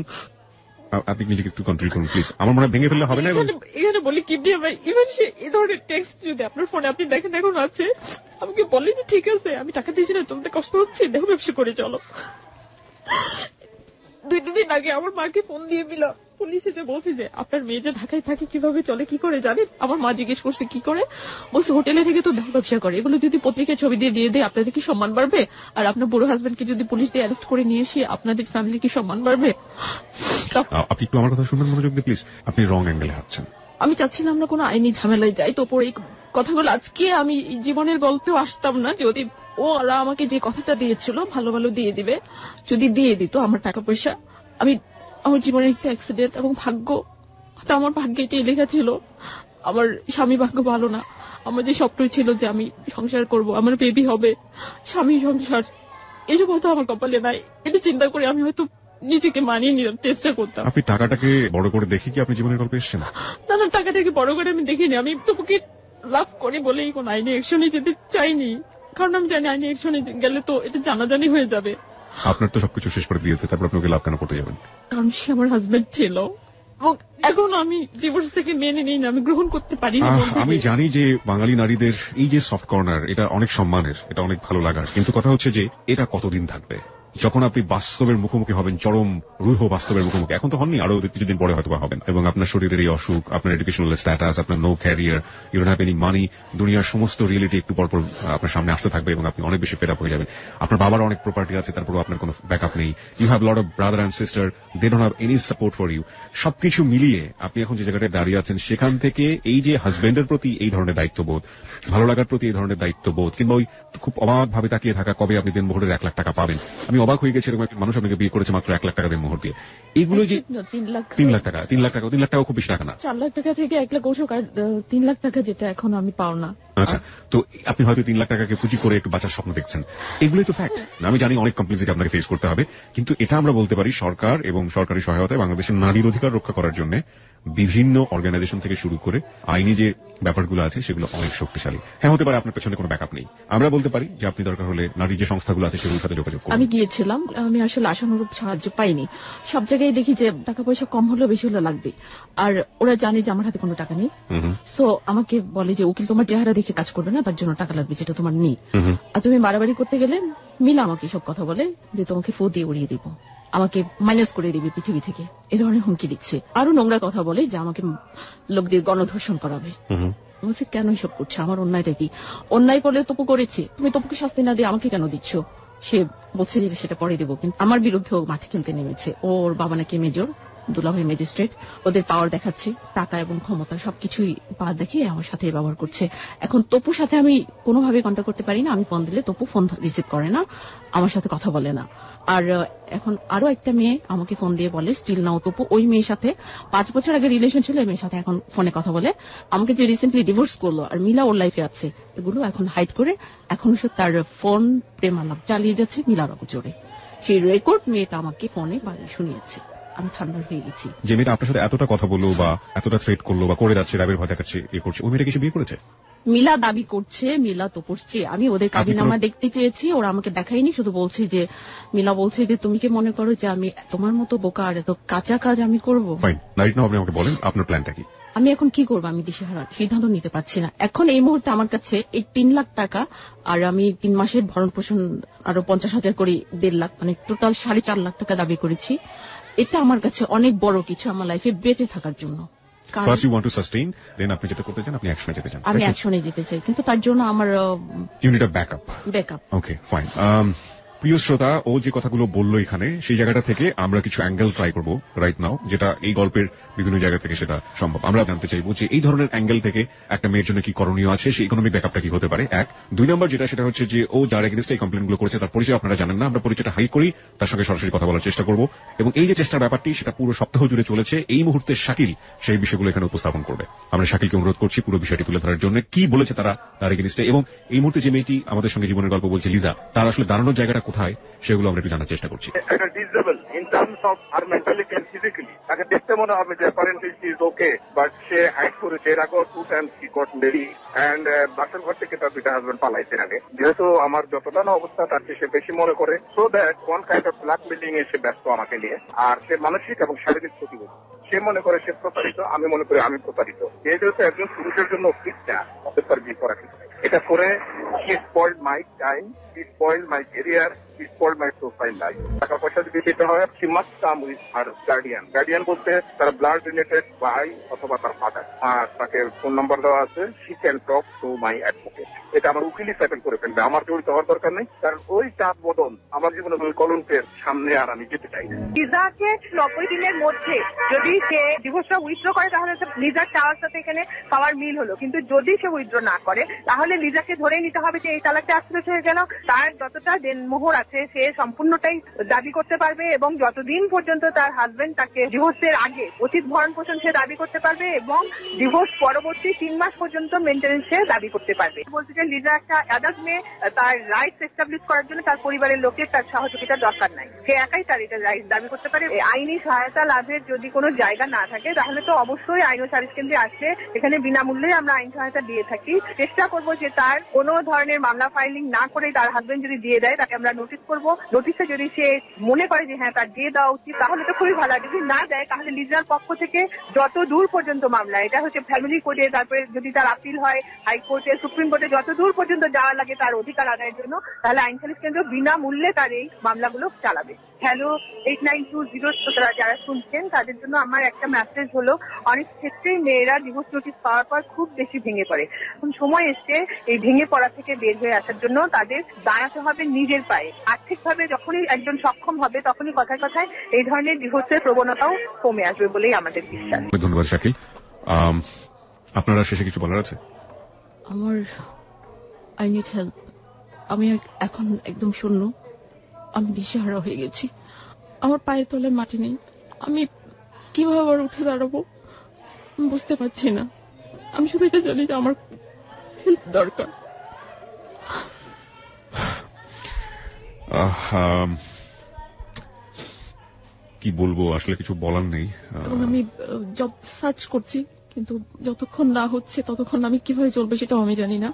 আপনি নিজেকে একটু কন্ট্রোল করুন প্লিজ। আমার মনে হয় ভেঙে ফেললে হবে না। এখানে বলি কি ইভেন সে এই ধরনের টেক্সট যদি আপনার ফোনে আপনি দেখেন এখন আছে, আমাকে বলে যে ঠিক আছে আমি টাকা দিয়েছি না, চলতে কষ্ট হচ্ছে, দেখো ব্যবসা করে চলো। 2 দিন আগে আমার মাকে ফোন দিয়ে মিলা পুলিশ এসে বলছে যে আপনার মেয়ে যে ঢাকায় থাকে কিভাবে চলে কি করে জানেন? আমার মা জিজ্ঞেস করছে কি করে, বলছে হোটেলে থেকে তো ব্যবসা করে। এগুলো যদি পত্রিকায় ছবি দিয়ে দেয় আপনাদের কি সম্মান বাড়বে? আর আপনার বুড়ো হাজবেন্ডকে যদি পুলিশ দিয়ে অ্যারেস্ট করে নিয়ে এসে আপনাদের ফ্যামিলি কি সম্মান বাড়বে? আপনি একটু আমার কথা শুনবেন মনোযোগ দিয়ে প্লিজ। আপনি রং অ্যাঙ্গেলে হাঁটছেন। আমি চাচ্ছিলাম না কোনো আইনি ঝামেলায় যাই। তো পরে এই কথাগুলো আজকে আমি জীবনের গল্পেও আসতাম না যদি ওরা আমাকে যে কথাটা দিয়েছিল ভালো ভালো দিয়ে দিবে, যদি দিয়ে দিত আমার টাকা পয়সা। আমার জীবনের একটা অ্যাক্সিডেন্ট এবং ভাগ্য, আমার ভাগ্যে এটাই লেখা ছিল। আমার স্বামী ভাগ্য ভালো না। আমার যে স্বপ্ন ছিল যে আমি সংসার করব, আমার বেবি হবে, স্বামী সংসার, এসব হয়তো আমার কপালে নাই। এটা চিন্তা করে আমি হয়তো নিজেকে মানিয়ে নেওয়ার চেষ্টা করতাম। আপনি টাকাটাকে বড় করে দেখি কি আপনি জীবনের গল্পে এসেছেন? না না, টাকাটাকে বড় করে আমি দেখিনি। আমি তোমাকে লাভ করি বলেই কোন আইনি অ্যাকশনে যেতে চাইনি, কারণ আমি জানি আইনি অ্যাকশনে গেলে তো এটা জানাজানি হয়ে যাবে। আপনার তো সবকিছু শেষ করে দিয়েছে, তারপর আপনি ওকে লাভ কেন করতে যাবেন? কারণ সে আমার হাজবেন্ড ছিল। এখন আমি ডিভোর্স থেকে মেনে নিই না, আমি গ্রহণ করতে পারি না। আমি জানি যে বাঙালি নারীদের এই যে সফট কর্নার, এটা অনেক সম্মানের, এটা অনেক ভালো লাগার, কিন্তু কথা হচ্ছে যে এটা কতদিন থাকবে? যখন আপনি বাস্তবের মুখোমুখি হবেন, চরম রূঢ় বাস্তবের মুখোমুখি, এখন তো হননি, আরো কিছুদিন পরে হয়তো হবেন, এবং আপনার শরীরের এই অসুখ, আপনার এডুকেশনাল স্ট্যাটাস, আপনার no career, you don't have any money, দুনিয়ার সমস্ত রিয়েলিটি একটু পরপর আপনার সামনে আসতে থাকবে এবং আপনি অনেক বেশি ফেড আপ হয়ে যাবেন। আপনার বাবার অনেক প্রপার্টি আছে, তারপরেও আপনার কোনো ব্যাকআপ নেই। You have lot of brother and sister, they don't have any support for you. সবকিছু মিলিয়ে আপনি এখন যে জায়গাটায় দাঁড়িয়ে আছেন, সেখান থেকে এই যে হাজবেন্ডের প্রতি এই ধরনের দায়িত্ববোধ, ভালো লাগার প্রতি এই ধরনের দায়িত্ববোধ, কিংবা ওই খুব অবাক ভাবে তাকিয়ে থাকা কবে আপনি দিনমোহরের 1 লাখ টাকা পাবেন। আমি অবাক হয়ে গেছি এরকম একটা মানুষ আপনাকে বিয়ে করেছে মাত্র 1 লাখ টাকা দিনমোহর দিয়ে। এইগুলো যে 3 লাখ টাকা, 3 লাখ টাকা খুব বেশি টাকা না। 4 লাখ টাকা থেকে 1 লাখ ওষুধ, আর 3 লাখ টাকা যেটা এখন আমি পাও না। আচ্ছা, তো আপনি হয়তো 3 লাখ টাকাকে পুঁজি করে একটু বাঁচার স্বপ্ন দেখছেন, এগুলোই তো ফ্যাক্ট। আমি জানি অনেক কমপ্লেক্সিটি আপনাকে ফেস করতে হবে, কিন্তু এটা আমরা বলতে পারি সরকার এবং সরকারি সহায়তায় বাংলাদেশের নারীর অধিকার রক্ষা করার জন্য বিভিন্ন অর্গানাইজেশন থেকে শুরু করে আইনি যে ব্যাপারগুলো আছে সেগুলো অনেক শক্তিশালী। হ্যাঁ, হতে পারে আপনার পেছনে কোনো ব্যাকআপ নেই, আমরা বলতে পারি যে আপনি দরকার হলে নারী যে সংস্থাগুলো আছে সেগুলোর সাথে যোগাযোগ করুন। আমি গিয়েছিলাম, আমি আসলে আশানুরূপ সাহায্য পাইনি। সব জায়গায় দেখি যে টাকা পয়সা কম হলেও বেশি হলে লাগবে, আর ওরা জানে যে আমার হাতে কোনো টাকা নেই। সো আমাকে বলে যে উকিল তোমার চেহারা দেখে কাজ করবে না, তার জন্য টাকা লাগবে যেটা তোমার নেই। আর তুমি বাড়াবাড়ি করতে গেলে মিলা আমাকে সব কথা বলে যে তোমাকে ফু দিয়ে উড়িয়ে দিব, আমাকে মাইনাস করে দিবে পৃথিবী থেকে, এ ধরনের হুমকি দিচ্ছে। আরো নোংরা কথা বলে যে আমাকে লোক দিয়ে গণধর্ষণ করাবে। বলছে কেন এসব করছে, আমার অন্যায়টা কি? অন্যায় করলে তপু করেছে, তুমি তপুকে শাস্তি না দিয়ে আমাকে কেন দিচ্ছ? সে বলছে যে সেটা পরে দেবো, কিন্তু আমার বিরুদ্ধে ও মাঠে খেলতে নেমেছে। ওর বাবা নাকি মেজর, দুলাভাই ম্যাজিস্ট্রেট, ওদের পাওয়ার দেখাচ্ছে, টাকা এবং ক্ষমতা সবকিছুই পাওয়ার দেখে আমার সাথে ব্যবহার করছে। এখন তপুর সাথে আমি কোনোভাবে কন্ট্যাক্ট করতে পারি না, আমি ফোন দিলে তপু ফোন রিসিভ করে না, আমার সাথে কথা বলে না। আর এখন আরো একটা মেয়ে আমাকে ফোন দিয়ে বলে স্টিল নাও তপু ওই মেয়ের সাথে 5 বছর আগে রিলেশন ছিল, এই মেয়ের সাথে এখন ফোনে কথা বলে। আমাকে যে রিসেন্টলি ডিভোর্স করলো আর মিলা ওর লাইফে আছে, এগুলো এখন হাইড করে এখন সে তার ফোন প্রেমালাপ চালিয়ে যাচ্ছে মিলার অপচরে। সেই রেকর্ড মেয়েটা আমাকে ফোনে শুনিয়েছে। আমি ঠান্ডা হয়ে গেছি। যে মেয়েটা আপনার সাথে এতটা কথা বললো বা এতটা থ্রেট করলো বা করে যাচ্ছে, রাবের ভয় দেখাচ্ছে, এ করছে, ওই মেয়েটা কি বিয়ে করেছে? মিলা দাবি করছে মিলা তপুর স্ত্রী। আমি ওদের কাবিনামা দেখতে চেয়েছি, ওরা আমাকে দেখায়নি, শুধু বলছে যে মিলা বলছে যে তুমি কি মনে করো যে আমি তোমার মতো বোকা আর এত কাঁচা কাজ আমি করবো? ফাইন, রাইট নাও আপনি আমাকে বলেন আপনার প্ল্যানটা কি? আমি এখন কি করবো, আমি দিশেহারা, সিদ্ধান্ত নিতে পারছি না। এখন এই মুহূর্তে আমার কাছে এই 3 লাখ টাকা আর আমি 3 মাসের ভরণ পোষণ আরো 50,000 করে 1.5 লাখ, মানে টোটাল 4.5 লাখ টাকা দাবি করেছি। এটা আমার কাছে অনেক বড় কিছু আমার লাইফে বেঁচে থাকার জন্য। First you want to sustain, then আপনি যেটা করতে চান, আপনি অ্যাকশনে যেতে চান। আমি অ্যাকশনে যেতে চাই, কিন্তু তার জন্য আমার unit of backup. Okay fine. প্রিয় শ্রোতা, ও যে কথাগুলো বললো এখানে, সেই জায়গাটা থেকে আমরা কিছু অ্যাঙ্গেল ট্রাই করবো রাইট নাও, যেটা এই গল্পের বিভিন্ন জায়গা থেকে সেটা সম্ভব। আমরা জানতে চাইবো যে এই ধরনের অ্যাঙ্গেল থেকে একটা মেয়ের জন্য কি করণীয় আছে, সেই ইকোনমিক ব্যাকআপটা কি হতে পারে। 1, 2 নম্বর যেটা, সেটা হচ্ছে যে ও যার এগেইনস্ট এই কমপ্লেন গুলো করেছে তার পরিচয় আপনারা জানেন না, আমরা পরিচয়টা হাই করি, তার সঙ্গে সরাসরি কথা বলার চেষ্টা করবো, এবং এই যে চেষ্টার ব্যাপারটি সেটা পুরো সপ্তাহ জুড়ে চলেছে। এই মুহূর্তে শাকিল সেই বিষয়গুলো এখানে উপস্থাপন করবে। আমরা শাকিলকে অনুরোধ করছি পুরো বিষয়টি তুলে ধরার জন্য, কি বলেছে তারা তার এগেইনস্টে, এবং এই মুহূর্তে যে মেয়েটি আমাদের সঙ্গে জীবনের গল্প বলছে লিজা, তার আসলে দাঁড়ানোর জায়গাটা কোথায় সেগুলো আমরা একটু জানার চেষ্টা করছি। ডিসেবল ইন টার্মস অফ আর মেন্টালি এন্ড ফিজিক্যালি, তাকে দেখতে মনে হবে যে apparently she is okay, but সে হাইড করেছে। এর আগেও 2 times she got marry and বাসের ঘর থেকে তার 2টা হাজবেন্ড পালাইছে আগে। যেহেতু আমার যতটা না অবস্থা তার চেয়ে সে বেশি মনে করে, so that one kind of blackmailing এ সে ব্যস্ত আমাকে নিয়ে। আর সে মানসিক এবং শারীরিক ক্ষতিগ্রস্ত। সে মনে করে সে প্রতারিত, আমি মনে করি আমি প্রতারিত। যেহেতু একজন পুরুষের জন্য ফিটটা তার বিয়ে করা ঠিক। এটা করে she spoiled my time, she spoiled my career, she spoiled my profile life. টাকা পয়সা যদি দিতে হয়, she must come with her guardian. Guardian বলতে তার ব্লাড রিলেটেড ভাই অথবা তার ফাদার। আর তাকে ফোন নাম্বার দেওয়া আছে, she can talk to my advocate. এটা আমার উকিলই সেটেল করে ফেলবে, আমার জড়িত হওয়ার দরকার নেই। কারণ ওই চাপ বদল আমার জীবনে ওই কলঙ্কের সামনে আর আমি যেতে চাই না। লিজাকে 90 দিনের মধ্যে যদি সে ডিভোর্সটা উইথড্র করে, তাহলে লিজার চাওয়ার সাথে এখানে পাওয়ার মিল হলো। কিন্তু যদি সে উইথড্র না করে, তাহলে লিজাকে ধরে নিতে হবে যে এই তালাকটা আশ্রয় হয়ে গেল। তার যতটা দেনমোহর আছে সে সম্পূর্ণটাই দাবি করতে পারবে, এবং যতদিন পর্যন্ত তার হাজবেন্ড তাকে ডিভোর্সের আগে অতীত ভরণ পোষণ সে দাবি করতে পারবে, এবং ডিভোর্স পরবর্তী 3 মাস পর্যন্ত মেনটেন্যান্স সে দাবি করতে পারবে। বলতে যে লিজা একটা অ্যাডাল্ট মেয়ে, তার রাইটস এস্টাবলিশ করার জন্য তার পরিবারের লোকের তার সহযোগিতার দরকার নাই, সে একাই তার এটা রাইটস দাবি করতে পারে। আইনি সহায়তা লাভের যদি কোনো জায়গা না থাকে, তাহলে তো অবশ্যই আইন ও সালিশ কেন্দ্রে আসলে এখানে বিনামূল্যে আমরা আইন সহায়তা দিয়ে থাকি। চেষ্টা করবো যে তার কোনো ধরনের মামলা ফাইলিং না করে তার হাজবেন্ড যদি দিয়ে দেয়, তাকে আমরা নোটিশ নোটিশ করবো। নোটিশে যদি সে মনে করে যে হ্যাঁ তার দিয়ে দেওয়া উচিত তাহলে তো খুবই ভালো। যদি না দেয় তাহলে লিজার পক্ষ থেকে যত দূর পর্যন্ত মামলা, এটা হচ্ছে ফ্যামিলি কোর্টে, তারপরে যদি তার আপিল হয় হাইকোর্টে, সুপ্রিম কোর্টে, যত দূর পর্যন্ত যাওয়া লাগে তার অধিকার আদায়ের জন্য, তাহলে আইন সালিশ কেন্দ্র বিনামূল্যে তার এই মামলাগুলো চালাবে। হ্যালো 8920 যারা শুনছেন তাদের জন্য আমার একটা মেসেজ হলো, অনেক ক্ষেত্রেই মেয়েরা ডিভোর্স নোটিশ পাওয়ার পর খুব বেশি ভেঙে পড়ে। এখন সময় এসছে এই ভেঙে পড়া থেকে বের হয়ে আসার জন্য তাদের দাঁড়াতে হবে নিজের পায়ে। আর্থিকভাবে যখনই একজন সক্ষম হবে তখনই কথায় কথায় এই ধরনের ডিভোর্সের প্রবণতাও কমে আসবে বলেই আমাদের বিশ্বাস। ধন্যবাদ শাকিল। আপনারা শেষে কিছু বলার আছে? I need help. আমি এখন একদম শূন্য, আমি দিশেহারা হয়ে গেছি, আমার পায়ের তলায় মাটি নেই, আমি কিভাবে আবার উঠে দাঁড়াবো বুঝতে পারছি না। আমি শুধু এটা জানি যে আমার হেল্প দরকার। কি বলবো, আসলে কিছু বলার নেই। এবং আমি জব সার্চ করছি, কিন্তু যতক্ষণ না হচ্ছে ততক্ষণ আমি কিভাবে চলবে সেটাও আমি জানি না।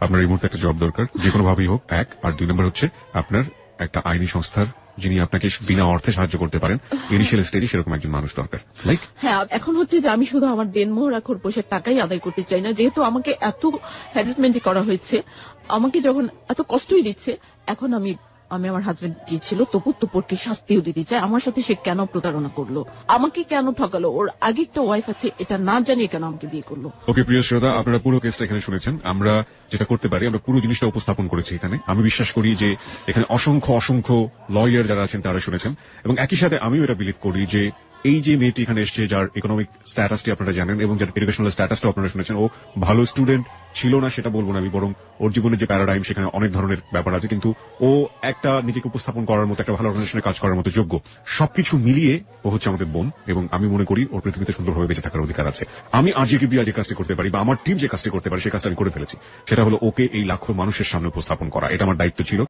আপনার এই মুহূর্তে একটা জব দরকার, যে কোনো ভাবেই হোক, এক। আর 2 নম্বর হচ্ছে আপনার একটা আইনি সংস্থার যিনি আপনাকে বিনা অর্থে সাহায্য করতে পারেন, ইনিশিয়াল স্টেজে সেরকম একজন মানুষ দরকার। হ্যাঁ, এখন হচ্ছে যে আমি শুধু আমার দেনমোহর খোরপোশের টাকাই আদায় করতে চাই না, যেহেতু আমাকে এত হ্যারাসমেন্ট করা হয়েছে, আমাকে যখন এত কষ্টই দিচ্ছে, এখন আমি আমার হাজবেন্ড যে ছিল তপুরকে শাস্তিও দিতে চাই। আমার সাথে সে কেন প্রতারণা করলো, আমাকে কেন ঠকালো, ওর আগে একটা ওয়াইফ আছে এটা না জানিয়ে কেন আমাকে বিয়ে করলো। ওকে প্রিয় শ্রোতা, আপনারা পুরো কেসটা এখানে শুনেছেন। আমরা যেটা করতে পারি, আমরা পুরো জিনিসটা উপস্থাপন করেছি এখানে। আমি বিশ্বাস করি যে এখানে অসংখ্য লয়ার যারা আছেন তারা শুনেছেন, এবং একই সাথে আমিও এটা বিলিভ করি যে এই যে মেয়েটি এখানে এসছে, যার ইকোনমিক স্ট্যাটাসটি আপনারা জানেন এবং যার এডুকেশনাল স্ট্যাটাসটা আপনারা শুনেছেন, ও ভালো স্টুডেন্ট ছিল না সেটা বলবো না আমি, বরং ওর জীবনের যে প্যারাডাইম সেখানে অনেক ধরনের ব্যাপার আছে, কিন্তু ও একটা নিজেকে উপস্থাপন করার মতো, একটা ভালো অর্গানাইজেশনে কাজ করার মতো যোগ্য। সবকিছু মিলিয়ে ও হচ্ছে আমাদের বোন, এবং আমি মনে করি ওর পৃথিবীতে সুন্দরভাবে বেঁচে থাকার অধিকার আছে। আমি আজকে যে কাজটি করতে পারি বা আমার টিম যে কাজটি করতে পারে সেই কাজটা আমি করে ফেলেছি। সেটা হলো ওকে এই লাখো মানুষের সামনে উপস্থাপন করা। এটা আমার দায়িত্ব ছিল।